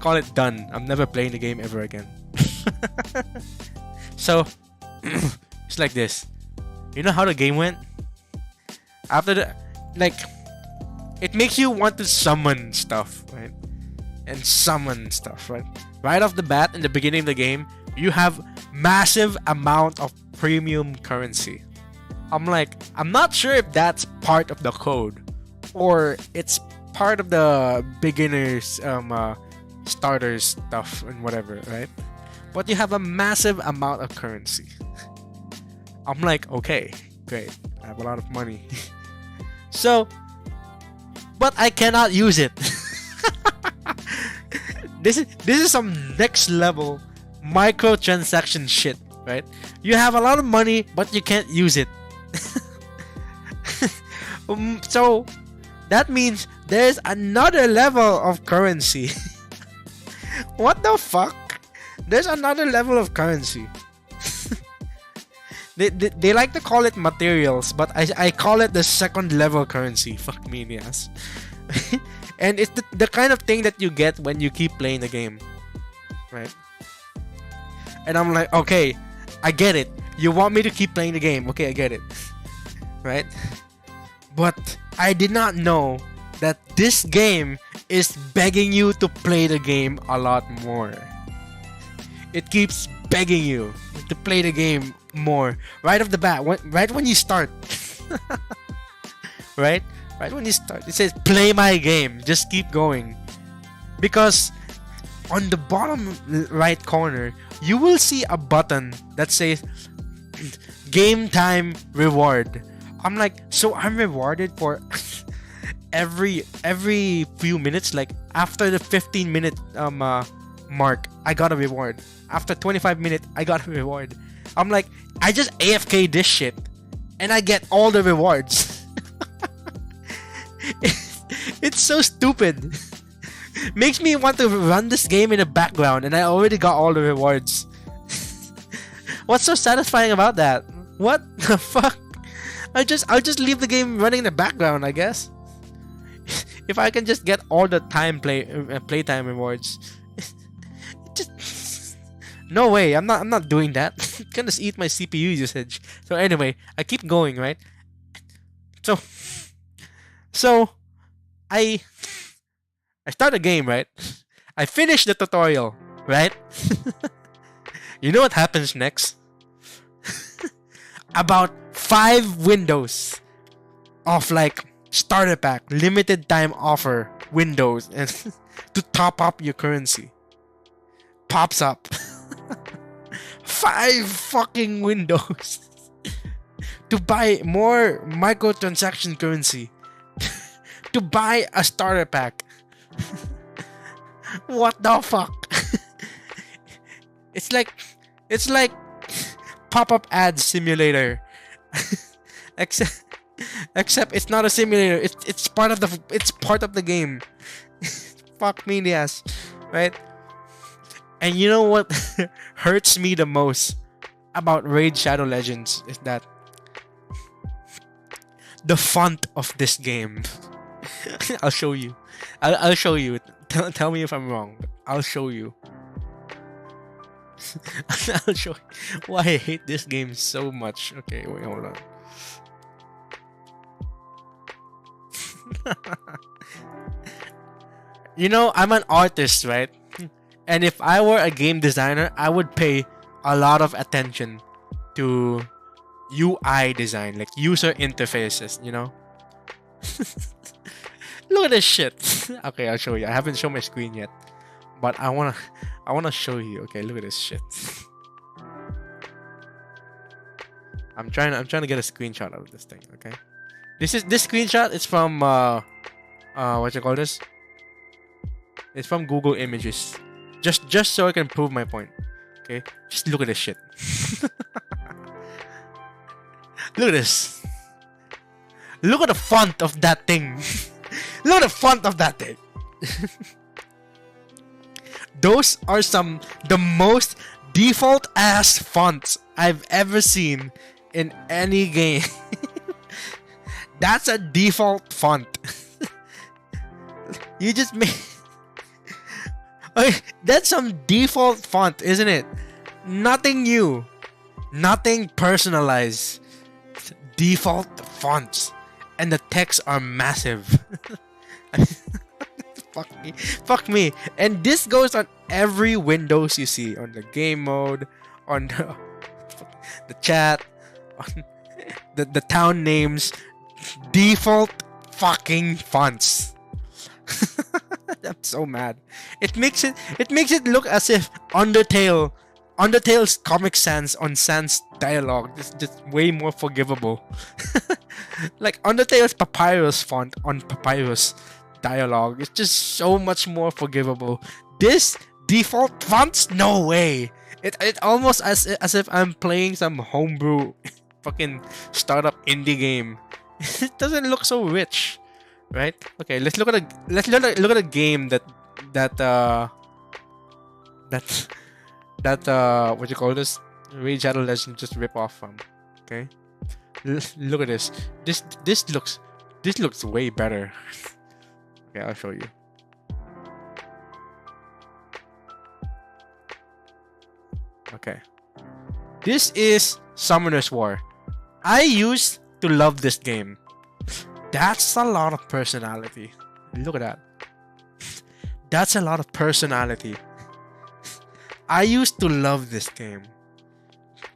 A: Call it done. I'm never playing the game ever again. So it's like this. You know how the game went? After the it makes you want to summon stuff, right? And summon stuff, right? Right off the bat, in the beginning of the game, you have massive amount of premium currency. I'm like, I'm not sure if that's part of the code or it's part of the beginners starters stuff and whatever, right? But you have a massive amount of currency. I'm like, okay, great. I have a lot of money. So, but I cannot use it. This is some next level microtransaction shit, right? You have a lot of money, but you can't use it. So that means there's another level of currency. What the fuck? There's another level of currency. They like to call it materials, but I call it the second level currency. Fuck me in the ass. And it's the kind of thing that you get when you keep playing the game, right? And I'm like, okay, I get it. You want me to keep playing the game. Okay, I get it. Right? But I did not know that this game is begging you to play the game a lot more. It keeps begging you to play the game more right off the bat, right when you start. Right when you start, it says play my game, just keep going. Because on the bottom right corner you will see a button that says game time reward. I'm like, so I'm rewarded for every few minutes? Like after the 15-minute mark I got a reward, after 25 minutes I got a reward. I'm like, I just AFK this shit and I get all the rewards. It's so stupid. Makes me want to run this game in the background and I already got all the rewards. What's so satisfying about that? What the fuck? I'll just leave the game running in the background, I guess. If I can just get all the playtime rewards. Just no way. I'm not doing that. It's gonna just eat my CPU usage. So anyway, I keep going, right? So I start the game, right? I finish the tutorial, right? You know what happens next? About 5 windows of like starter pack, limited time offer windows and to top up your currency pops up. 5 fucking windows to buy more microtransaction currency. To buy a starter pack. What the fuck? It's like pop-up ad simulator. Except it's not a simulator. It's part of the game. Fuck me in the ass, right? And you know what hurts me the most about Raid Shadow Legends is that the font of this game. I'll show you. I'll show you. Tell me if I'm wrong. But I'll show you. I'll show you why I hate this game so much. Okay, wait, hold on. You know, I'm an artist, right? And if I were a game designer, I would pay a lot of attention to UI design, like user interfaces, you know? Look at this shit. Okay, I'll show you. I haven't shown my screen yet, but I wanna show you. Okay, look at this shit. I'm trying to get a screenshot of this thing. Okay, this screenshot is from what you call this? It's from Google Images. Just so I can prove my point. Okay, just look at this shit. Look at this. Look at the font of that thing. Look at the font of that thing. Those are the most default ass fonts I've ever seen in any game. That's a default font. You just made. Okay, that's some default font, isn't it? Nothing new, nothing personalized. Default fonts, and the texts are massive. Fuck me. And this goes on every Windows you see, on the game mode, on the chat, on the town names, default fucking fonts. I'm so mad. It makes it look as if Undertale's Comic Sans on Sans dialogue is just way more forgivable. Like Undertale's Papyrus font on Papyrus dialogue is just so much more forgivable. This default fonts, no way. It almost as if I'm playing some homebrew fucking startup indie game. It doesn't look so rich, right? Okay, let's look at a game that what you call this? Raid Shadow Legends just rip off from. Okay, look at this. This looks way better. Okay, I'll show you. Okay, this is Summoner's War. I used to love this game. That's a lot of personality. Look at that. That's a lot of personality. I used to love this game.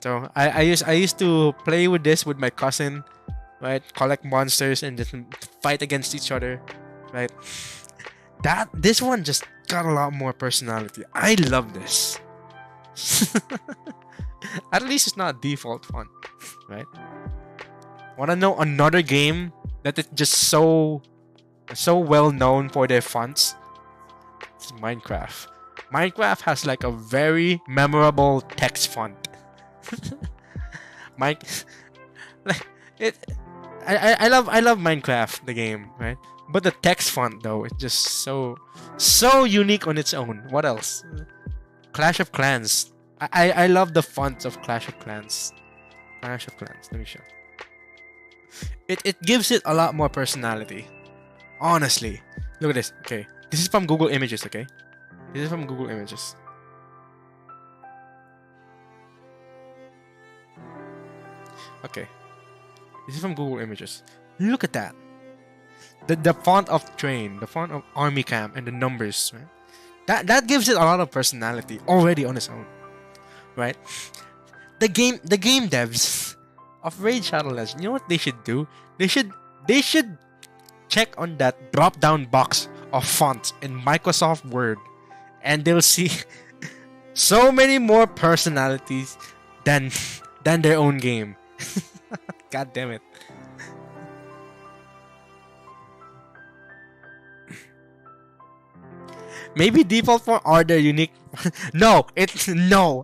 A: So I used to play with this with my cousin, right? Collect monsters and just fight against each other, right? This one just got a lot more personality. I love this. At least it's not a default font, right? Wanna know another game that is just so well known for their fonts? It's Minecraft. Minecraft has like a very memorable text font. I love Minecraft, the game, right? But the text font though, it's just so unique on its own. What else? Clash of Clans. I love the font of Clash of Clans. Clash of Clans. Let me show. It gives it a lot more personality. Honestly. Look at this. Okay. This is from Google Images, okay? This is from Google Images. Okay. This is from Google Images. Look at that. The font of train, the font of army camp, and the numbers, right? That gives it a lot of personality already on its own. Right? The game devs of Raid Shadow Legends, you know what they should do? They should check on that drop down box of fonts in Microsoft Word, and they'll see so many more personalities than their own game. God damn it. Maybe default font are their unique. No,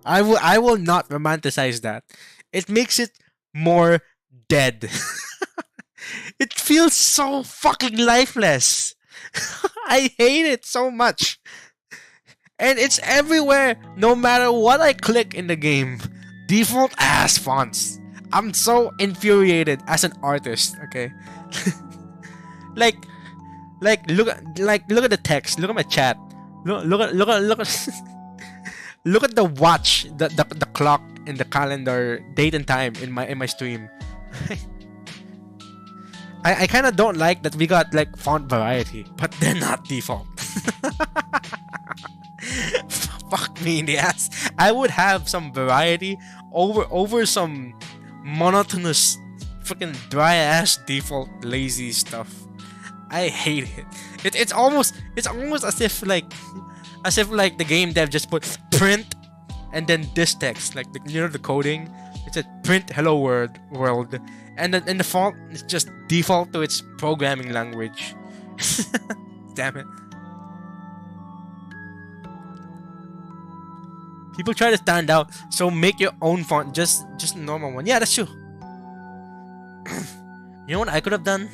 A: I will not romanticize that. It makes it more dead. It feels so fucking lifeless. I hate it so much. And it's everywhere, no matter what I click in the game. Default ass fonts. I'm so infuriated as an artist, okay? like look at the text, look at my chat. Look at look at the watch, the clock in the calendar, date and time in my stream. I kind of don't like that we got like font variety, but they're not default. Fuck me in the ass. I would have some variety over some monotonous freaking dry ass default lazy stuff. I hate it. It's almost as if the game dev just put print and then this text, like the coding. It said print hello world, and the font is just default to its programming language. Damn it. People try to stand out, so make your own font, just a normal one. Yeah, that's true. You know what I could have done?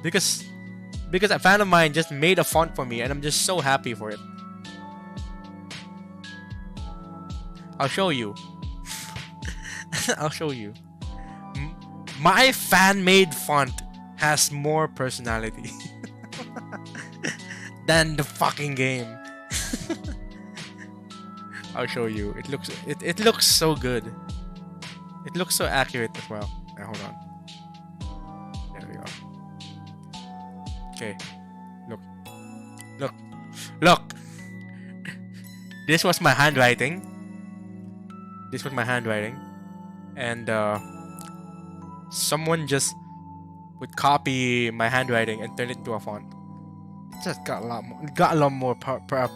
A: Because a fan of mine just made a font for me, and I'm just so happy for it. I'll show you. I'll show you. My fan-made font has more personality than the fucking game. I'll show you. It looks so good. It looks so accurate as well. Hold on. There we go. Okay. Look. This was my handwriting. this was my handwriting, and someone just would copy my handwriting and turn it into a font. It just got a lot more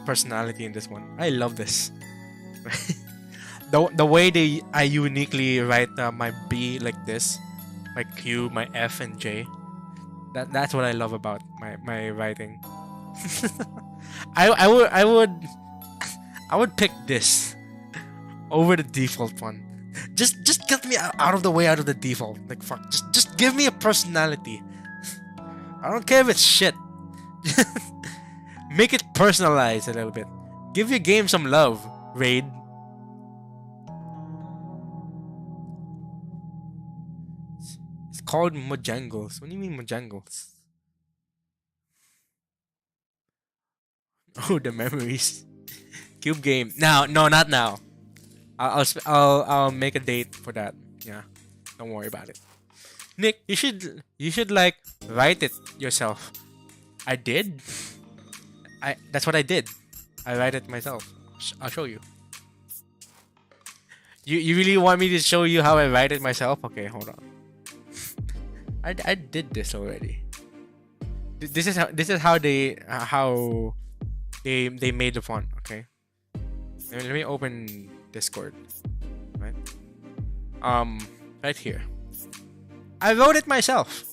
A: personality in this one. I love this. the way I uniquely write my B like this, my Q, my F, and J. That's what I love about my writing. I would pick this over the default one. Just get me out of the way, out of the default. Like fuck, just give me a personality. I don't care if it's shit. Make it personalized a little bit. Give your game some love, Raid. It's called Mojangles. What do you mean Mojangles? Oh, the memories. Cube game. Now, no, not now. I'll make a date for that. Yeah, don't worry about it. Nick, you should like write it yourself. I did. That's what I did. I write it myself. I'll show you. You really want me to show you how I write it myself? Okay, hold on. I did this already. This is how they made the font. Okay. Let me open Discord. Right. Right here. I wrote it myself.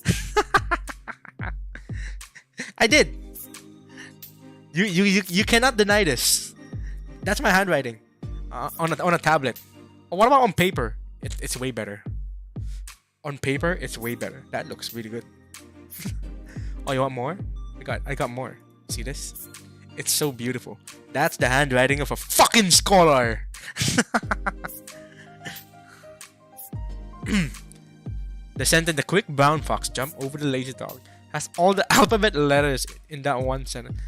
A: I did. You cannot deny this. That's my handwriting on a tablet. What about on paper? It's way better. On paper, it's way better. That looks really good. Oh, you want more? I got more. See this? It's so beautiful. That's the handwriting of a fucking scholar. The sentence, the quick brown fox jumped over the lazy dog, has all the alphabet letters in that one sentence.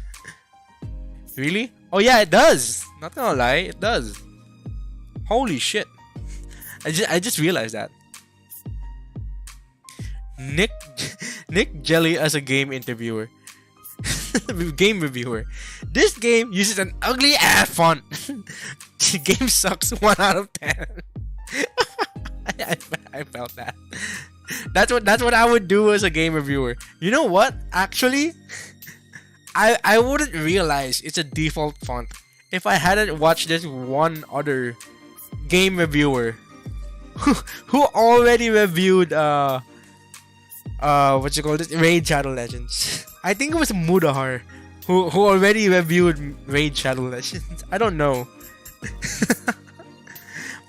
A: Really? Oh yeah, it does. Not gonna lie, it does. Holy shit. I just realized that. NicJellie as a game interviewer. Game reviewer. This game uses an ugly ass font. The game sucks 1 out of 10. I felt that. That's what I would do as a game reviewer. You know what? Actually, I wouldn't realize it's a default font if I hadn't watched this one other game reviewer who already reviewed what you call this, Raid Shadow Legends. I think it was Mudahar who already reviewed Raid Shadow Legends. I don't know.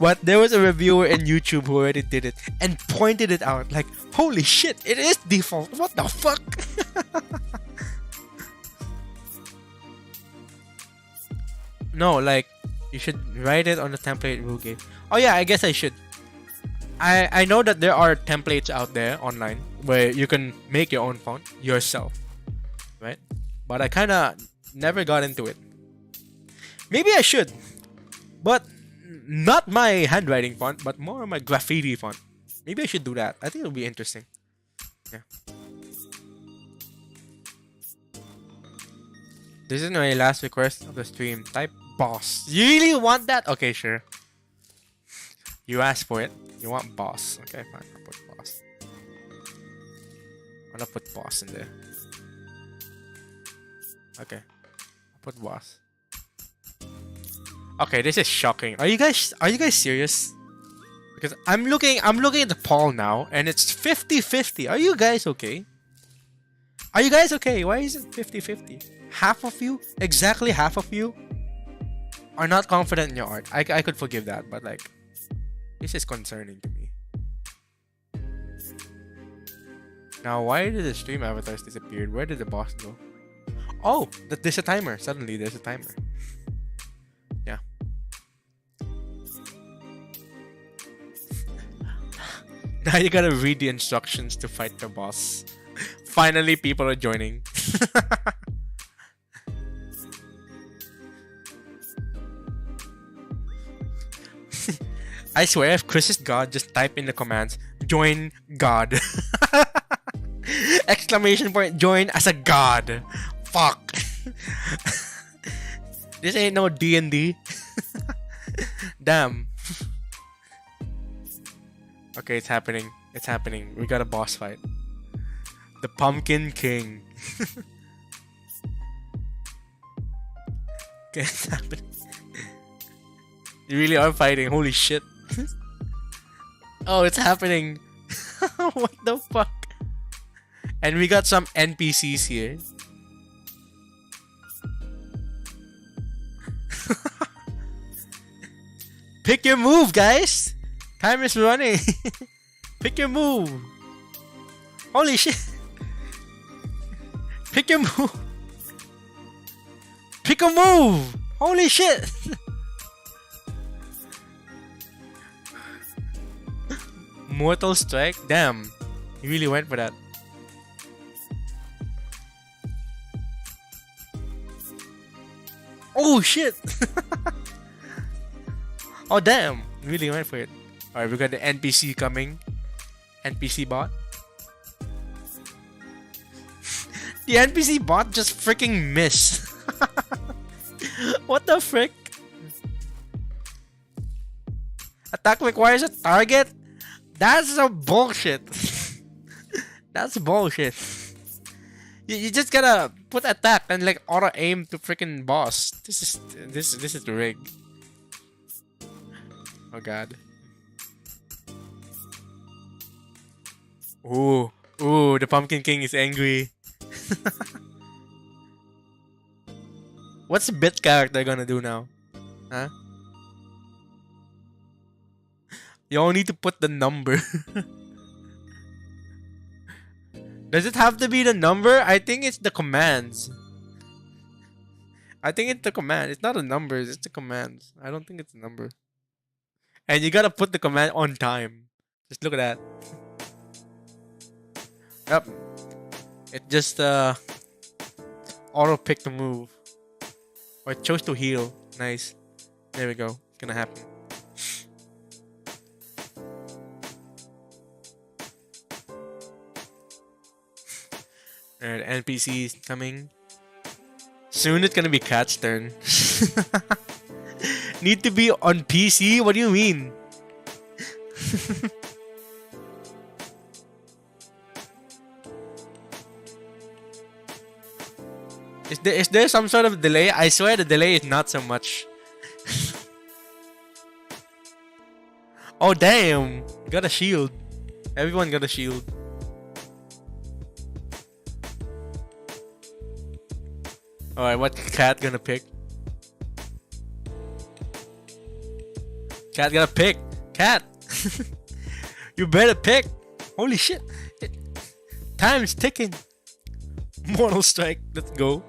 A: But there was a reviewer in YouTube who already did it and pointed it out like, holy shit, it is default. What the fuck? No, like, you should write it on the template rule game. Oh yeah, I guess I should. I know that there are templates out there online where you can make your own font yourself, right? But I kind of never got into it. Maybe I should, but not my handwriting font, but more my graffiti font. Maybe I should do that. I think it'll be interesting. Yeah. This is my last request of the stream. Type boss. You really want that? Okay, sure. You asked for it. You want boss. Okay, fine. I'll put boss. I'm gonna put boss in there. Okay. I'll put boss. Okay, this is shocking. Are you guys serious? Because I'm looking at the poll now and it's 50-50. Are you guys okay? Are you guys okay? Why is it 50-50? Half of you, exactly half of you, are not confident in your art. I could forgive that, but like, this is concerning to me. Now, why did the stream avatars disappear? Where did the boss go? Oh, there's a timer. Suddenly, there's a timer. Yeah. Now you gotta read the instructions to fight the boss. Finally, people are joining. I swear, if Chris is God, just type in the commands, join God. Exclamation point, join as a god. Fuck. This ain't no D&D. Damn. Okay, it's happening. It's happening. We got a boss fight. The Pumpkin King. Okay, it's happening. You really are fighting. Holy shit. Oh, it's happening. What the fuck? And we got some NPCs here. Pick your move, guys. Time is running. Pick your move. Holy shit. Pick your move. Pick a move. Holy shit. Mortal Strike? Damn. You really went for that. Oh shit. Oh damn. You really went for it. Alright, we got the NPC coming. NPC bot. The NPC bot just freaking missed. What the frick? Attack requires a target? That's some bullshit. That's bullshit. You just gotta put attack and like auto aim to freaking boss. This is the rig. Oh god. Ooh, the Pumpkin King is angry. What's the bit character gonna do now? Huh? You all need to put the number. Does it have to be the number? I think it's the commands. I think it's the command. It's not the numbers, it's the commands. I don't think it's the number. And you gotta put the command on time. Just look at that. Yep. It just auto picked the move. Or it chose to heal. Nice. There we go. It's gonna happen. Alright, NPCs coming. Soon it's gonna be Cat's turn. Need to be on PC? What do you mean? Is there some sort of delay? I swear the delay is not so much. Oh damn! Got a shield. Everyone got a shield. Alright, what cat gonna pick? Cat gotta pick. Cat! You better pick! Holy shit! Time is ticking! Mortal Strike, let's go.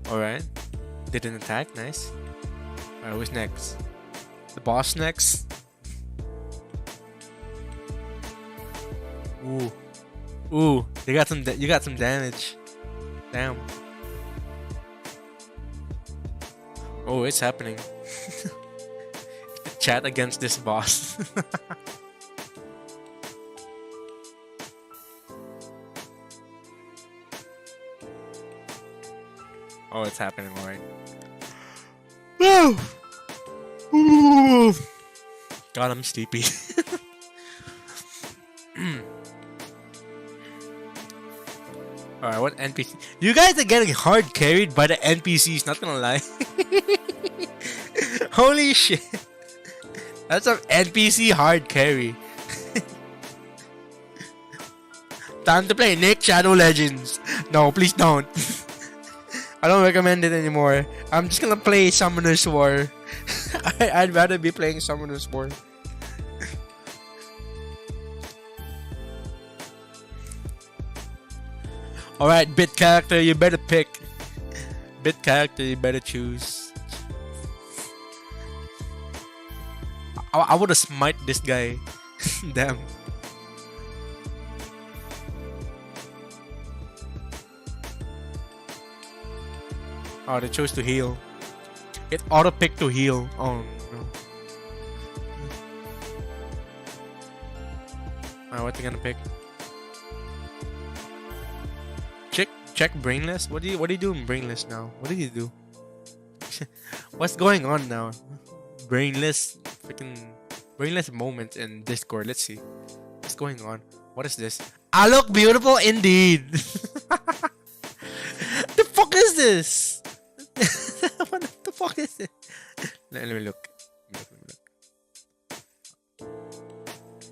A: Alright. Didn't attack, nice. Alright, who's next? The boss next? Ooh. Ooh, you got some damage. Damn. Oh, it's happening. Chat against this boss. Oh, it's happening, alright. Woo! Ooh. God, I'm sleepy. Alright, what NPC? You guys are getting hard carried by the NPCs, not gonna lie. Holy shit. That's some NPC hard carry. Time to play Nick Shadow Legends. No, please don't. I don't recommend it anymore. I'm just gonna play Summoner's War. I'd rather be playing Summoner's War. Alright, bit character, you better pick. Bit character, you better choose. I would've smite this guy. Damn. Oh, they chose to heal. It auto-picked to heal. Oh no. Alright, what you gonna pick? Check brainless? What do you do in brainless now? What did you do? What's going on now? brainless, freaking brainless moments in Discord. Let's see what's going on. What is this? I look beautiful indeed. The fuck is this? What the fuck is it? Let me look. Let me look.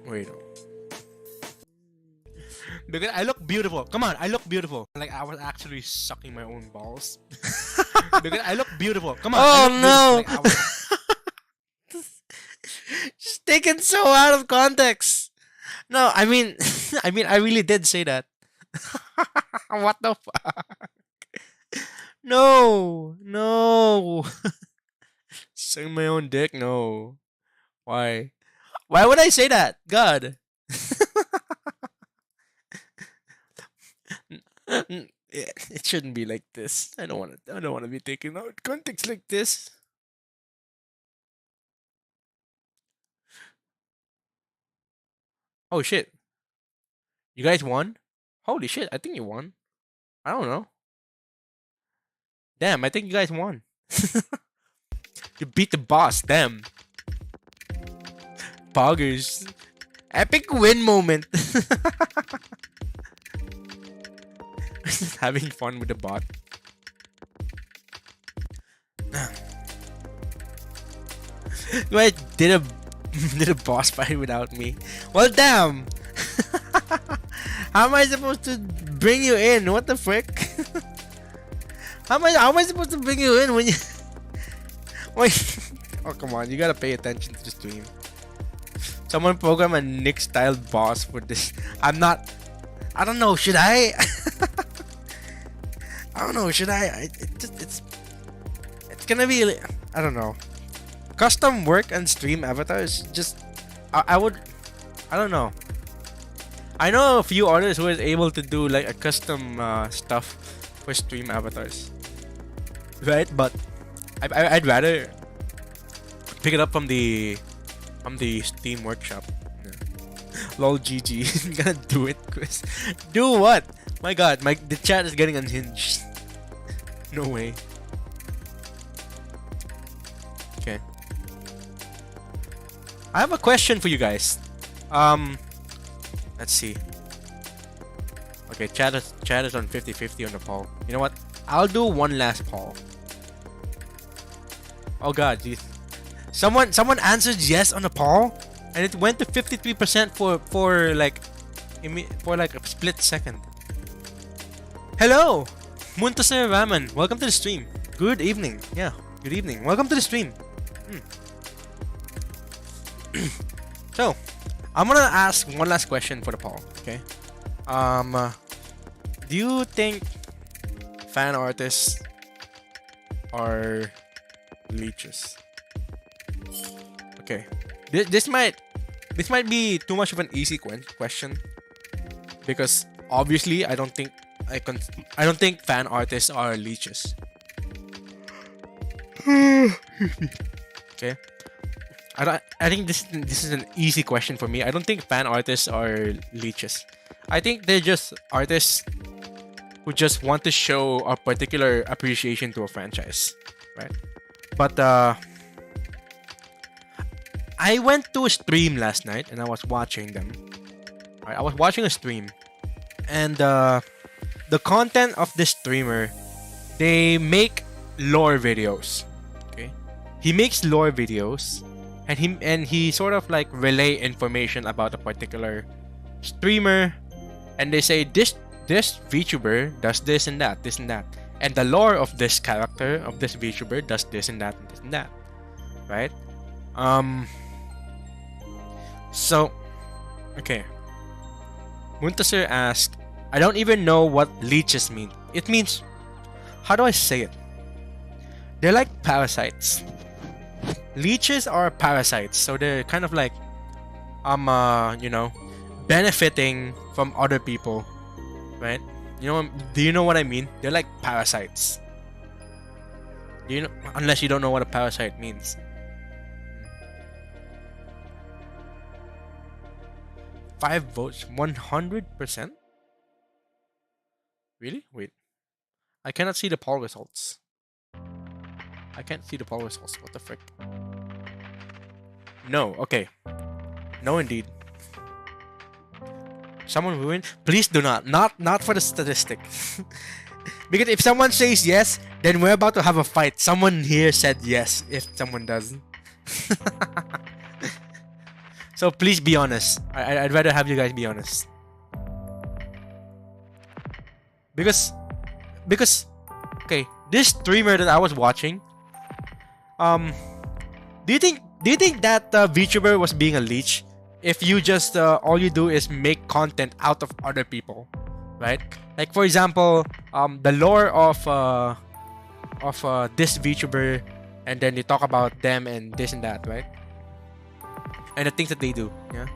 A: Wait. Because I look beautiful. Come on, I look beautiful. Like I was actually sucking my own balls. Because I look beautiful. Come on.
B: Oh no!
A: Like, I was...
B: Just taken so out of context. No, I mean, I really did say that. What the fuck? No.
A: Sucking my own dick? No. Why?
B: Why would I say that? God.
A: It shouldn't be like this. I don't want to be taken out context like this. Oh shit. You guys won? Holy shit, I think you won. I don't know. Damn, I think you guys won. You beat the boss, damn. Poggers.
B: Epic win moment.
A: Just having fun with the bot.
B: You guys did a boss fight without me. Well, damn. How am I supposed to bring you in? What the frick? How am I supposed to bring you in when you? Wait.
A: Oh come on, you gotta pay attention to the stream.
B: Someone program a Nick style boss for this. I don't know. Should I? I don't know. Should I? It's gonna be. I don't know. Custom work and stream avatars. Just I don't know. I know a few artists who is able to do like a custom stuff for stream avatars, right? But I'd rather pick it up from the Steam workshop. Yeah. Lol GG. Gonna do it, Chris. Do what? My god, the chat is getting unhinged. No way. Okay. I have a question for you guys. Let's see. Okay, chat is on 50-50 on the poll. You know what? I'll do one last poll. Oh god, jeez. Someone answered yes on the poll, and it went to 53% for like a split second. Hello, Muntasir Raman. Welcome to the stream. Good evening. Yeah, good evening. Welcome to the stream. So, I'm gonna ask one last question for the poll. Okay. Do you think fan artists are leeches? Okay. This might be too much of an easy question because obviously I don't think fan artists are leeches. Okay. I think this is an easy question for me. I don't think fan artists are leeches. I think they're just artists who just want to show a particular appreciation to a franchise, right? But I went to a stream last night and I was watching them. Right? I was watching a stream, and the content of this streamer, they make lore videos. Okay, he makes lore videos. And he sort of like relay information about a particular streamer, and they say this VTuber does this and that, and the lore of this character of this VTuber does this and that and this and that, right? So, okay. Muntasir asked, I don't even know what leeches mean. It means, how do I say it? They're like parasites. Leeches are parasites, so they're kind of like benefiting from other people, right? Do you know what I mean? They're like parasites. Unless you don't know what a parasite means. 5 votes, 100%? Really? Wait. I cannot see the poll results. I can't see the poll results. What the frick? No. Okay. No, indeed. Someone ruined? Please do not. Not for the statistic. Because if someone says yes, then we're about to have a fight. Someone here said yes. If someone doesn't. So please be honest. I'd rather have you guys be honest. Because okay, this streamer that I was watching, do you think that VTuber was being a leech? If you just all you do is make content out of other people, right? Like for example, the lore of this VTuber, and then you talk about them and this and that, right? And the things that they do, yeah.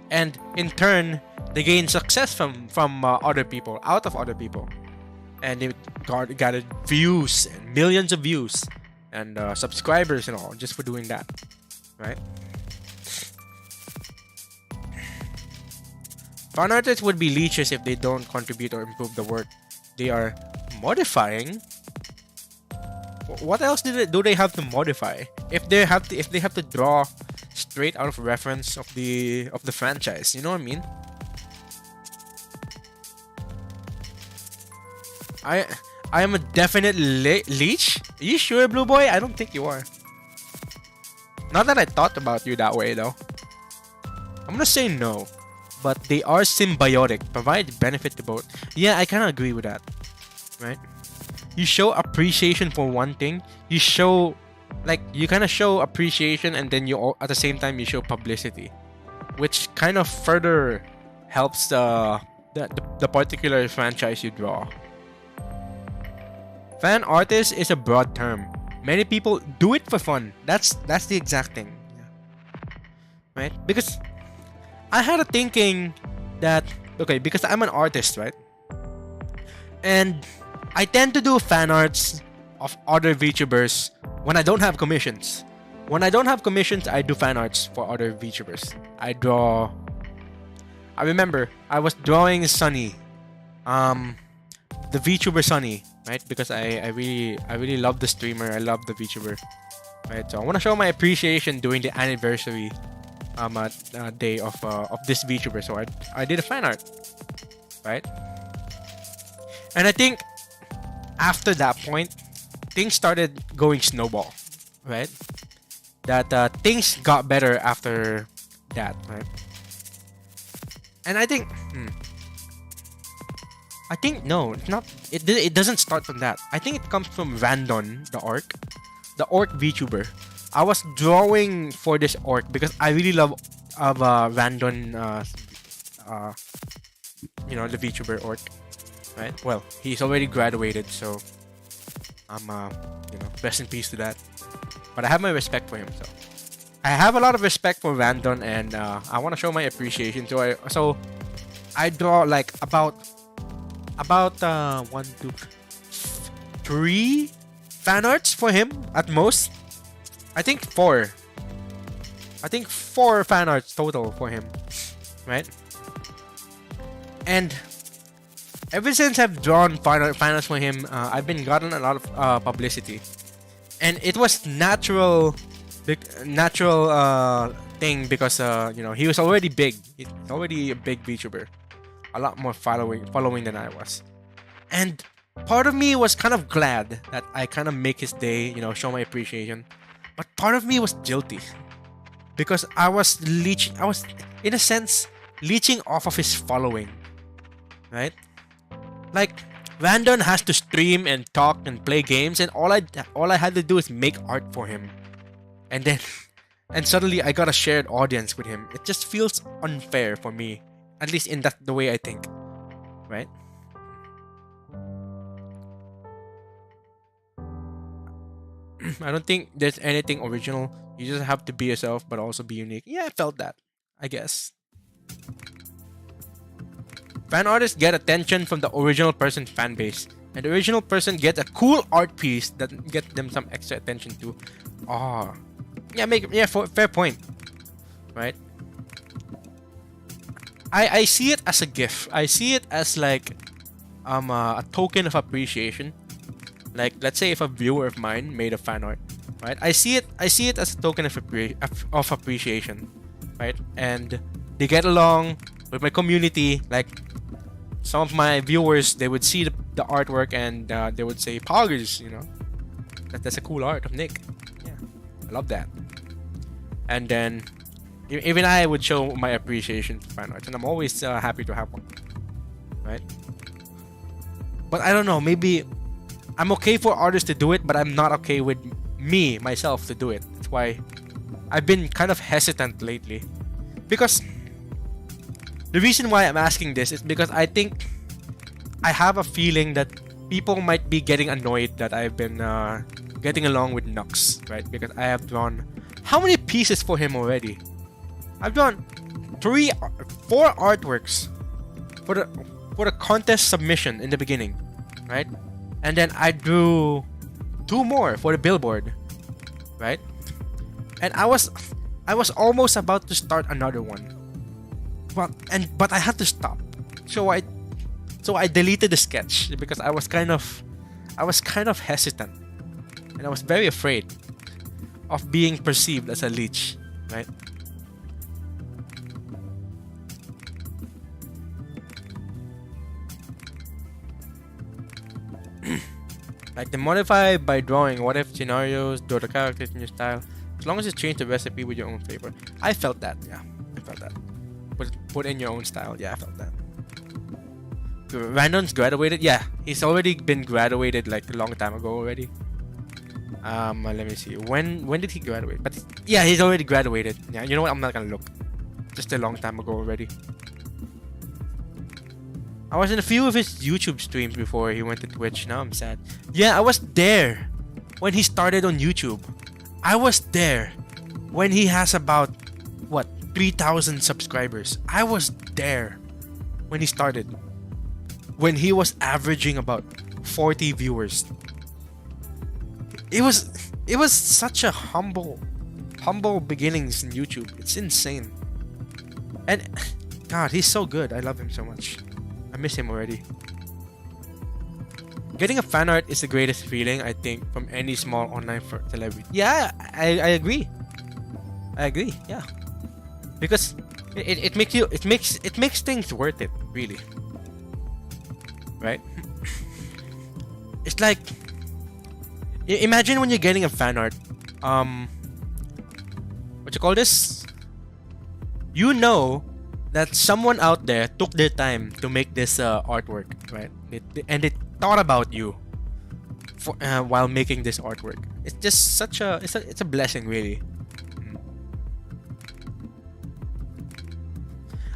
B: And in turn, they gain success from other people, out of other people, and they gathered views and millions of views and subscribers and all just for doing that, right? Fan artists would be leeches if they don't contribute or improve the work. They are modifying. What else do they have to modify? If they have to draw straight out of reference of the franchise, you know what I mean? I am a definite leech. Are you sure, Blue Boy? I don't think you are. Not that I thought about you that way, though. I'm gonna say no, but they are symbiotic, provide benefit to both. Yeah, I kind of agree with that, right? You show appreciation for one thing. You show, like, you kind of show appreciation, and then you at the same time you show publicity, which kind of further helps the particular franchise you draw. Fan artist is a broad term. Many people do it for fun. That's the exact thing, right? Because I had a thinking that, okay, because I'm an artist, right? And I tend to do fan arts of other VTubers when I don't have commissions. When I don't have commissions, I do fan arts for other VTubers. I remember I was drawing Sunny, the VTuber Sunny, right? Because I really love the streamer. I love the VTuber, right? So I want to show my appreciation during the anniversary day of this VTuber. So I did a fan art, right? And I think after that point, things started going snowball, right? That things got better after that, right? And I think no, it's not. It doesn't start from that. I think it comes from Randon, the orc VTuber. I was drawing for this orc because I really love Randon, the VTuber orc, right? Well, he's already graduated, so I'm rest in peace to that. But I have my respect for him, so I have a lot of respect for Randon, and I want to show my appreciation. So I draw like about 1, 2, 3 fan arts for him at most. I think 4 fan arts total for him, right? And ever since I've drawn fan arts for him, I've been gotten a lot of publicity, and it was natural thing because he was already big. He's already a big VTuber, a lot more following than I was, and part of me was kind of glad that I kind of make his day, show my appreciation. But part of me was guilty because I was in a sense leeching off of his following, right? Like, Randon has to stream and talk and play games, and all I had to do is make art for him, and suddenly I got a shared audience with him. It just feels unfair for me, at least in the way I think, right? I don't think there's anything original. You just have to be yourself, but also be unique. Yeah, I felt that, I guess. Fan artists get attention from the original person's fan base, and the original person gets a cool art piece that gets them some extra attention too. Fair point, right? I see it as a gift. I see it as like a token of appreciation. Like, let's say if a viewer of mine made a fan art, right? I see it as a token of appreciation, right? And they get along with my community. Like some of my viewers, they would see the artwork and they would say poggers, you know, that's a cool art of Nick. Yeah, I love that. And then even I would show my appreciation for fan arts, and I'm always happy to have one, right? But I don't know, maybe I'm okay for artists to do it, but I'm not okay with myself to do it. That's why I've been kind of hesitant lately. Because the reason why I'm asking this is because I think I have a feeling that people might be getting annoyed that I've been getting along with Nux, right? Because I have drawn how many pieces for him already? I've drawn 4 artworks for the contest submission in the beginning, right? And then I drew 2 more for the billboard, right? And I was almost about to start another one, but I had to stop. So I deleted the sketch because I was kind of hesitant, and I was very afraid of being perceived as a leech, right? Like the modify by drawing what if scenarios, draw the characters in your style, as long as you change the recipe with your own flavor. I felt that, yeah. I felt that. Put in your own style, yeah, I felt that. Randon's graduated? Yeah, he's already been graduated like a long time ago already. Let me see. When did he graduate? But yeah, he's already graduated. Yeah, you know what? I'm not gonna look. Just a long time ago already. I was in a few of his YouTube streams before he went to Twitch. Now I'm sad. Yeah, I was there when he started on YouTube. I was there when he has about, what, 3,000 subscribers. I was there when he started. When he was averaging about 40 viewers. It was such a humble beginnings in YouTube. It's insane. And God, he's so good. I love him so much. I miss him already. Getting a fan art is the greatest feeling, I think, from any small online celebrity. Yeah, I agree. I agree. Yeah, because it makes things worth it, really. Right? It's like, imagine when you're getting a fan art. What you call this? You know that someone out there took their time to make this artwork, right? And they thought about you for, while making this artwork. It's just such it's a blessing, really.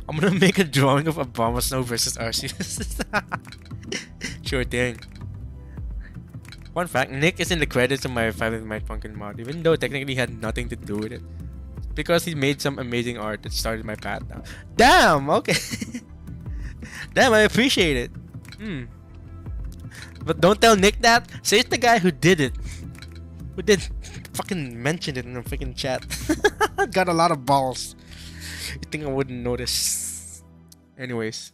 B: I'm gonna make a drawing of Obama Snow versus Arceus. Sure thing. Fun fact: Nick is in the credits of my 5 Might Pumpkin mod, even though technically he had nothing to do with it. Because he made some amazing art that started my path now. Damn! Okay. Damn, I appreciate it. But don't tell Nick that. Say it's the guy who did it. Who did fucking mention it in the freaking chat. Got a lot of balls. You think I wouldn't notice? Anyways.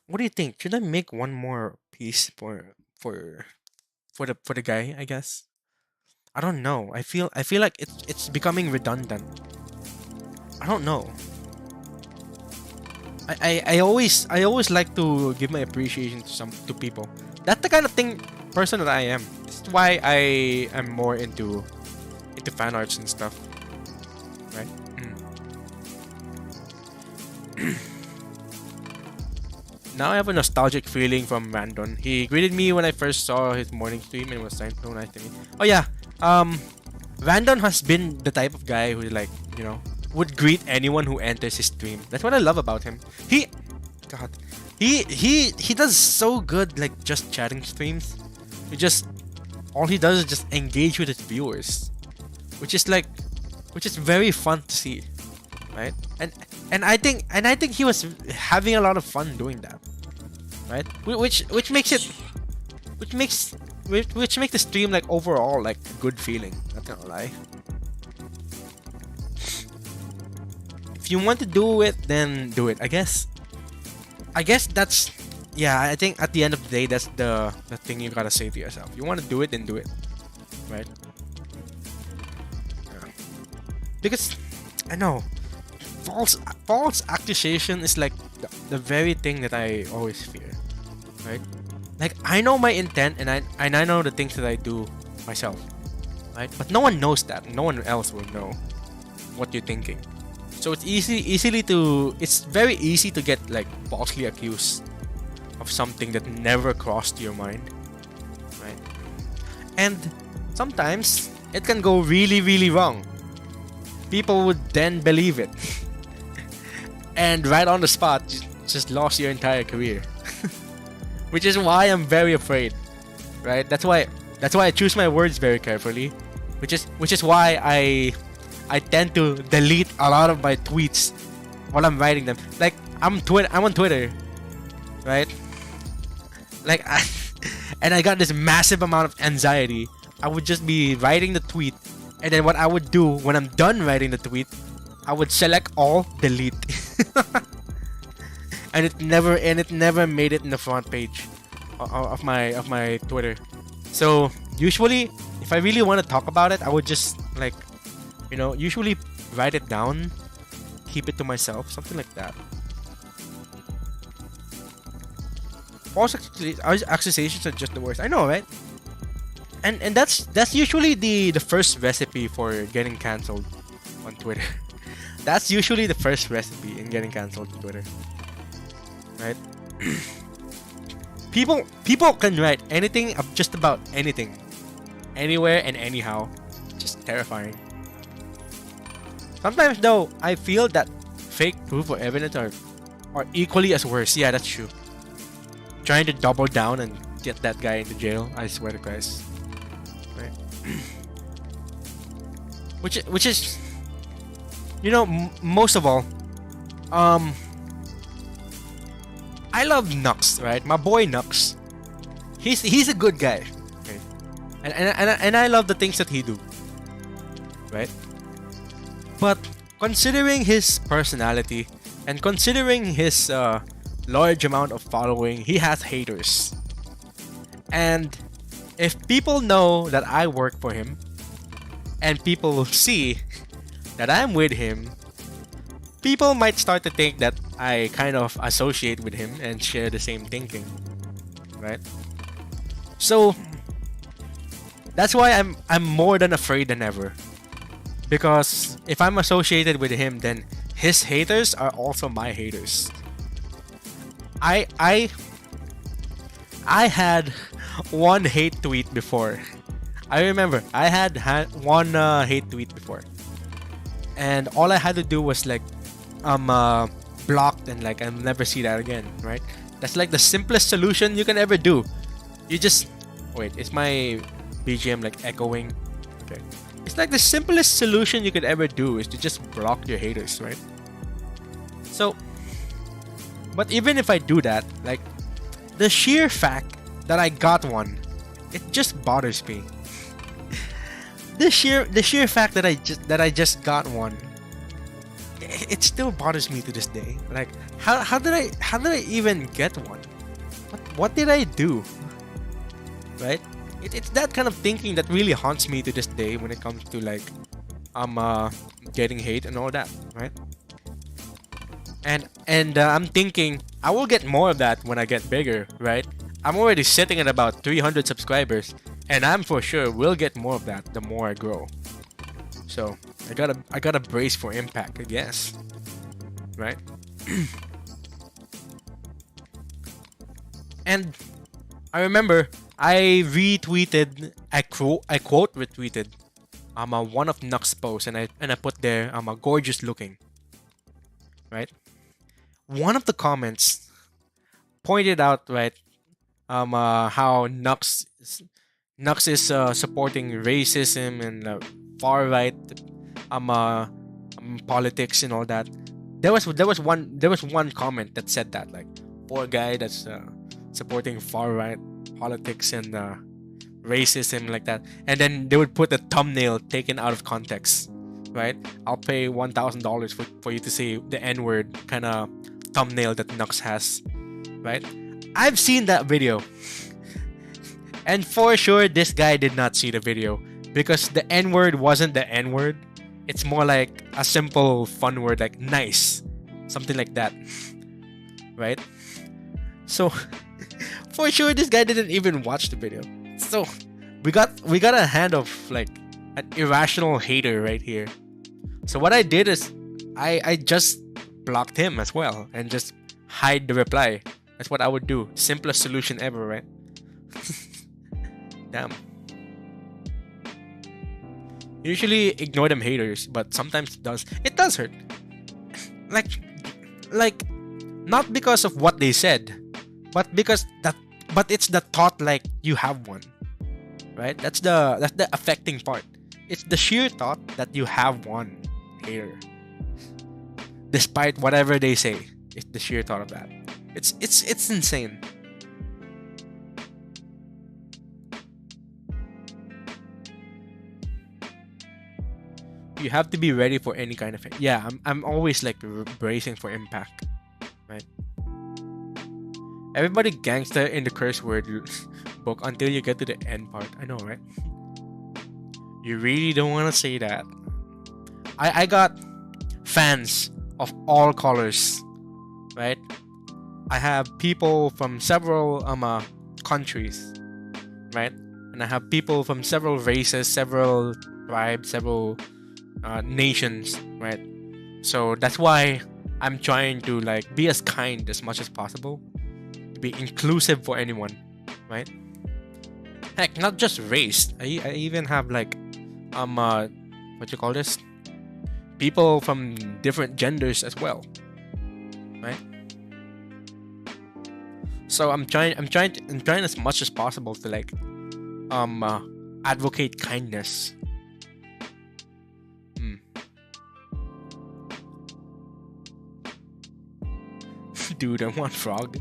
B: What do you think? Should I make one more piece for the guy, I guess? I don't know. I feel like it's becoming redundant. I don't know. I always like to give my appreciation to people. That's the kind of person that I am. That's why I am more into fan arts and stuff. Right? Now I have a nostalgic feeling from Randon. He greeted me when I first saw his morning stream and was so nice to me. Oh yeah. Randon has been the type of guy who, like, you know, would greet anyone who enters his stream. That's what I love about him. He does so good, like, just chatting streams. All he does is just engage with his viewers, which is very fun to see, right? And I think he was having a lot of fun doing that, right? Which makes the stream, like, overall, like, a good feeling. Not gonna lie. If you want to do it, then do it. I guess that's, yeah, I think at the end of the day, that's the thing you gotta say to yourself. You want to do it, then do it, right? Yeah. Because I know false accusation is like the very thing that I always fear, right? Like I know my intent and I know the things that I do myself, right? But no one knows that. No one else will know what you're thinking. So it's very easy to get like falsely accused of something that never crossed your mind, right? And sometimes it can go really, really wrong. People would then believe it, and right on the spot, just lost your entire career. Which is why I'm very afraid, right? That's why I choose my words very carefully. Which is why I tend to delete a lot of my tweets while I'm writing them. Like I'm on Twitter, right? Like and I got this massive amount of anxiety. I would just be writing the tweet, and then what I would do when I'm done writing the tweet, I would select all, delete. And it never made it in the front page of my Twitter. So usually, if I really want to talk about it, I would just like, usually write it down, keep it to myself, something like that. False accusations are just the worst. I know, right? And that's usually the first recipe for getting cancelled on Twitter. That's usually the first recipe in getting cancelled on Twitter. Right? People can write anything, just about anything, anywhere and anyhow. Just terrifying. Sometimes though, I feel that fake proof or evidence are equally as worse. Yeah, that's true. Trying to double down and get that guy into jail, I swear to Christ. Right? which is, most of all, I love Nux, right? My boy Nux. He's a good guy, okay? And I love the things that he do, right? But considering his personality and considering his large amount of following, he has haters. And if people know that I work for him, and people will see that I'm with him, people might start to think that I kind of associate with him and share the same thinking, right? So that's why I'm more than afraid than ever. Because if I'm associated with him, then his haters are also my haters. I had one hate tweet before. I remember I had one hate tweet before, and all I had to do was like blocked and like I'll never see that again, right? That's like the simplest solution you can ever do. You just wait. Is my BGM like echoing? Okay. It's like the simplest solution you could ever do is to just block your haters, right? So, but even if I do that, like the sheer fact that I got one, it just bothers me. The sheer fact that I just got one, it still bothers me to this day. Like how did I even get one? What did I do? Right? It's that kind of thinking that really haunts me to this day when it comes to like getting hate and all that, right? And I'm thinking I will get more of that when I get bigger, right? I'm already sitting at about 300 subscribers, and I'm for sure will get more of that the more I grow. So I gotta brace for impact, I guess, right? And I remember I retweeted, I quote retweeted one of Nux's posts, and I put there a gorgeous looking, right? One of the comments pointed out, right, how Nux is supporting racism and far right politics and all that. There was one comment that said that, like, poor guy that's supporting far right politics and racism like that, and then they would put a thumbnail taken out of context, right? I'll pay $1,000 for you to say the N-word kind of thumbnail that Nux has, right? I've seen that video. And for sure, this guy did not see the video because the N word wasn't the N word. It's more like a simple, fun word like nice, something like that, right? So, for sure, this guy didn't even watch the video. So, we got a hand of like an irrational hater right here. So what I did is, I just blocked him as well and just hide the reply. That's what I would do. Simplest solution ever, right? Damn. Usually ignore them haters, but sometimes it does hurt. Like not because of what they said, but it's the thought like you have one. Right? That's the affecting part. It's the sheer thought that you have one hater. Despite whatever they say. It's the sheer thought of that. It's insane. You have to be ready for any kind of it. Yeah, I'm always like bracing for impact, right? Everybody gangster in the curse word book until you get to the end part. I know, right? You really don't want to say that. I got fans of all colors, right? I have people from several countries, right? And I have people from several races, several tribes, several nations, right? So that's why I'm trying to like be as kind as much as possible, to be inclusive for anyone, right? Heck, not just race. I even have like what you call this? People from different genders as well, right? So I'm trying as much as possible to like advocate kindness. Dude, I want frog.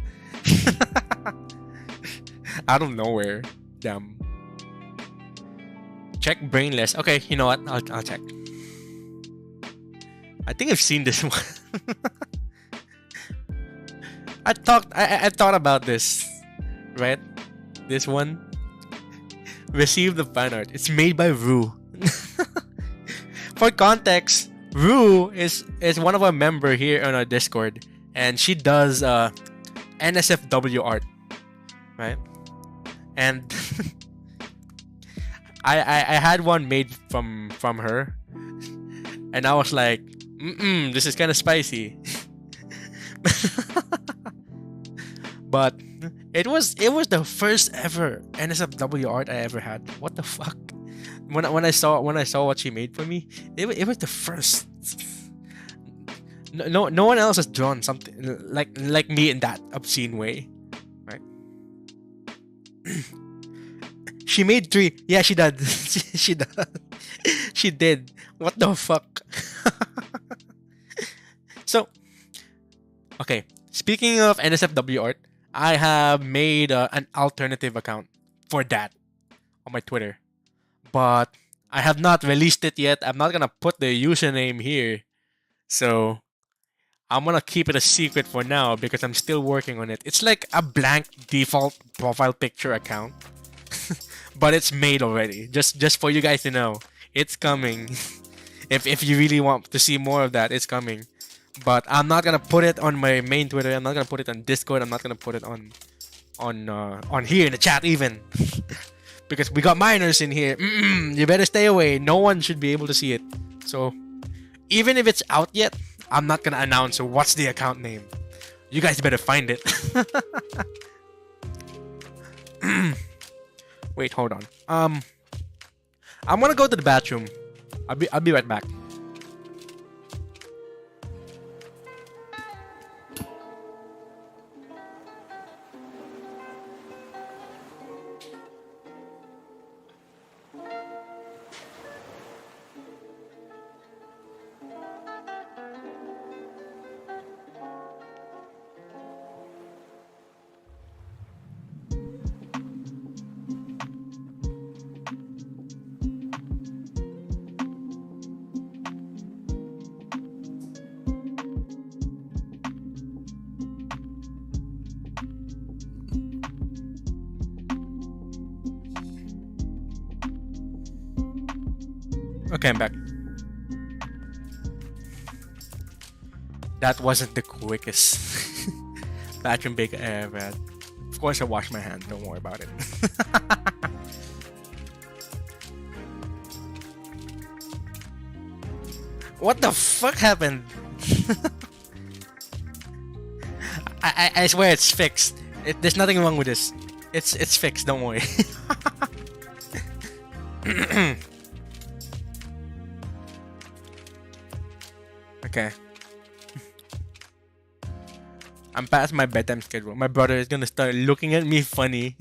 B: Out of nowhere. Damn. Check brainless. Okay, you know what? I'll check. I think I've seen this one. I thought about this, right? This one. Receive the fan art. It's made by Rue. For context, Rue is one of our member here on our Discord, and she does NSFW art, right? And I had one made from her, and I was like, this is kind of spicy. But it was the first ever NSFW art I ever had. What the fuck? When I saw what she made for me, it was the first. No one else has drawn something like me in that obscene way, right? She made 3. Yeah, she did. she did. She did. What the fuck? So, okay. Speaking of NSFW art, I have made an alternative account for that on my Twitter, but I have not released it yet. I'm not gonna put the username here, so I'm gonna keep it a secret for now because I'm still working on it. It's like a blank default profile picture account, but it's made already. Just for you guys to know, it's coming. If you really want to see more of that, it's coming. But I'm not gonna put it on my main Twitter. I'm not gonna put it on Discord. I'm not gonna put it on here in the chat even, because we got minors in here. You better stay away. No one should be able to see it. So even if it's out yet, I'm not gonna announce what's the account name. You guys better find it. Wait, hold on. I'm gonna go to the bathroom. I'll be right back. Okay, I'm back. That wasn't the quickest vacuum bake I ever had. Of course, I washed my hand. Don't worry about it. What the fuck happened? I swear it's fixed. There's nothing wrong with this. It's fixed. Don't worry. Okay. I'm past my bedtime schedule. My brother is gonna start looking at me funny.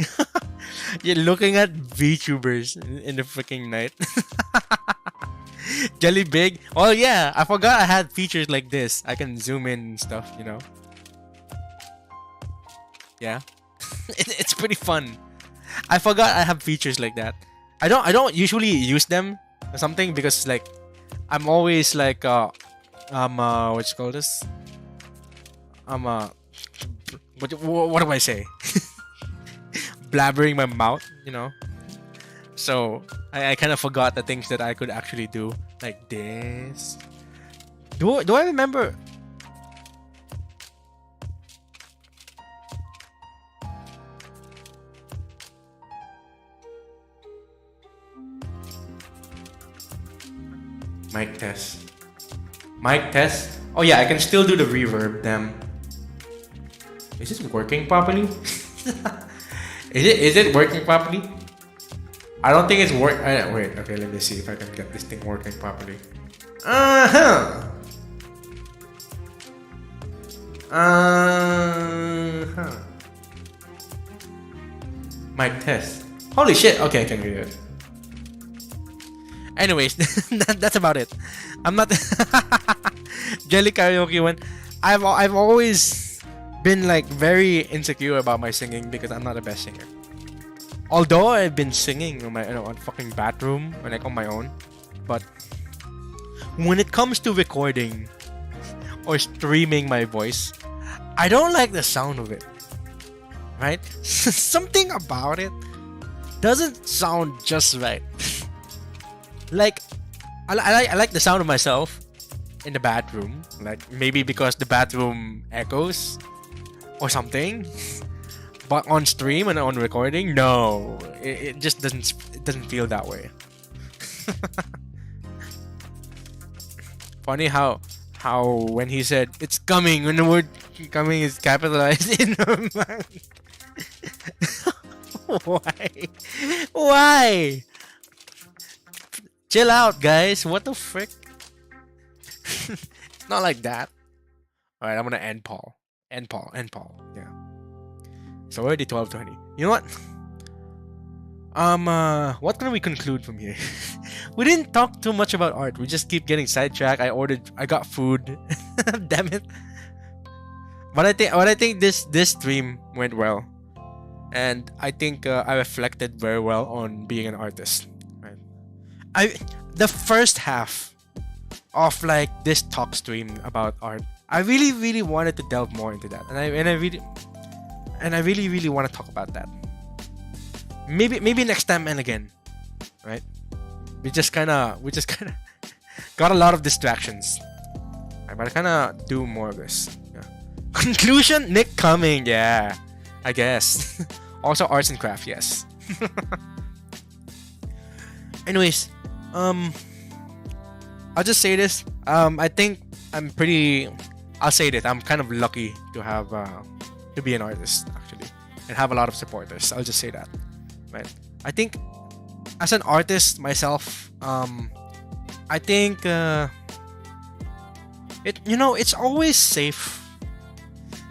B: You're looking at VTubers in the freaking night. Jelly big. Oh yeah, I forgot I had features like this. I can zoom in and stuff, you know. Yeah. It's pretty fun. I forgot I have features like that. I don't usually use them or something because like I'm always like what you call this? What do I say? Blabbering my mouth, you know. So I kind of forgot the things that I could actually do, like this. Do I remember? Mic test. Mic test. Oh yeah, I can still do the reverb. Damn. Is this working properly? Is it working properly? I don't think it's work. Wait. Okay, let me see if I can get this thing working properly. Mic test. Holy shit. Okay, I can do it. Anyways, that's about it. I'm not Jelly karaoke one. I've always been like very insecure about my singing because I'm not the best singer. Although I've been singing on my on fucking bathroom when like on my own, but when it comes to recording or streaming my voice, I don't like the sound of it. Right? Something about it doesn't sound just right. Like I like the sound of myself in the bathroom, like maybe because the bathroom echoes or something. But on stream and on recording, no, it just doesn't feel that way. Funny how when he said it's coming, when the word coming is capitalized in her mind. Why? Chill out, guys. What the frick? It's not like that. All right, I'm gonna end Paul. End Paul. Yeah. It's already 12:20. You know what? What can we conclude from here? We didn't talk too much about art. We just keep getting sidetracked. I got food. Damn it. But I think this stream went well, and I think I reflected very well on being an artist. Right? The first half of like this talk stream about art, I really wanted to delve more into that, and I really want to talk about that. Maybe next time and again, right? We just kind of got a lot of distractions. I gotta kind of do more of this. Yeah. Conclusion: Nick coming. Yeah, I guess. Also arts and craft. Yes. Anyways, I'll just say this. I think I'll say this. I'm kind of lucky to have to be an artist actually, and have a lot of supporters. I'll just say that. Right. I think as an artist myself, I think it's always safe.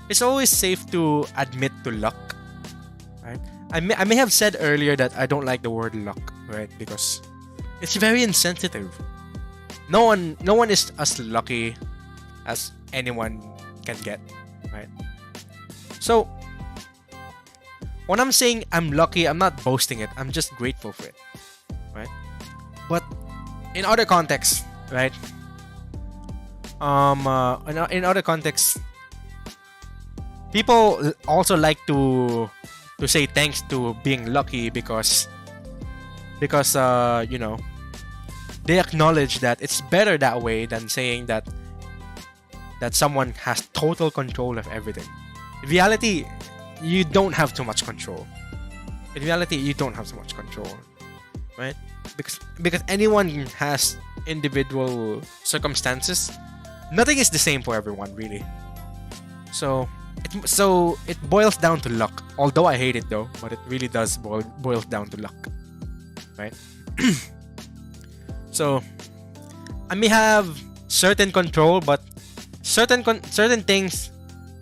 B: It's always safe to admit to luck, right? I may have said earlier that I don't like the word luck, right? Because it's very insensitive. No one is as lucky as anyone can get, right? So when I'm saying I'm lucky, I'm not boasting it. I'm just grateful for it, right? But in other contexts, right? In other contexts, people also like to say thanks to being lucky because they acknowledge that it's better that way than saying that someone has total control of everything. In reality, you don't have too much control. In reality, you don't have too much control, right? Because anyone has individual circumstances. Nothing is the same for everyone, really. So it boils down to luck. Although I hate it though, but it really does boils down to luck, right? So I may have certain control, but certain things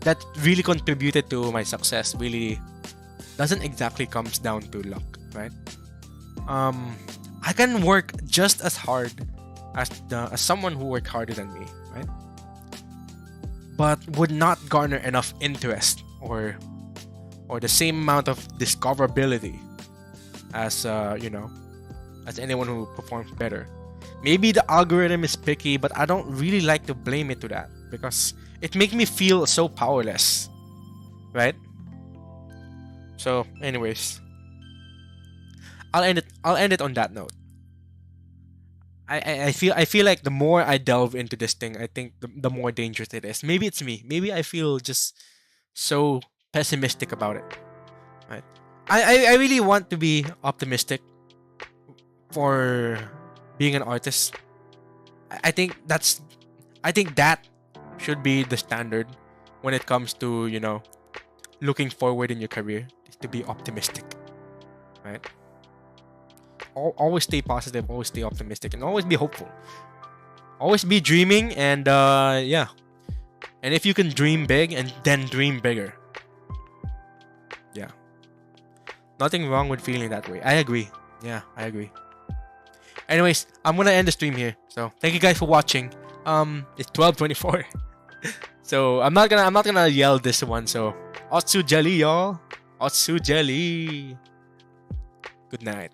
B: that really contributed to my success really doesn't exactly comes down to luck, right? I can work just as hard as someone who worked harder than me, right? But would not garner enough interest or the same amount of discoverability as as anyone who performs better. Maybe the algorithm is picky, but I don't really like to blame it to that because it makes me feel so powerless, right? So, anyways, I'll end it on that note. I feel like the more I delve into this thing, I think the more dangerous it is. Maybe it's me. Maybe I feel just so pessimistic about it. Right? I really want to be optimistic for being an artist. I think that should be the standard when it comes to, looking forward in your career, is to be optimistic. Right? Always stay positive, always stay optimistic, and always be hopeful. Always be dreaming, and yeah. And if you can dream big, and then dream bigger. Yeah. Nothing wrong with feeling that way. I agree. Yeah, I agree. Anyways, I'm gonna end the stream here. So thank you guys for watching. It's 12:24. So I'm not gonna yell this one. So Otsu Jelly, y'all. Otsu Jelly. Good night.